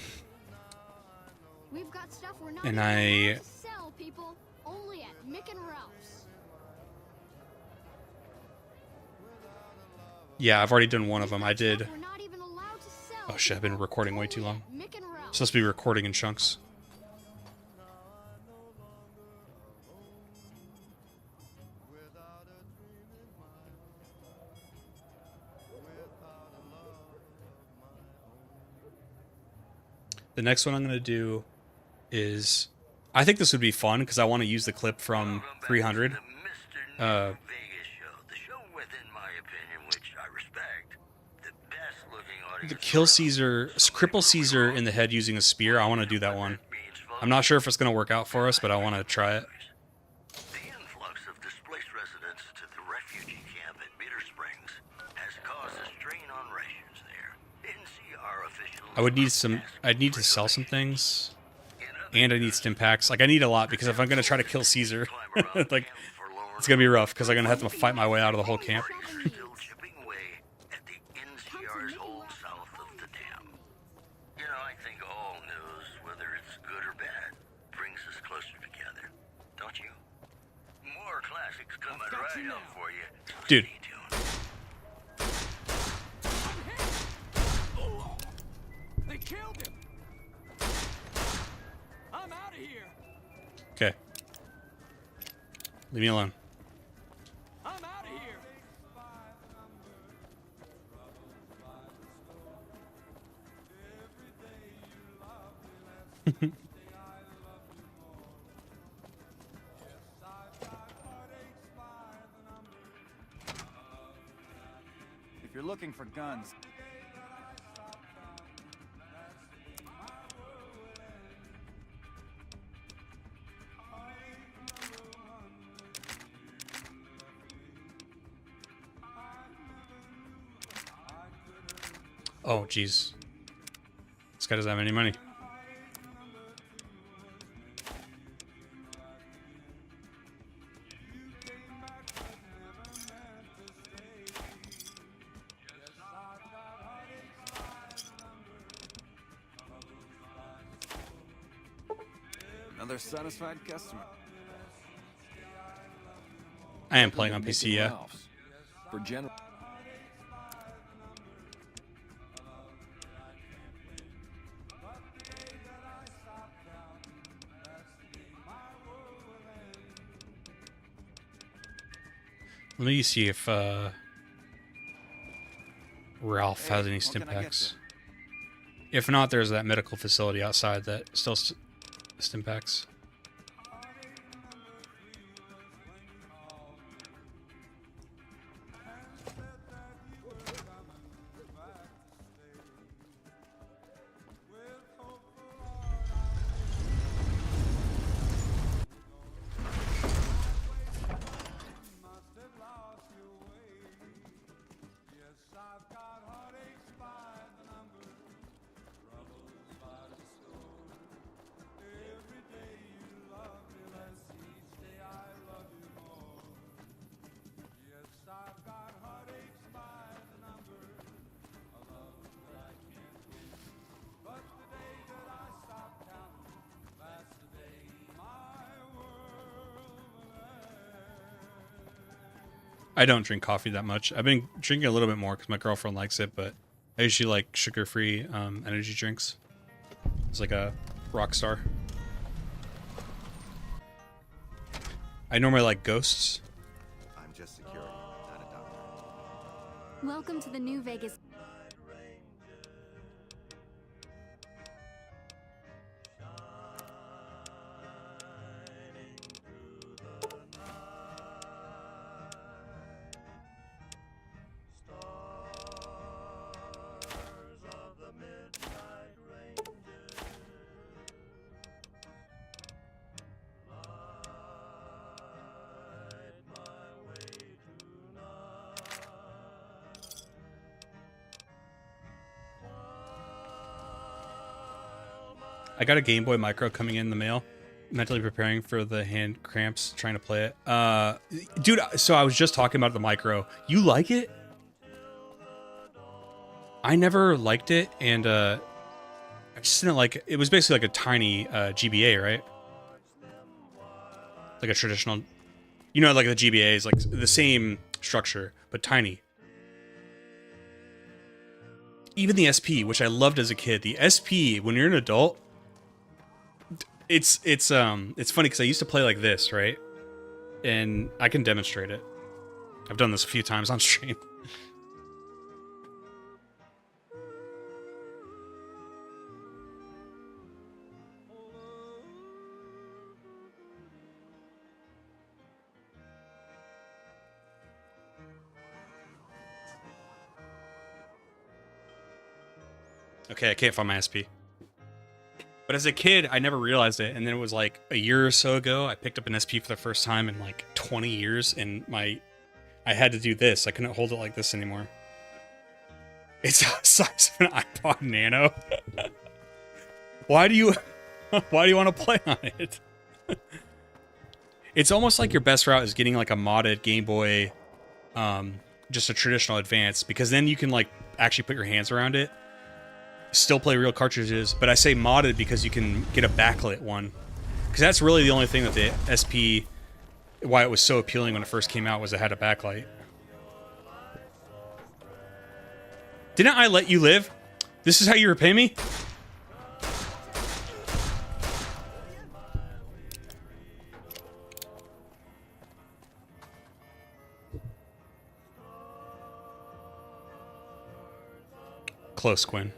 got stuff we're not And even I- allowed to sell, people. Only at Mick and Ralph's. Yeah, I've already done one of them. I did. We're not even allowed to sell, Oh shit! I've been people. recording way too Only long. at Mick and Ralph's. Supposed to be recording in chunks. without a dream in my heart, without a love of my own. The next one I'm going to do is, I think this would be fun because I want to use the clip from 300. The Mr. New Vegas show. The show within my opinion, which I respect. The best looking audience. The kill Caesar, cripple Caesar in the head using a spear. I want to do that one. I'm not sure if it's going to work out for us, but I want to try it. The influx of displaced residents to the refugee camp at Bitter Springs has caused a strain on rations there. NCR officials. I'd need to sell some things, and I need stim packs. Like, I need a lot, because if I'm going to try to kill Caesar, like, it's going to be rough, because I'm going to have to fight my way out of the whole camp. Still chipping away at the NCR's hold south of the dam. You know, I think all news, whether it's good or bad, brings us closer together. Don't you? More classics coming right up for you. So Dude. stay tuned. They killed him. I'm out of here. Okay. Leave me alone. I'm out of here. If you're looking for guns, Oh, jeez. This guy doesn't have any money. Another satisfied customer. I am playing on PC, yeah. For general. Let me see if Ralph has any stim packs. If not, there's that medical facility outside that still stim packs. I don't drink coffee that much. I've been drinking a little bit more because my girlfriend likes it, but I usually like sugar-free energy drinks. It's like a rock star. I normally like Ghosts. I'm just security, not a doctor. Welcome to the New Vegas. I got a Game Boy Micro coming in the mail. Mentally preparing for the hand cramps trying to play it. Dude, so I was just talking about the Micro. You like it? I never liked it, and I just didn't like it. It was basically like a tiny GBA, right? Like a traditional, you know, like the GBA is like the same structure, but tiny. Even the SP, which I loved as a kid, the SP, when you're an adult, it's funny because I used to play like this, right? And I can demonstrate it. I've done this a few times on stream. Okay, I can't find my SP. But as a kid, I never realized it, and then it was like a year or so ago, I picked up an SP for the first time in like 20 years, and I had to do this. I couldn't hold it like this anymore. It's the size of an iPod Nano. Why do you want to play on it? It's almost like your best route is getting like a modded Game Boy, just a traditional Advance, because then you can like actually put your hands around it. Still play real cartridges, but I say modded because you can get a backlit one. Because that's really the only thing that the SP, why it was so appealing when it first came out, was it had a backlight. Didn't I let you live? This is how you repay me? Close, Quinn.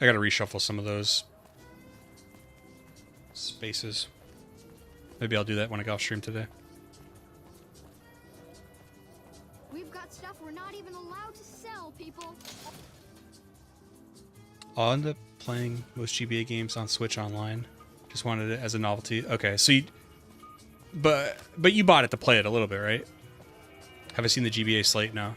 I gotta reshuffle some of those spaces. Maybe I'll do that when I go off stream today. We've got stuff we're not even allowed to sell, people. I'll end up playing most GBA games on Switch online. Just wanted it as a novelty. Okay, so But you bought it to play it a little bit, right? Have I seen the GBA slate now?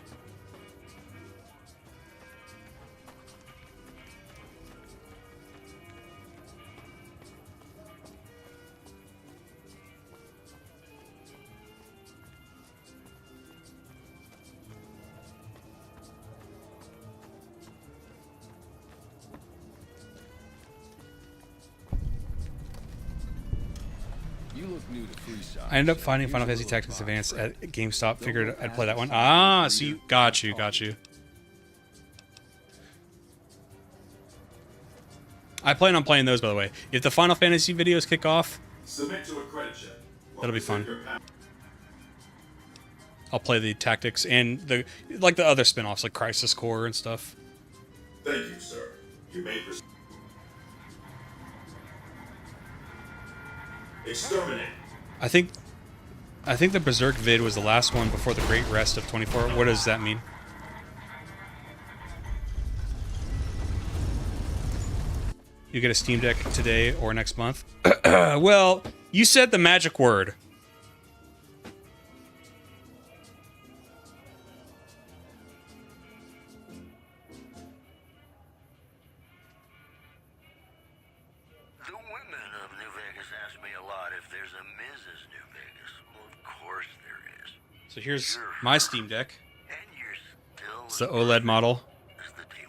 You look new to free shots. I ended up finding Final Fantasy Tactics Advance at GameStop. Figured I'd play that one. Ah, so you got you. I plan on playing those, by the way. If the Final Fantasy videos kick off, submit to a credit check. That'll be fun. I'll play the tactics and the other spin-offs like Crisis Core and stuff. Thank you, sir. You may proceed. Exterminate. I think the Berserk vid was the last one before the Great Rest of 24. What does that mean? You get a Steam Deck today or next month? Well, you said the magic word. The women of New Vegas ask me a lot if there's a Mrs. New Vegas. Well, of course there is. So here's my Steam Deck. And you're still It's the OLED model.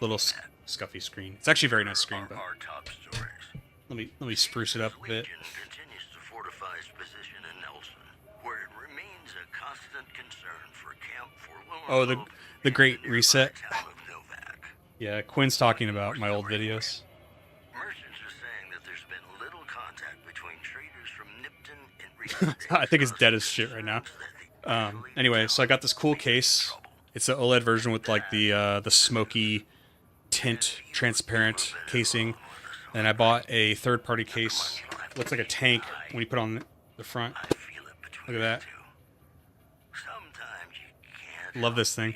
Little scuffy screen. It's actually a very nice screen, but our top stories. let me spruce it up a bit. Legion continues to fortify its position in Nelson, where it remains a constant concern for Camp Forlorn. Oh, the Great Reset. town of Novak. Yeah, Quinn's talking about my old videos. Merchants are saying that there's been little contact between traders from Nipton and recent I think it's dead as shit right now. Anyway, so I got this cool case. It's the OLED version with like the smoky tint, transparent casing. And I bought a third-party case. Looks like a tank when you put on the front. Look at that. Love this thing.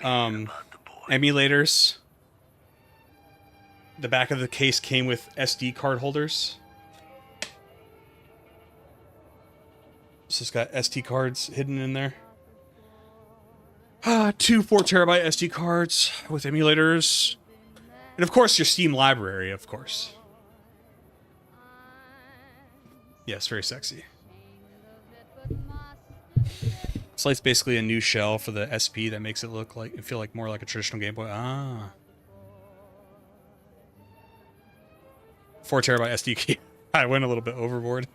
Emulators. The back of the case came with SD card holders. So it's got SD cards hidden in there. 2 4TB SD cards with emulators. And of course your Steam library, of course. Yes, very sexy. Slight's basically a new shell for the SP that makes it look like and feel like more like a traditional Game Boy. 4TB SD key. I went a little bit overboard.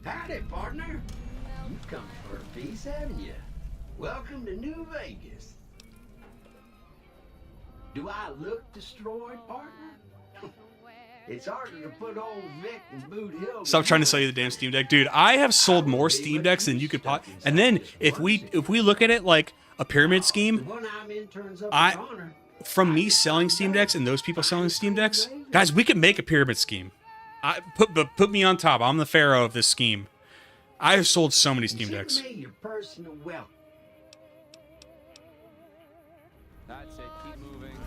Howdy, partner. You've come for a piece, haven't you? Welcome to New Vegas. Do I look destroyed, partner? It's harder to put old Vic and Boot Hill. Stop trying to sell you the damn Steam Deck, dude. I have sold more Steam Decks than you could and then if we look at it like a pyramid scheme, from me selling Steam Decks and those people selling Steam Decks, guys, we could make a pyramid scheme. Put me on top. I'm the pharaoh of this scheme. I have sold so many Steam Decks. Your personal wealth. That's it. Keep moving.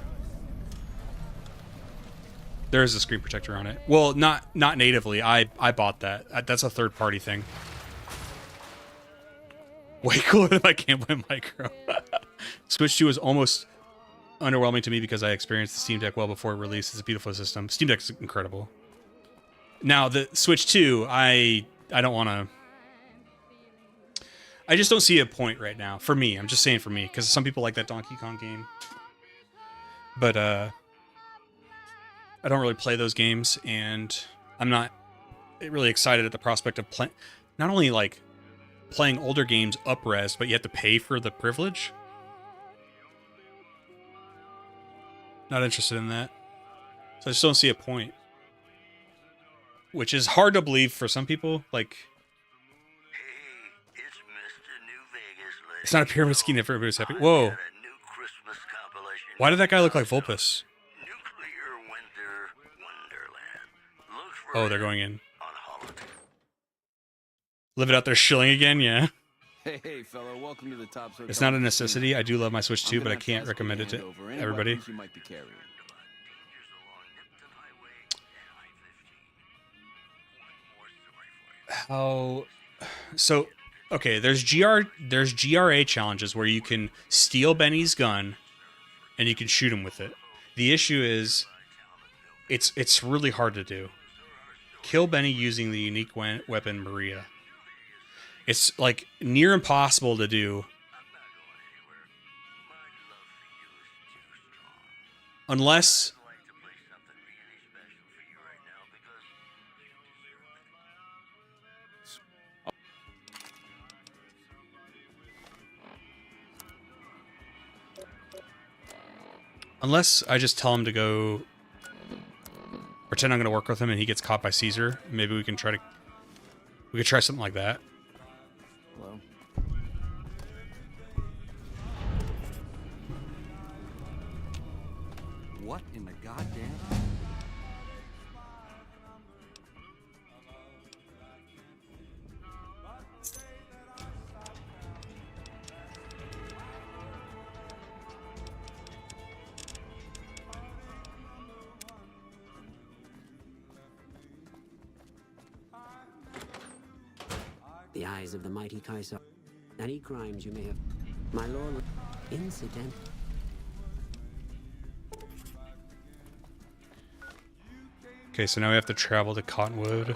There is a screen protector on it. Well, not natively. I bought that. That's a third-party thing. Way cooler than my Game Boy Micro. Switch 2 was almost underwhelming to me because I experienced the Steam Deck well before it released. It's a beautiful system. Steam Deck is incredible. Now, the Switch 2, I don't want to... I just don't see a point right now. For me. I'm just saying for me. Because some people like that Donkey Kong game. But, I don't really play those games. And I'm not really excited at the prospect of not only, like, playing older games up-res, but you have to pay for the privilege. Not interested in that. So I just don't see a point. Which is hard to believe for some people. Like, it's not a pyramid scheme if everybody's happy. Whoa. Why did that guy look like Vulpes? Oh, they're going in. Live it out there shilling again, yeah. Hey, fella, welcome to the top. It's not a necessity. I do love my Switch 2, but I can't recommend it to everybody. You might be carrying. how so okay, there's GRA challenges where you can steal Benny's gun and you can shoot him with it. The issue is it's really hard to do. Kill Benny using the unique weapon Maria. It's like near impossible to do. Unless I just tell him to go pretend I'm going to work with him and he gets caught by Caesar. Maybe we could try something like that. Hello? What in the goddamn? The eyes of the mighty Kaiser. Any crimes you may have... My lord... Incident... Okay, so now we have to travel to Cottonwood.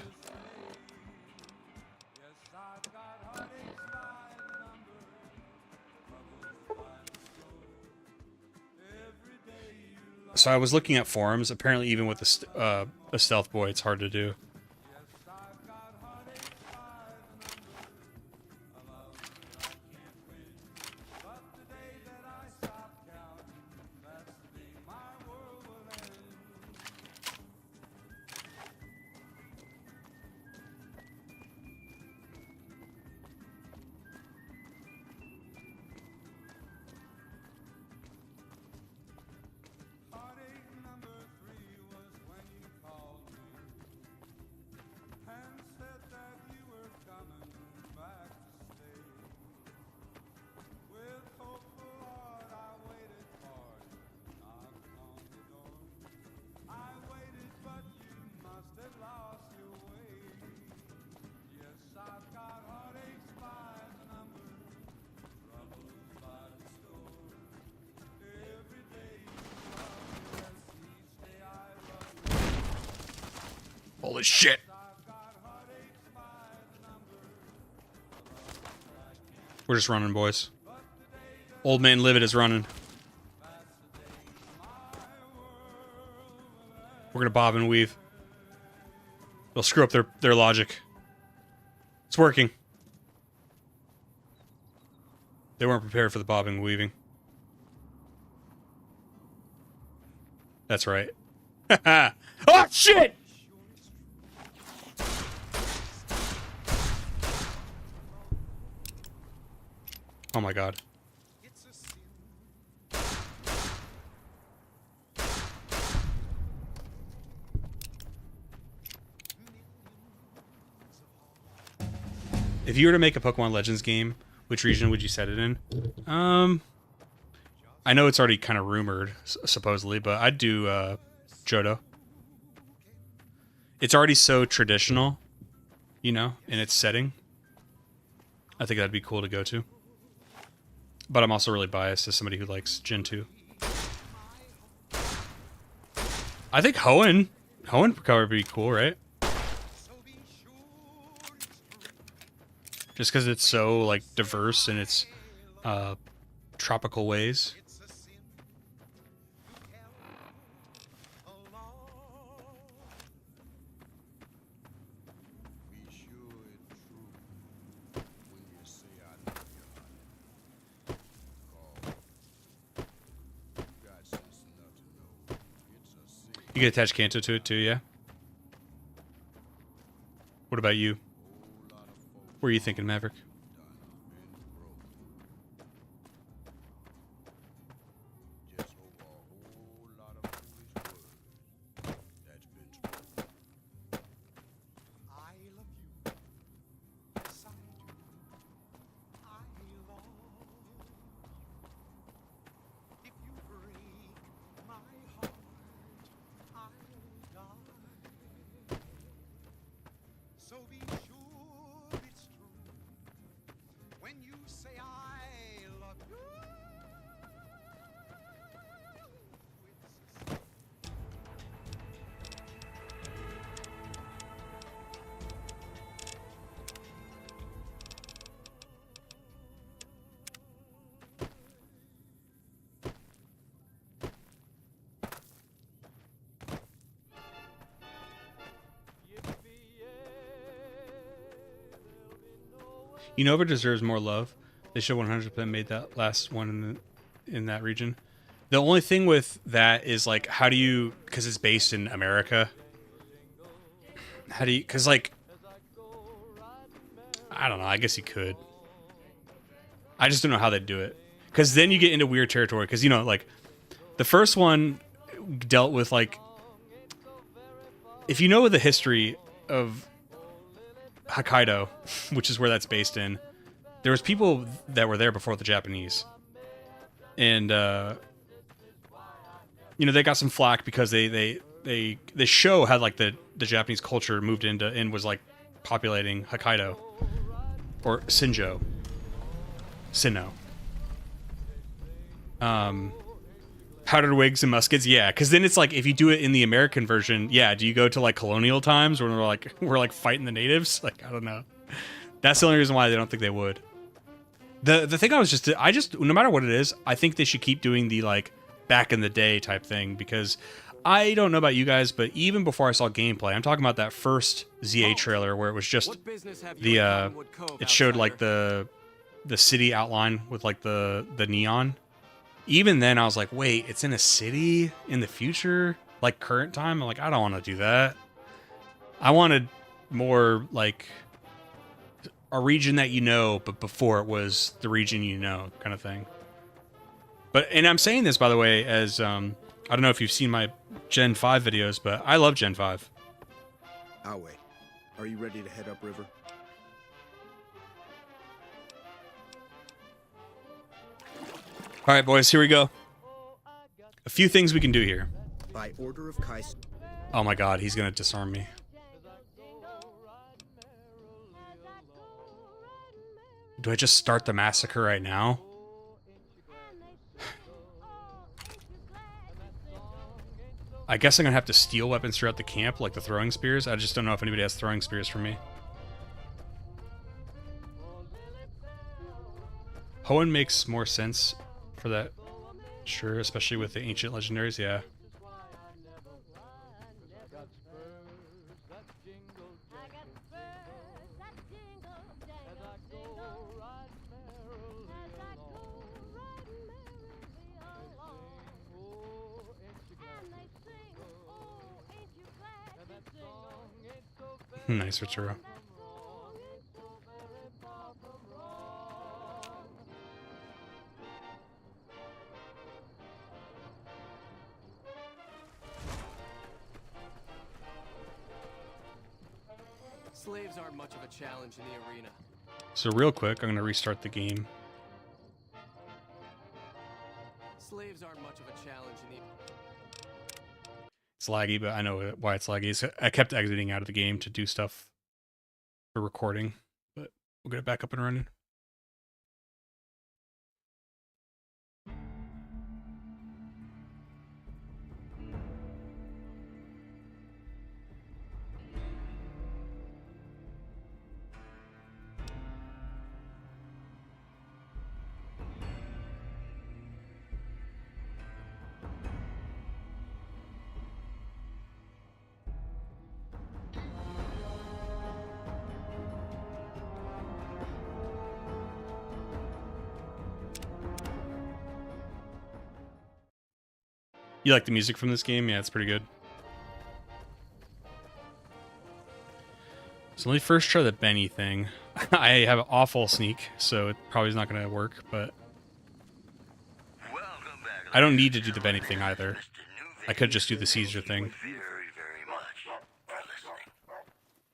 So I was looking at forums. Apparently, even with a stealth boy, it's hard to do. Holy shit. We're just running, boys. Old man Livid is running. We're gonna bob and weave. They'll screw up their logic. It's working. They weren't prepared for the bobbing and weaving. That's right. Oh, shit! Oh my god. If you were to make a Pokemon Legends game, which region would you set it in? I know it's already kind of rumored, supposedly, but I'd do Johto. It's already so traditional, you know, in its setting. I think that'd be cool to go to. But I'm also really biased as somebody who likes Gen 2. I think Hoenn would be cool, right? Just because it's so, like, diverse in its tropical ways. You can attach Kanto to it too, yeah? What about you? What are you thinking, Maverick? So be sure Unova deserves more love. They should 100% made that last one in that region. The only thing with that is like, how do you, because it's based in America. How do you, because like, I don't know. I guess you could. I just don't know how they'd do it. Because then you get into weird territory. Because, you know, like, the first one dealt with, like, if you know the history of Hokkaido, which is where that's based in, there was people that were there before the Japanese. And, you know, they got some flack because the show had, like, the Japanese culture moved into and was, like, populating Hokkaido. Or Sinjo. Sinnoh. Powdered wigs and muskets, yeah. Because then it's like, if you do it in the American version, yeah, do you go to like colonial times when we're like fighting the natives? Like, I don't know. That's the only reason why they don't think they would. The thing I just no matter what it is, I think they should keep doing the like back in the day type thing, because I don't know about you guys, but even before I saw gameplay, I'm talking about that first ZA trailer where it was just the it showed like the city outline with like the neon. Even then I was like, wait, it's in a city in the future, like current time? I'm like, I don't want to do that. I wanted more like a region that you know, but before it was the region you know, kind of thing. But, and I'm saying this, by the way, as I don't know if you've seen my Gen 5 videos, but I love Gen 5. I'll wait. Are you ready to head upriver? All right, boys, here we go. A few things we can do here. By order of Kais. Oh my god, he's gonna disarm me. Do I just start the massacre right now? I guess I'm gonna have to steal weapons throughout the camp, like the throwing spears. I just don't know if anybody has throwing spears for me. Hoenn makes more sense for that. Sure, especially with the ancient legendaries, yeah. Nice, Rituro. Slaves aren't much of a challenge in the arena. So real quick, I'm gonna restart the game. Slaves aren't much of a challenge in the. It's laggy, but I know why it's laggy. So I kept exiting out of the game to do stuff for recording, but we'll get it back up and running. You like the music from this game? Yeah, it's pretty good. So let me first try the Benny thing. I have an awful sneak, so it probably is not going to work, but I don't need to do the Benny thing either. I could just do the Caesar thing. Very much for listening.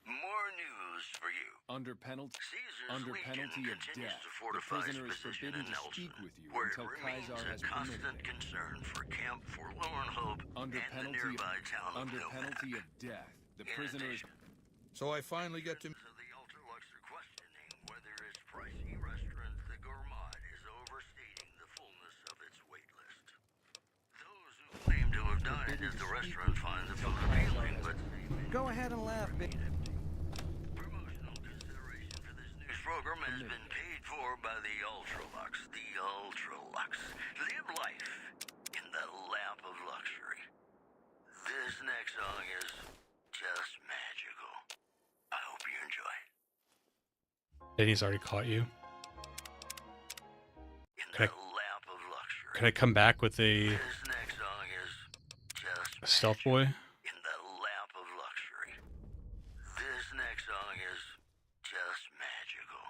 More news for you. Under penalty of death, the prisoner is forbidden to speak with you until Kaisar has permitted it. Concern for Camp Forlorn Hope Under and the nearby town of penalty of death, the prisoner is. So I finally get to. The Ultralux are questioning whether its pricey restaurant, the Gourmand, is overstating the fullness of its wait list. Those who claim to have dined at the restaurant find the food appealing, but go ahead and laugh, big. Promotional consideration for this news program has been paid for by the Ultralux. The Ultralux. Live life in the lap of luxury. This next song is just magical. I hope you enjoy. Danny's already caught you. Could I come back with a stealth boy? In the lap of luxury. This next song is just magical.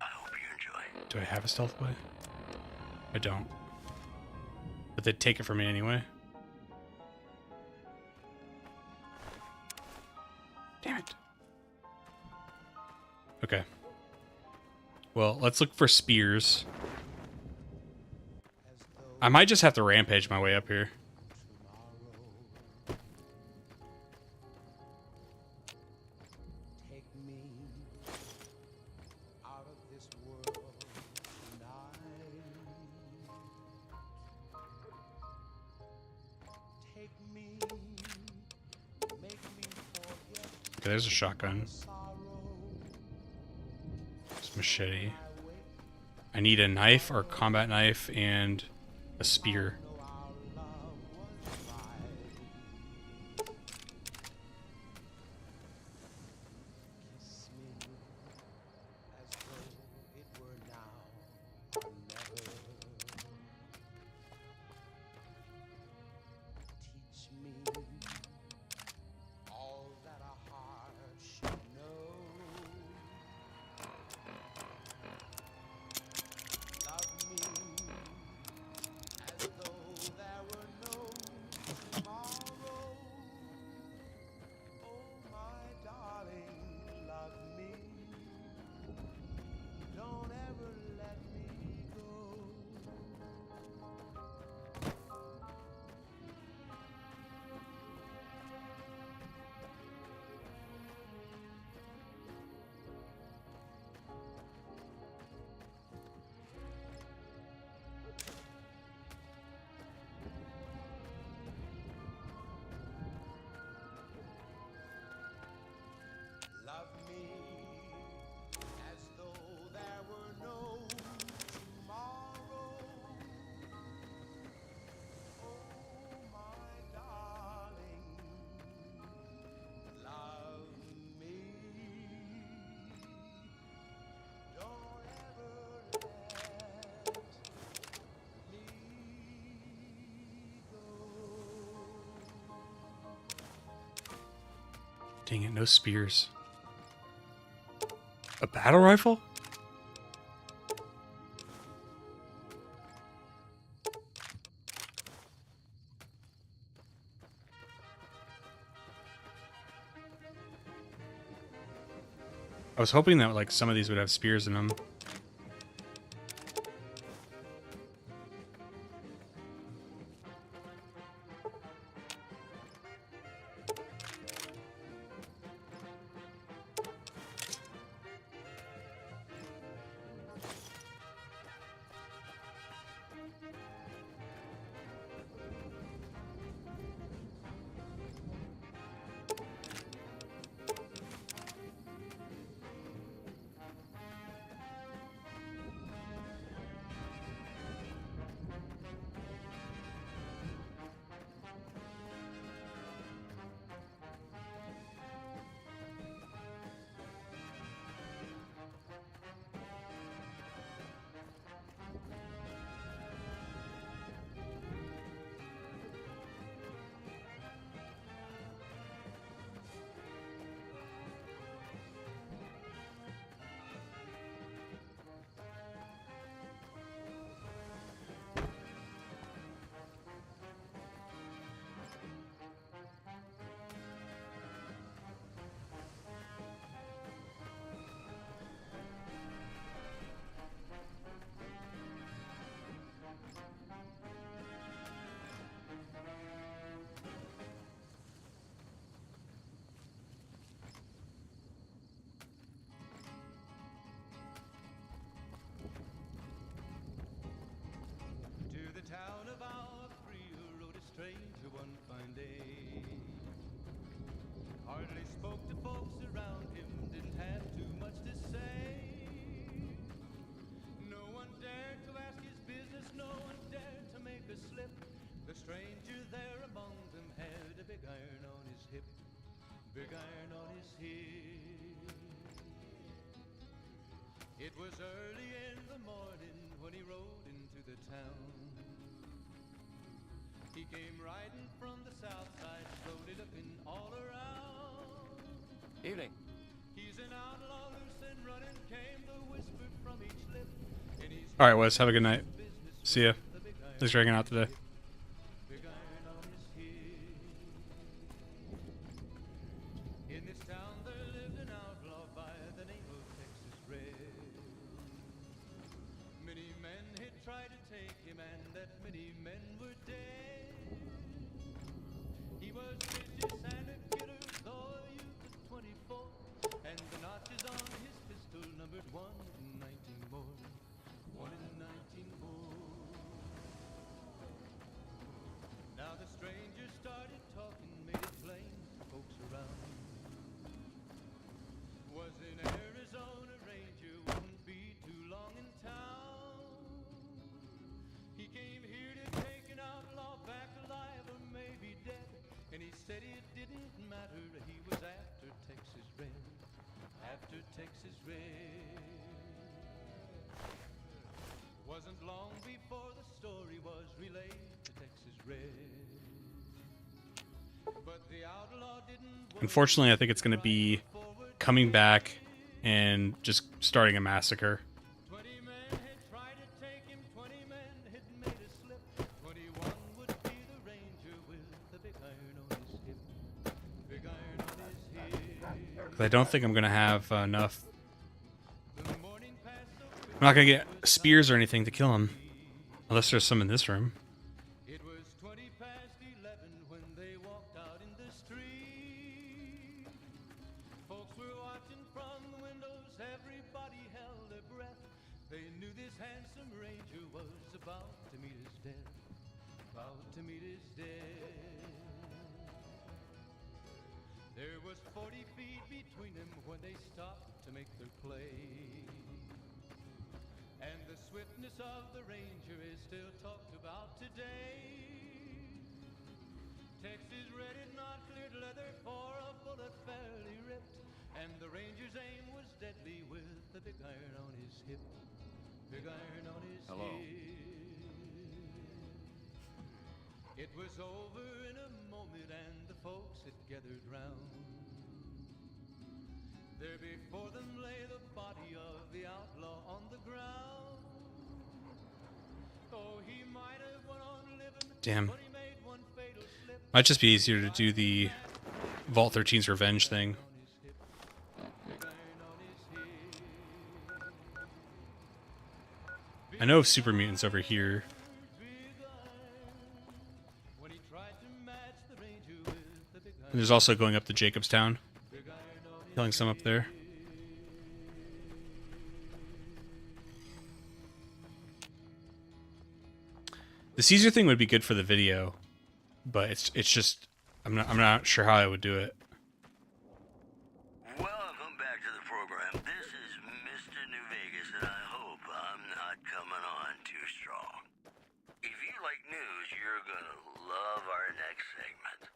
I hope you enjoy. Do I have a stealth boy? I don't. But they'd take it from me anyway. Damn it. Okay. Well, let's look for spears. I might just have to rampage my way up here. Okay, there's a shotgun. There's a machete. I need a knife or a combat knife and a spear. Dang it, no spears. A battle rifle? I was hoping that like some of these would have spears in them. Town of our free rode a stranger one fine day. Hardly spoke to folks around him, didn't have too much to say. No one dared to ask his business, no one dared to make a slip. The stranger there among them had a big iron on his hip, big iron on his hip. It was early in the morning when he rode into the town. He came riding from the south side, slowly looking all around. Evening. He's an outlaw, loose and running, came the whisper from each lip. And he's All right, Wes. Have a good night. See ya. Thanks for hanging out today. big iron on his hip. In this town there lived an outlaw by the name of Texas Red. Many men had tried to take him, and that many men were dead. He was vicious and a killer, though a youth of 24, and the notches on his pistol numbered 1 in 19 more. 1 in 19 more. Now the stranger started talking, made it plain to folks around. Was in Arizona Ranger, wouldn't be too long in town. He came here to take an outlaw back alive or maybe dead, and he said it didn't matter, he was after Texas Red. After Texas Red. Wasn't long before the story was relayed to Texas Red. But the outlaw didn't. Unfortunately, I think it's going to be coming back and just starting a massacre. 20 men had tried to take him, 20 men had made a slip. 21 would be the ranger with the big iron on his hip. Big iron on his hip. 'Cause I don't think I'm going to have enough. I'm not going to get spears or anything to kill him. Unless there's some in this room. It was 20 past 11 when they walked out in the street. Folks were watching from the windows, everybody held their breath. They knew this handsome ranger was about to meet his death. About to meet his death. There was 40 feet between them when they stopped to make their play. And the swiftness of the ranger is still talked about today. Texas Red had not cleared leather for a bullet fairly ripped, and the ranger's aim was deadly with the big iron on his hip. Big iron on his hip. It was over in a moment, and the folks had gathered round. There before them lay the body of the outlaw on the ground. Oh, he might have went on living, Damn. but he made one fatal slip. Might just be easier to do the Vault 13's Revenge thing. I know of super mutants over here. And there's also going up to Jacobstown. Killing some up there. The Caesar thing would be good for the video, but it's just I'm not sure how I would do it. Welcome back to the program. This is Mr. New Vegas, and I hope I'm not coming on too strong. If you like news, you're gonna love our next segment.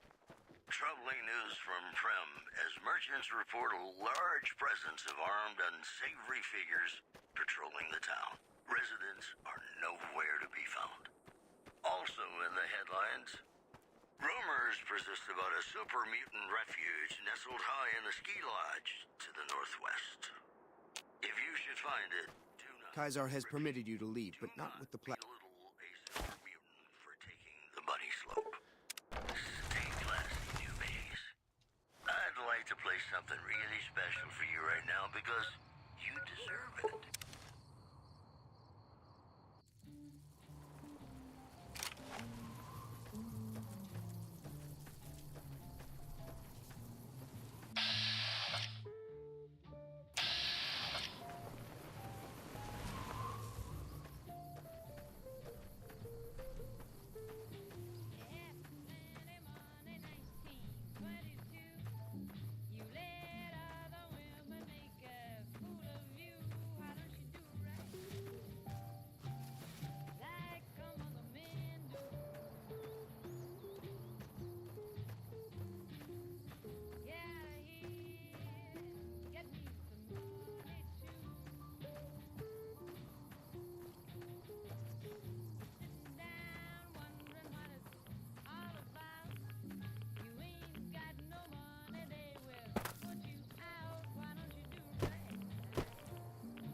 Troubling news from Prim as merchants report a large presence of armed, unsavory figures patrolling the town. Residents are nowhere to be found. Also in the headlines, rumors persist about a super mutant refuge nestled high in the ski lodge to the northwest. If you should find it, do not Kaiser has permitted you to leave, but not with the belittle a super mutant for taking the bunny slope. Stay classy, New Vegas. I'd like to play something really special for you right now because you deserve it.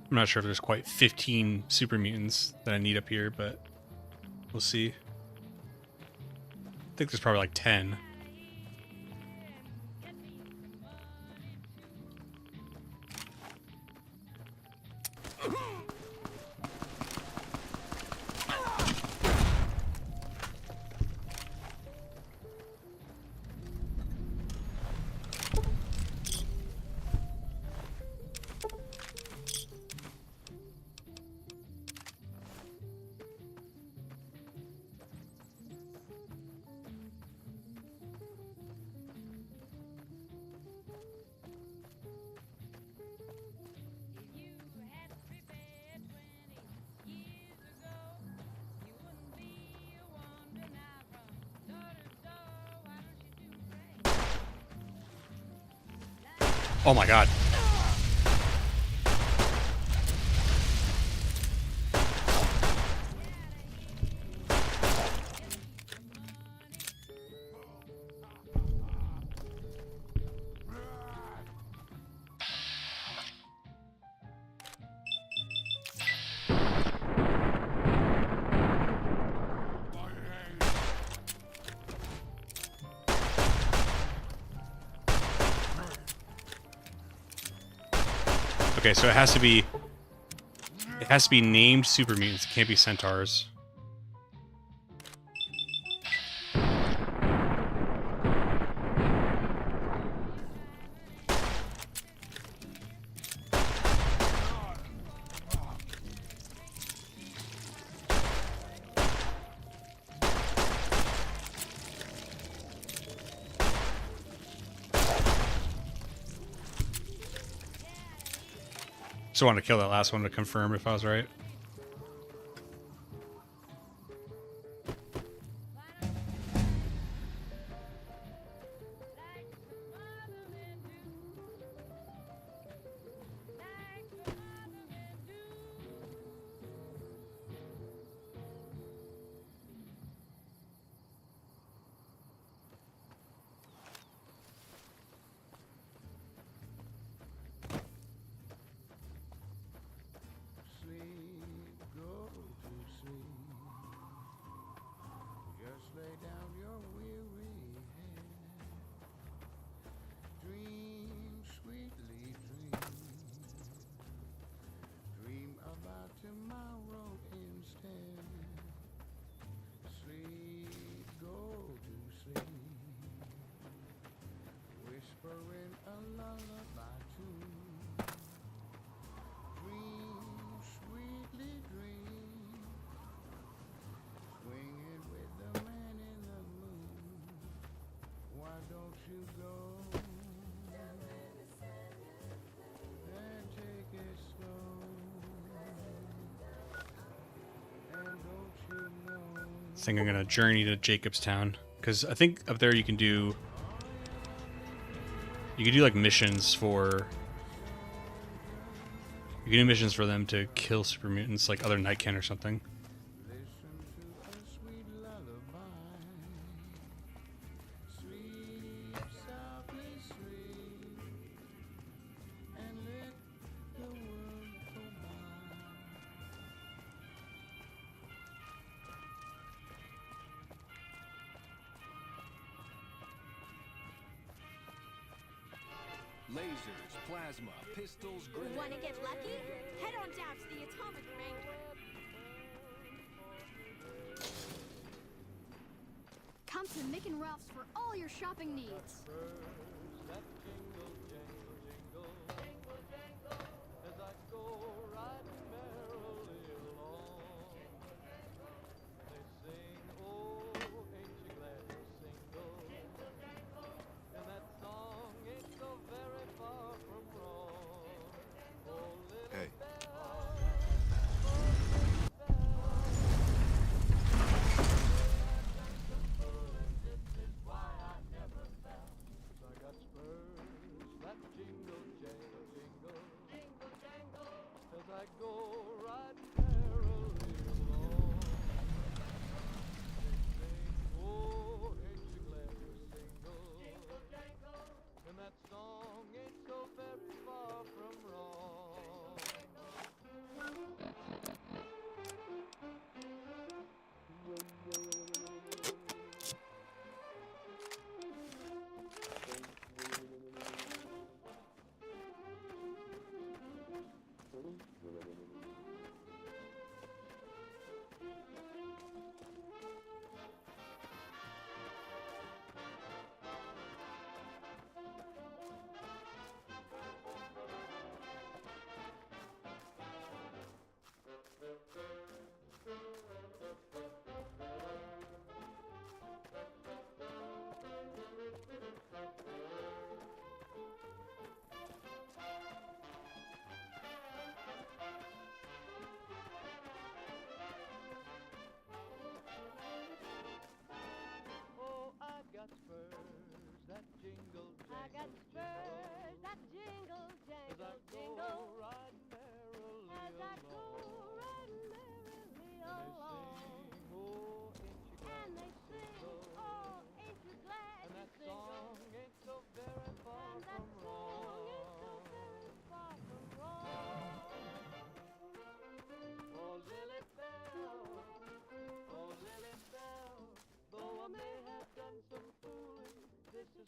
I'm not sure if there's quite 15 super mutants that I need up here, but we'll see. I think there's probably like 10. Oh my god. Okay, so it has to be named super mutants. It can't be centaurs. Just want to kill that last one to confirm if I was right. I think I'm gonna journey to Jacobstown because I think up there you can do like missions for them to kill super mutants like other Nightkin or something. Lasers, plasma, pistols, grenades. Want to get lucky? Head on down to the Atomic Ranger. Come to Mick and Ralph's for all your shopping needs.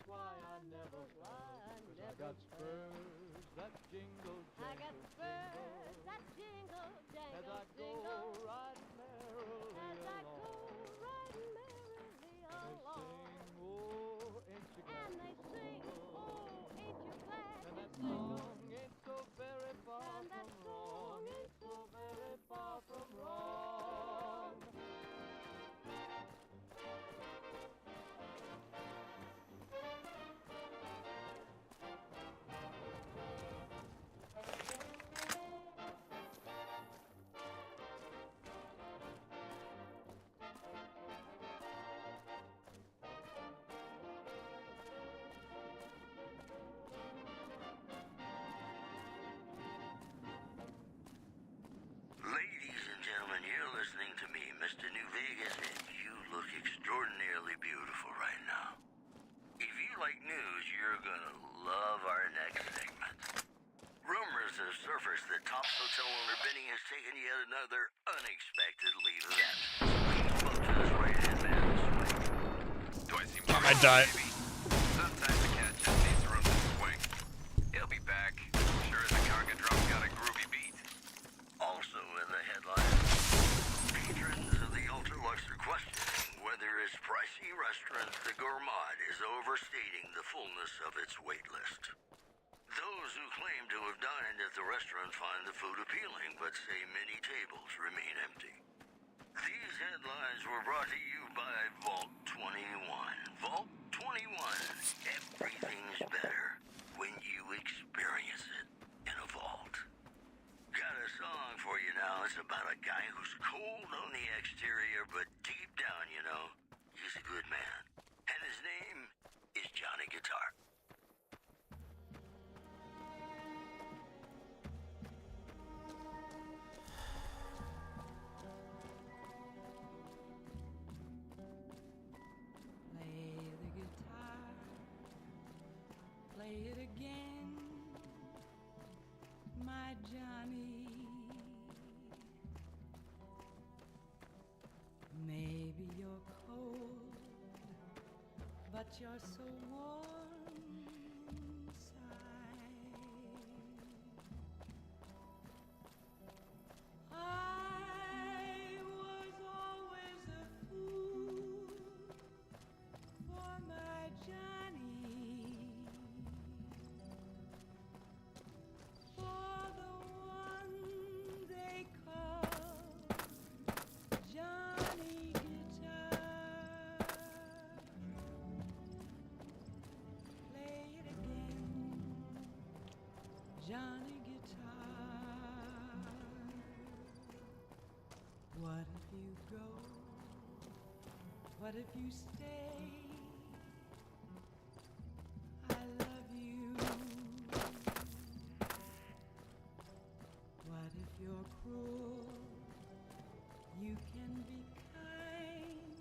why I never fell. 'Cause I got spurs that jingle, I got jingle, spurs jingle. that jingle, As jangle, I go jingle. riding merrily As I go along. riding merrily along. Oh, ain't you glad And they to sing, jingle? oh, ain't you glad And to that jingle? song ain't so very far And that from song wrong. ain't so Very far from wrong. Ladies and gentlemen, you're listening to me, Mr. New Vegas, and you look extraordinarily beautiful right now. If you like news, you're gonna love our next segment. Rumors have surfaced that top hotel owner Benny has taken yet another unexpected leave of absence. He spoke to us right in Madison. Do I seem I might die. Sometimes the cat just needs room to swing. He'll be back. Sure as a cargo drum's got a groovy beat. Also in the headlines, patrons of the Ultralux are questioning whether its pricey restaurant, the Gourmand, is overstating the fullness of its wait list. Those who claim to have dined at the restaurant find the food appealing, but say many tables remain empty. These headlines were brought to you by Vault 21. Vault 21. Everything's better when you experience it in a vault. Got a song for you now. It's about a guy who's cold on the exterior, but deep down, you know, he's a good man. And his name is Johnny Guitar. Play the guitar, play it again, my Johnny. Maybe you're cold, but you're so warm inside. I was always a fool for my Johnny, for the one they call Johnny Guitar. Play it again, Johnny Guitar. What if you go? What if you stay? I love you. What if you're cruel? You can be kind.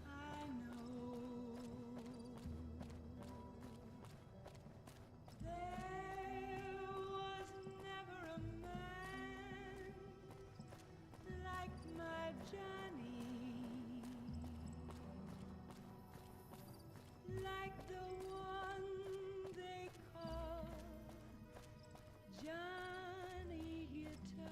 I know. There was never a man like my Johnny, like the one they call Johnny Guitar.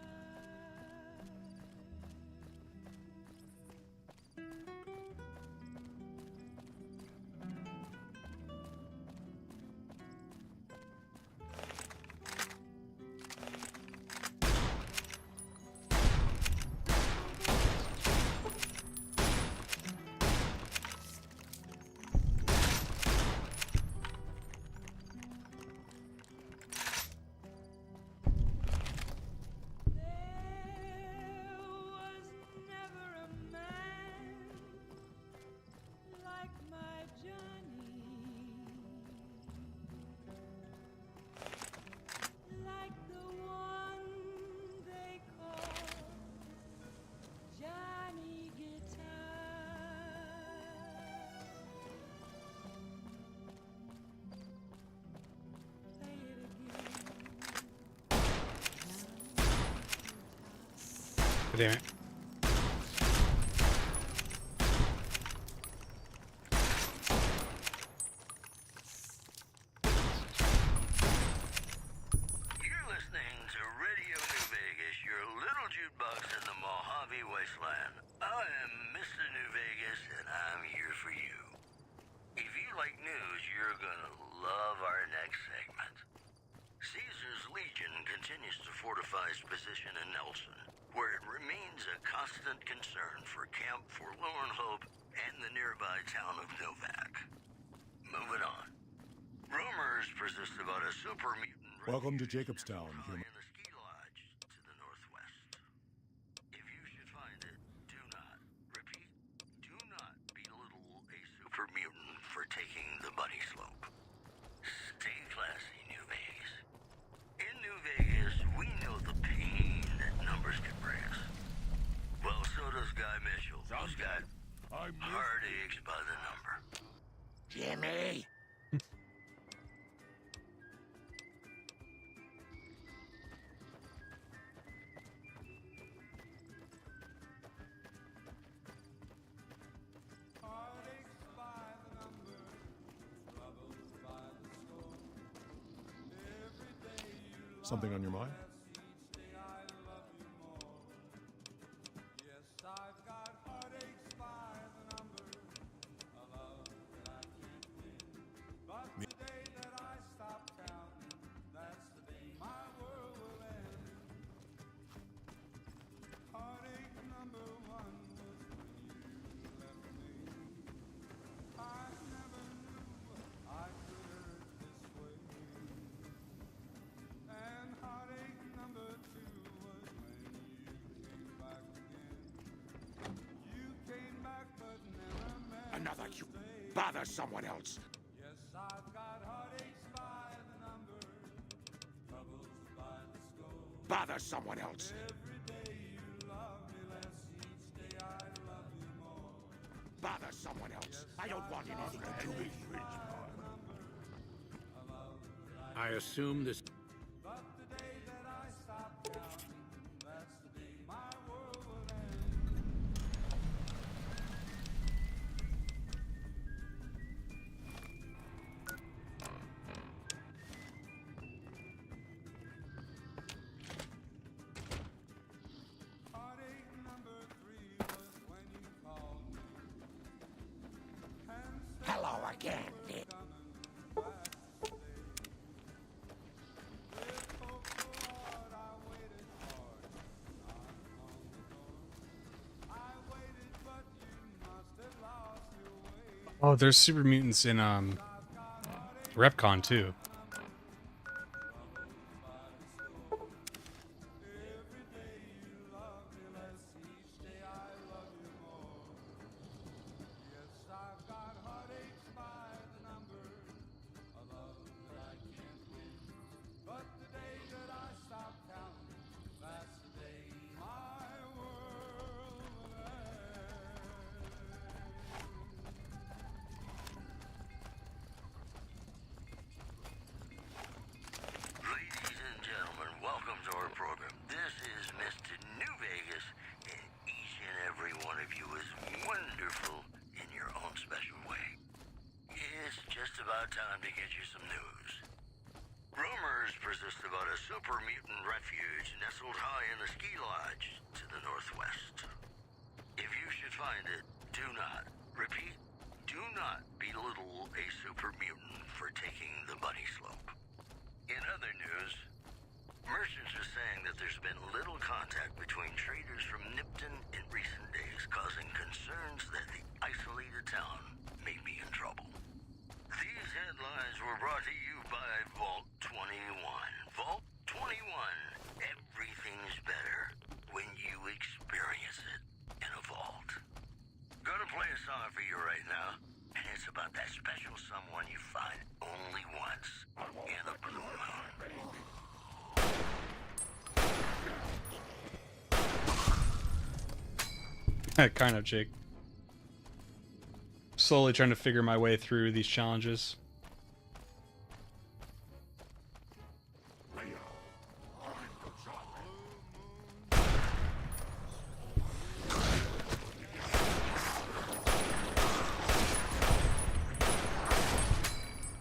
There was never a man like my Johnny, like the one they call Johnny Guitar. Play it again. Damn it. town of Novak. Moving on. Rumors persist about a super mutant Welcome to Jacobstown, human. in the ski lodge to the northwest. If you should find it, do not, repeat, do not belittle a super mutant for taking the bunny slope. Stay classy, New Vegas. In New Vegas, we know the pain that numbers can bring us. Well, so does Guy Mitchell, who's got heartaches by the number. Jimmy! Something on your mind? Another you. Bother someone else. Bother someone else. Bother someone else. I don't want anything to do with you. I assume this. Hello again, Nick. Oh, there's super mutants in Repcon too. Ladies and gentlemen, welcome to our program. This is Mr. New Vegas, and each and every one of you is wonderful in your own special way. It's just about time to get you some news. Rumors persist about a super mutant refuge nestled high in the ski lodge to the northwest. If you should find it, do not, repeat, do not belittle a super mutant for taking the bunny slope. In other news, merchants are saying that there's been little contact between traders from Nipton in recent days, causing concerns that the isolated town may be in trouble. These headlines were brought to you by Vault 21. Vault 21. Everything's better when you experience it in a vault. Gonna play a song for you right now, and it's about that special someone you find only once in a blue moon. Kind of, Jake. Slowly trying to figure my way through these challenges.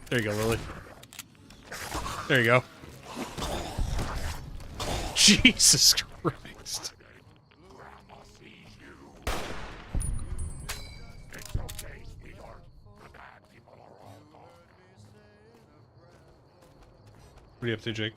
There you go, Lily. There you go. Jesus Christ. What are you up to, Jake?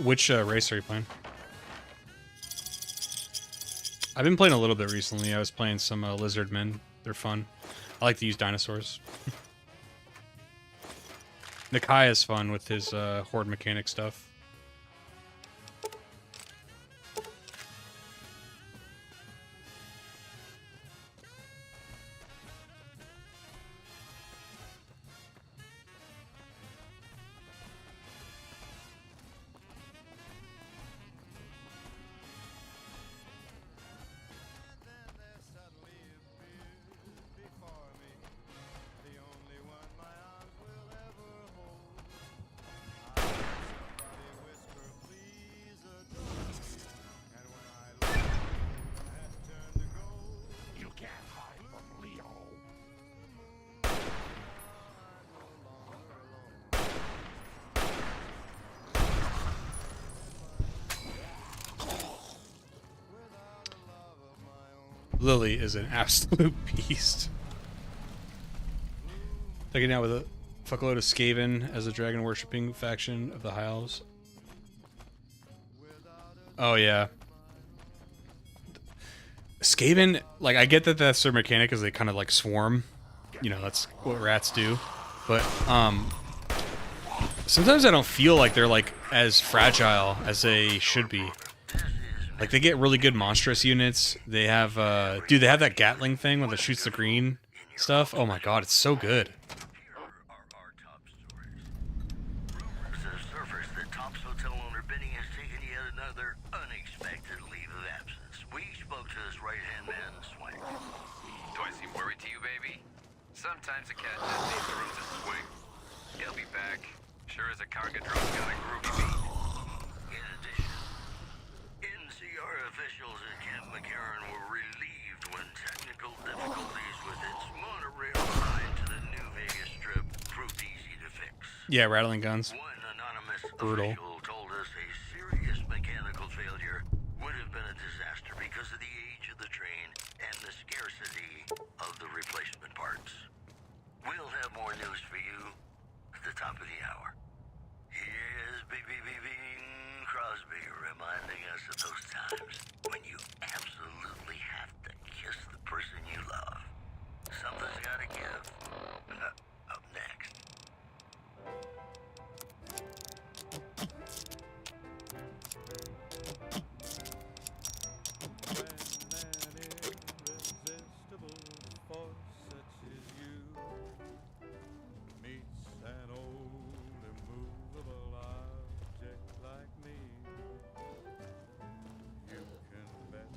Which race are you playing? I've been playing a little bit recently. I was playing some lizard men. They're fun. I like to use dinosaurs. Nakai is fun with his horde mechanic stuff. Lily is an absolute beast. Taking out with a fuckload of Skaven as a dragon worshipping faction of the High Elves. Oh yeah. Skaven, like, I get that that's their mechanic, is they kind of like swarm. You know, that's what rats do. But sometimes I don't feel like they're like as fragile as they should be. Like, they get really good monstrous units. They have, dude, they have that Gatling thing when it shoots the green stuff. Oh my god, it's so good. Rumors have surfaced that Top's hotel owner Benny has taken yet another unexpected leave of absence. We spoke to his right-hand man, Swank. Do I seem worried to you, baby? Sometimes a cat just needs the room to swing. He'll be back. Sure as a cargo drone's got a groovy beat. In addition, NCR officials at Camp McCarran were relieved when technical difficulties with its monorail line to the New Vegas Strip proved easy to fix. Yeah, rattling guns. One anonymous Brutal. official told us a serious mechanical failure would have been a disaster because of the age of the train and the scarcity of the replacement parts. We'll have more news for you at the top of the hour. Here's Bing Crosby reminding us of those times when you absolutely have to kiss the person you love. Something's gotta give. Up next. Irresistible force such as you meets an old immovable object like me. You can bet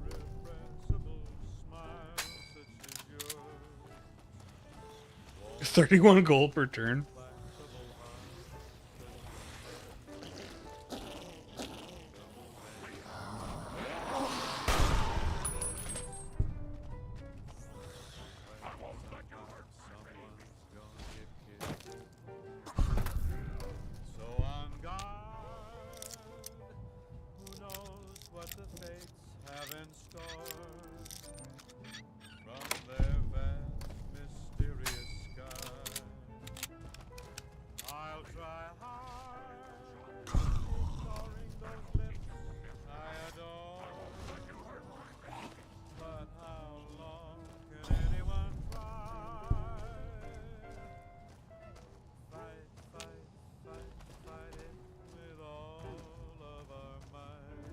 irrepressible smile such as yours. 31 gold per turn. So on guard, who knows what the fates have in store from their vast, mysterious sky. I'll try hard, ignoring those lips I adore. But how long can anyone try? Fight it with all of our might.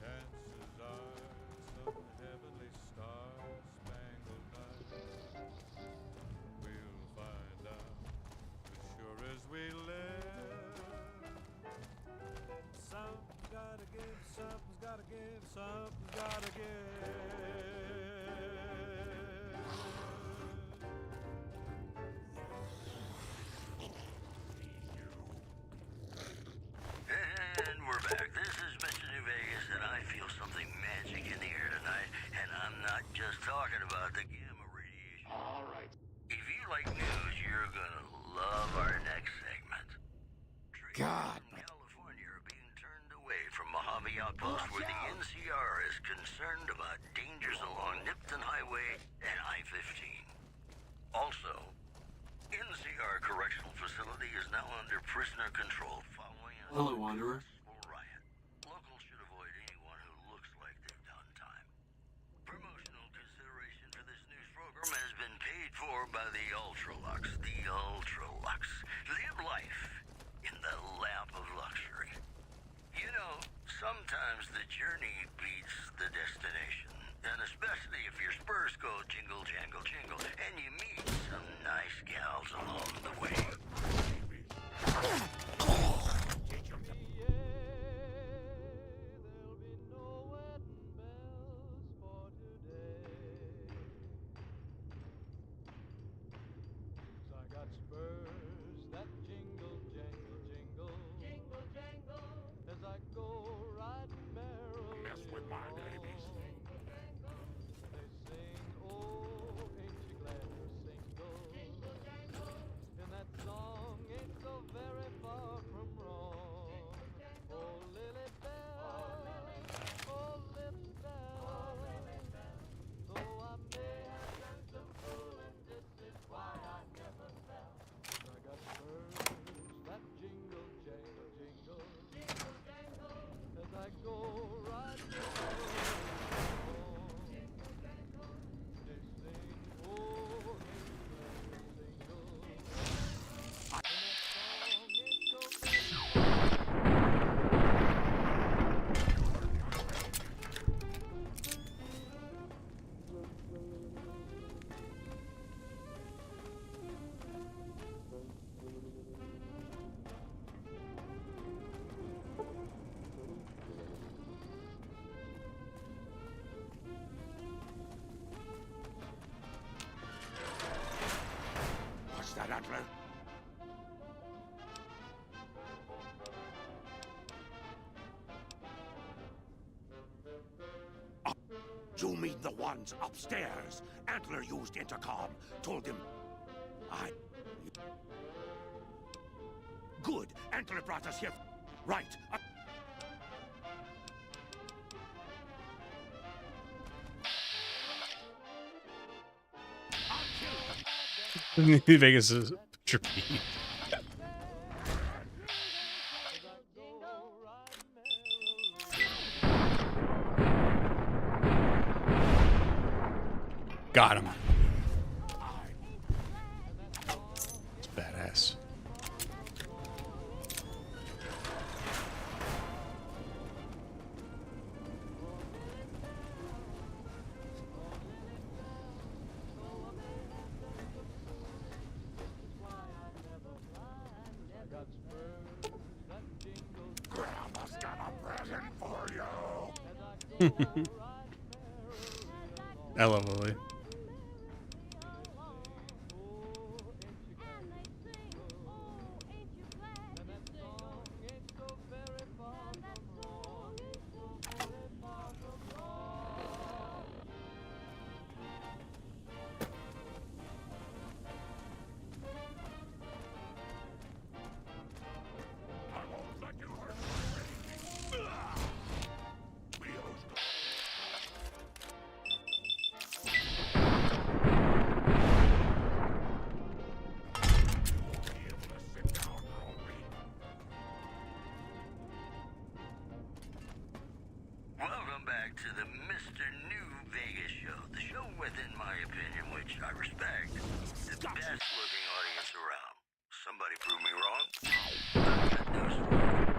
Chances are some heavenly star-spangled night we'll find out as sure as we live. Something's gotta give, something's gotta give, something's gotta give. And we're back. This is Mr. New Vegas, and I feel something magic in the air tonight, and I'm not just talking about the gamma radiation. All right. If you like news, you're gonna love our next segment. Trees in California are being turned away Mojave outpost where the NCR is concerned about dangers along Nipton Highway and I-15. Also, NCR Correctional Facility is now under prisoner control following a Hello, Wanderer. successful riot. Locals should avoid anyone who looks like they've done time. Promotional consideration for this news program has been paid for by the Ultralux. The Ultralux. Live life in the lap of luxury. You know, sometimes the journey beats the destination. And especially if your spurs go jingle, jangle, jingle, and you meet some nice gals along the way. I got spurs that jingle, jangle, jingle. Jingle, jangle. As I go riding merrily. Yes, with my babies. They sing, oh, ain't you glad you're single? Jingle, jangle. And that song ain't so very far from wrong. Oh, Lily Bell. Oh, Lily Bell. Though I may have done some fooling, this is why I never fell. I got spurs that jingle, jangle, jingle. Jingle, jangle. As I go riding along. Jingle, jangle. They sing, oh, ain't you glad you're single? And that song ain't so very What's that, Antler? You mean the ones upstairs? Antler used intercom. Told him Good. Antler brought us here. Right. New Vegas is trippy. Got him. It's badass. Grandma's got a present for you. I love Lily. Welcome back to the Mr. New Vegas show. The show with, in my opinion, which I respect, the best looking audience around. Somebody prove me wrong? I've got news for you.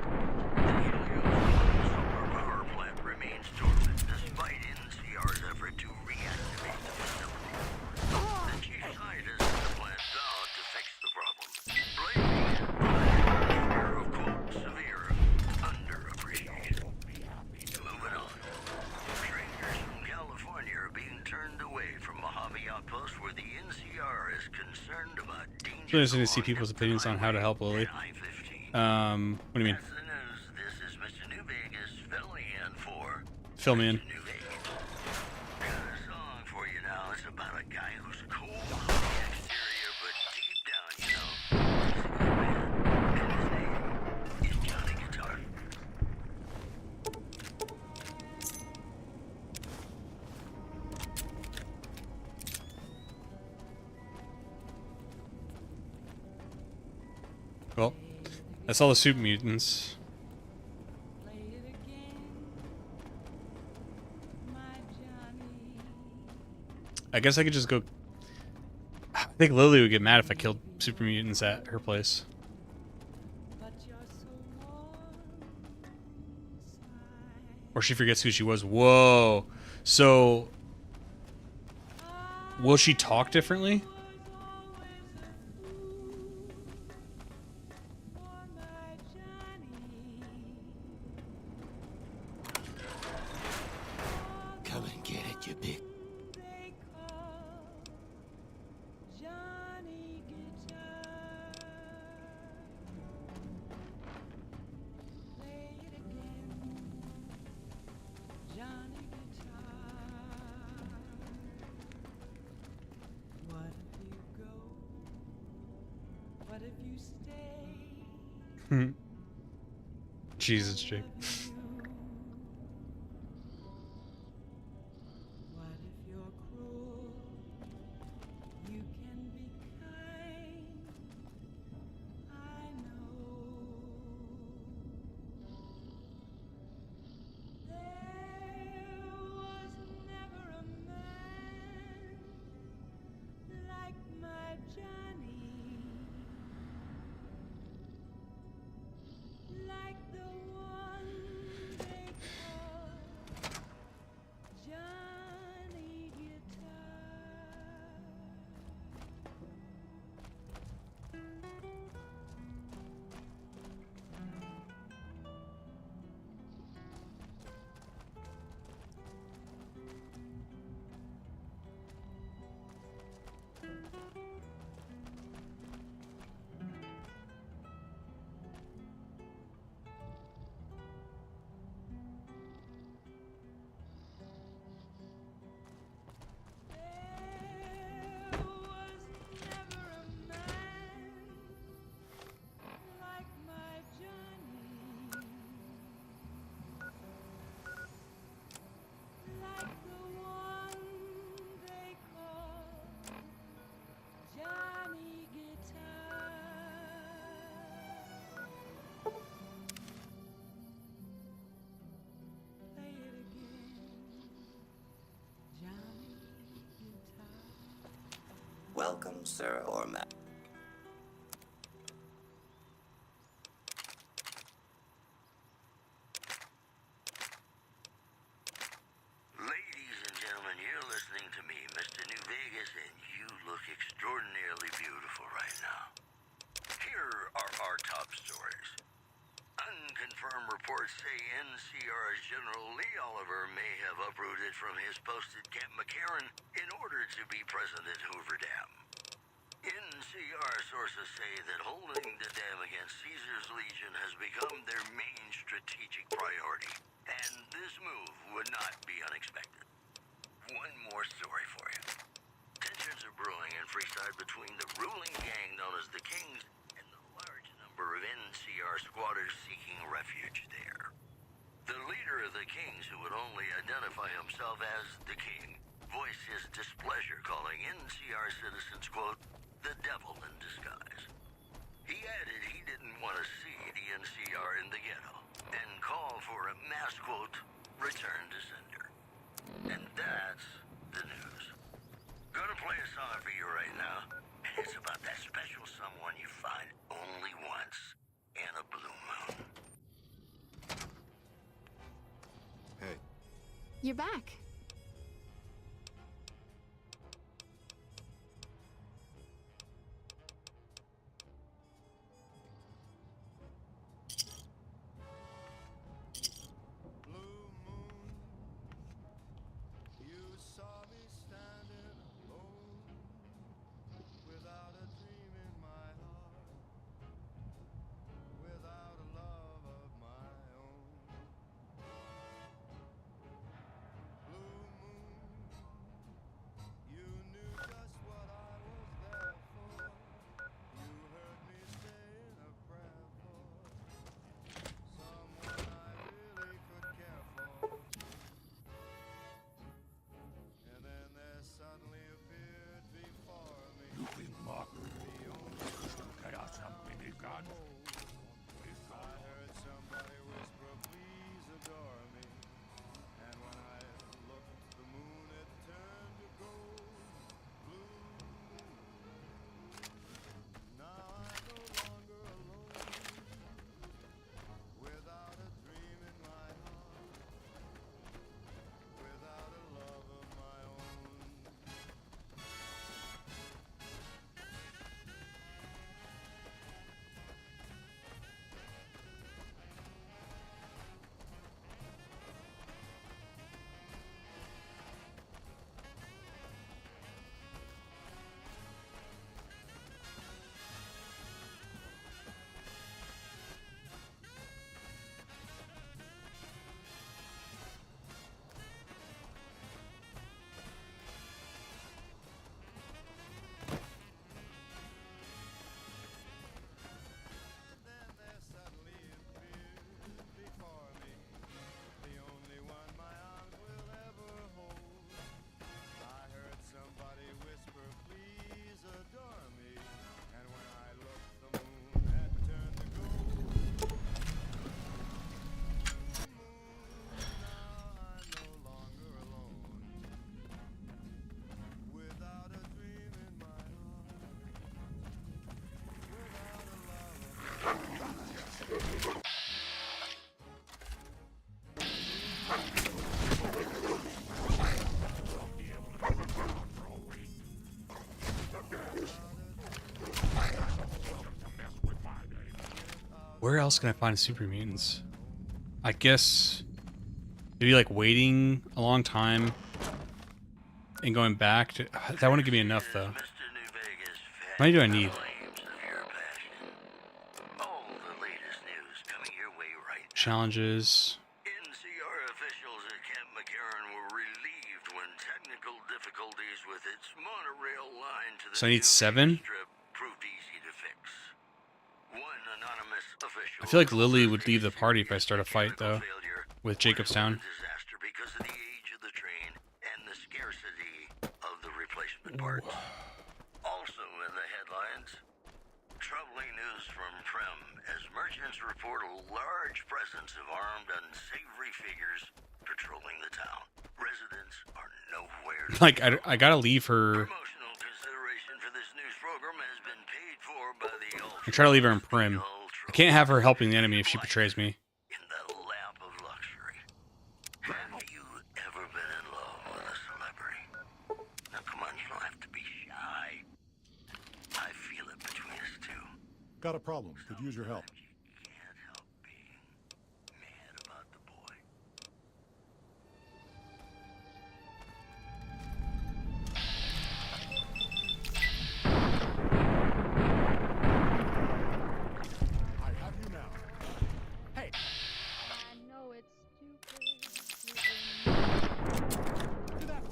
The Helios solar power plant remains dormant despite NCR's effort to reactivate the facility. The chief scientist at the plant vowed to fix the problem, blaming it on a year of, quote, severe underappreciation. Moving on. Strangers from California are being turned away from Mojave Outpost where the NCR is concerned about It's really interesting to see people's opinions on how to help Lily. What do you mean? That's the news. This is Mr. New Vegas filling in for Fill me in. New Vegas. Got a song for you now. It's about a guy who's cool on the exterior, but deep down, you know, he's a good man. And his name is Johnny Guitar. That's all the super mutants. I guess I could just go. I think Lily would get mad if I killed super mutants at her place. Or she forgets who she was. Whoa. So, will she talk differently? Come and get it, you big. Jesus, Jake. Welcome, sir or ma'am. Ladies and gentlemen, you're listening to me, Mr. New Vegas, and you look extraordinarily beautiful right now. Here are our top stories. Unconfirmed reports say NCR's General Lee Oliver may have uprooted from his post at Camp McCarran in order to be present at Hoover Dam. NCR sources say that holding the dam against Caesar's Legion has become their main strategic priority, and this move would not be unexpected. One more story for you. Tensions are brewing in Freeside between the ruling gang known as the Kings and the large number of NCR squatters seeking refuge there. The leader of the Kings, who would only identify himself as the King, voiced his displeasure, calling NCR citizens, quote, the devil in disguise. He added he didn't want to see the NCR in the ghetto and called for a mass, quote, return to sender. And that's the news. Gonna play a song for you right now, and it's about that special someone you find only once in a blue moon. Hey. You're back. Where else can I find super mutants? I guess maybe like waiting a long time and going back to. That wouldn't give me enough though. How many do I need? Challenges. NCR officials at Camp McCarran were relieved when technical difficulties with its monorail line to the So I need 7? strip proved easy to fix. One anonymous official I feel like Lily would leave the party if I start a fight though with Jacobstown. disaster because of the age of the train and the scarcity of the replacement parts. Also in the headlines, troubling news from Prim as merchants report a large presence of armed, unsavory figures patrolling the town. Residents are nowhere. Like I gotta leave her. Promotional consideration for this news program has been paid for by the I try to leave her in Prim. I can't have her helping the enemy if she betrays me. in the lap of luxury. Have you ever been in love with a celebrity? Now come on, you don't have to be shy. I feel it between us two. Got a problem. Could use your help. Can't help being mad about the boy. I have you now. Hey! I know it's stupid. Do that.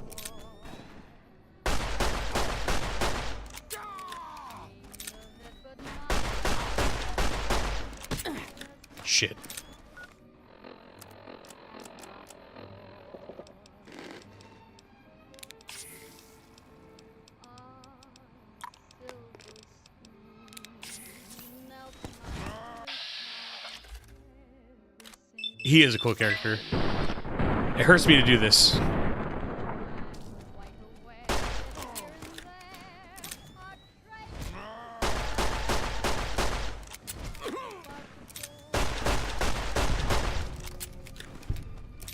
Shit. He is a cool character. It hurts me to do this.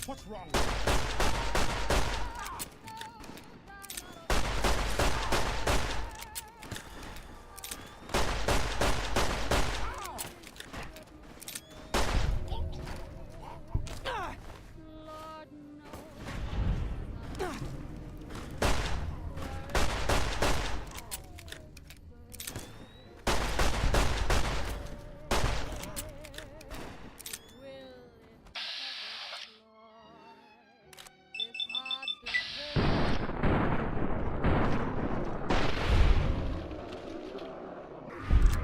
What's wrong with you?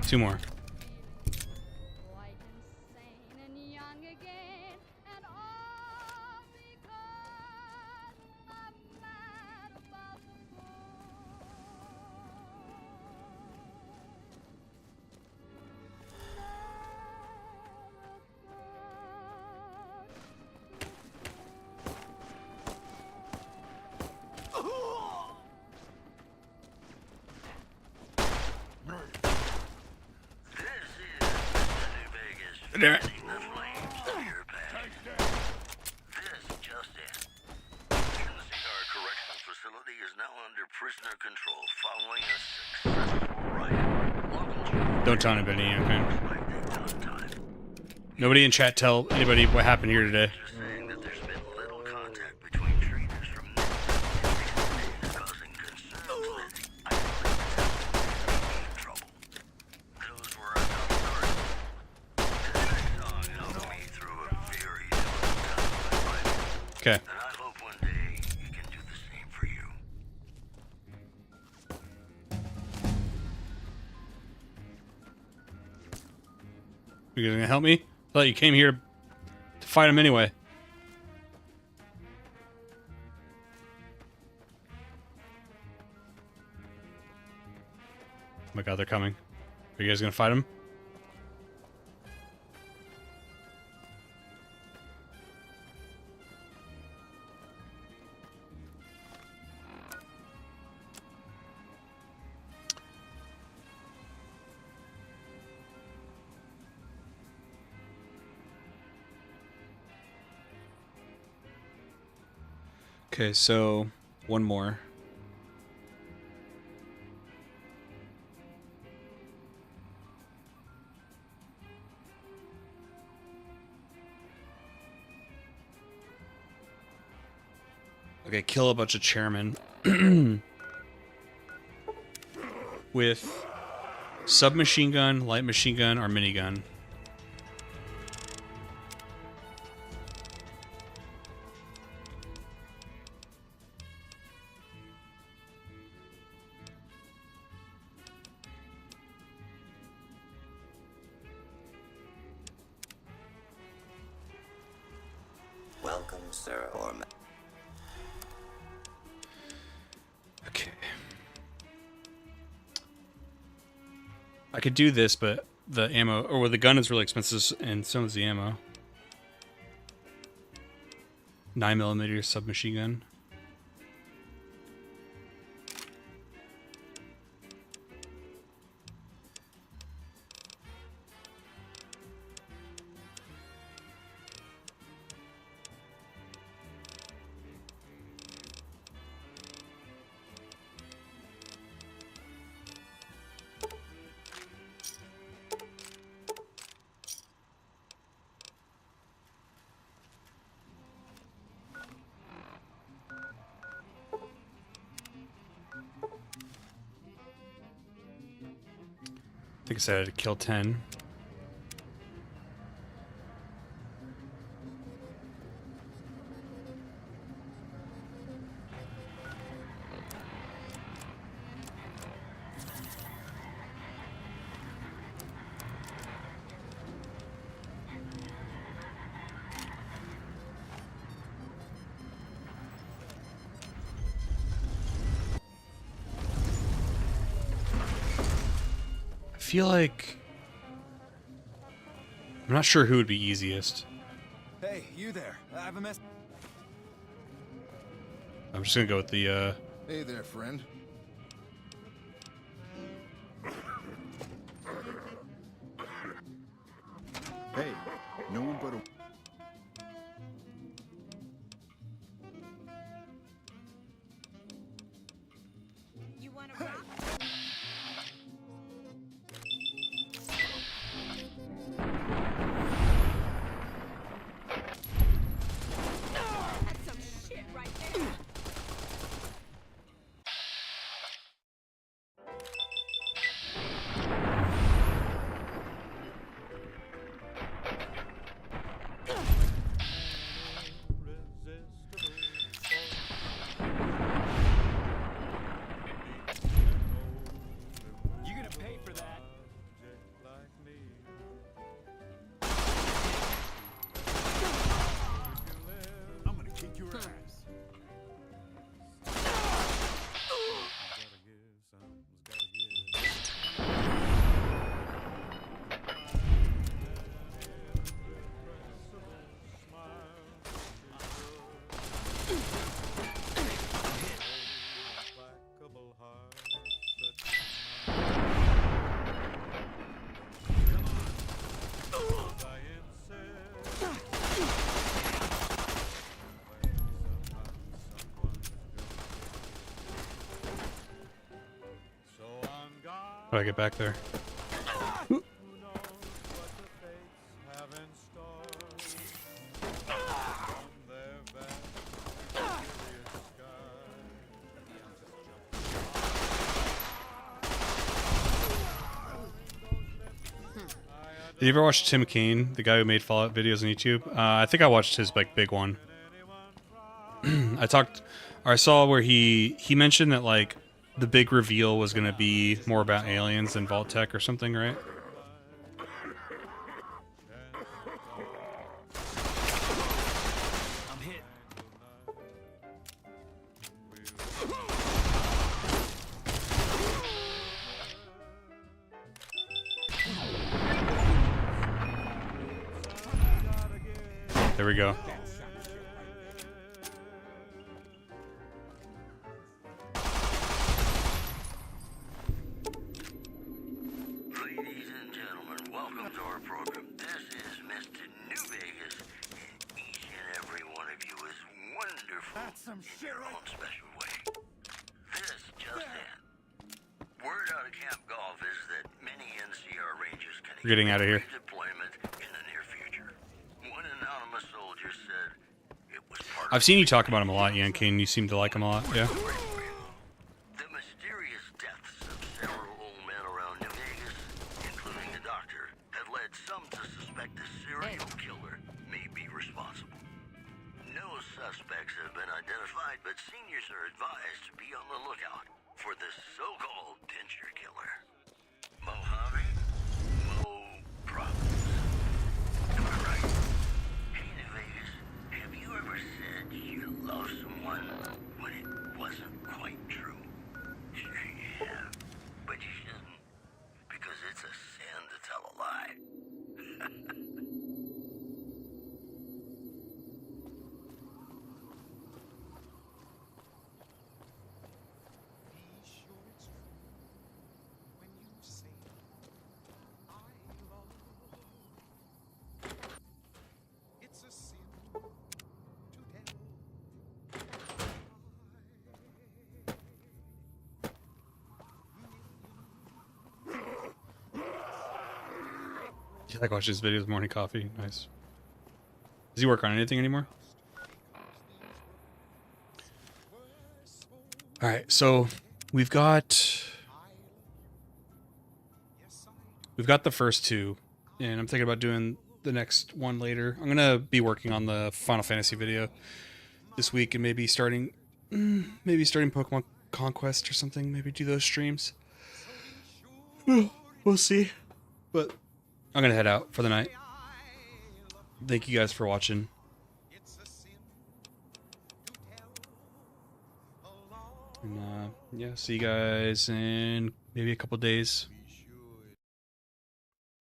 Two more. There. The flames of your passion. This just in. NCR Correctional Facility is now under prisoner control following a successful riot. Don't tell anybody, okay? Nobody in chat tell anybody what happened here today. Saying that there's been little contact between trainers from in recent days, causing concerns that I believe the town may be in trouble. Those were our top stories. This next song helped me through a very difficult time in my life. Okay. And I hope one day you can do the same for you. You guys gonna help me? I thought you came here to fight him anyway. Oh my god, they're coming. Are you guys gonna fight him? Okay, so one more. Okay, kill a bunch of chairmen with submachine gun, light machine gun, or minigun. Welcome, sir, or Okay. I could do this, but the ammo, or the gun is really expensive, and so is the ammo. 9mm submachine gun. I think I said I had to kill 10. I feel like I'm not sure who would be easiest. Hey, you there. I have a mess. I'm just gonna go with the Hey there, friend. Hey, no one but a... You want to rock? That's some shit right there. You're gonna pay for that. I'm gonna kick your ass. How do I get back there? Did you ever watch Tim Kaine, the guy who made Fallout videos on YouTube? I think I watched his like big one. I saw where he mentioned that like the big reveal was gonna be more about aliens than Vault Tech or something, right? I'm hit. There we go. Ladies and gentlemen, welcome to our program. This is Mr. New Vegas, and each and every one of you is wonderful in your own special way. This just in. Word out of Camp Golf is that many NCR Rangers can We're getting out of here. deployment in the near future. One anonymous soldier said it was part I've seen you talk about him a lot, Yankee, and you seem to like him a lot. Yeah. The mysterious deaths of several old men around New Vegas, including the doctor, have led some to suspect a serial killer may be responsible. No suspects have been identified, but seniors are advised to be on the lookout for the so-called denture killer. Mojave, Mo Problems. Am I right? Hey, New Vegas, have you ever said you love someone when it wasn't quite true? Sure you have, but you shouldn't, because it's a sin to tell a lie. You like watch his videos, morning coffee. Nice. Does he work on anything anymore? All right, so we've got the first two, and I'm thinking about doing the next one later. I'm gonna be working on the Final Fantasy video this week, and maybe starting Pokemon Conquest or something. Maybe do those streams. We'll see. But I'm gonna head out for the night. Thank you guys for watching. And yeah, see you guys in maybe a couple days.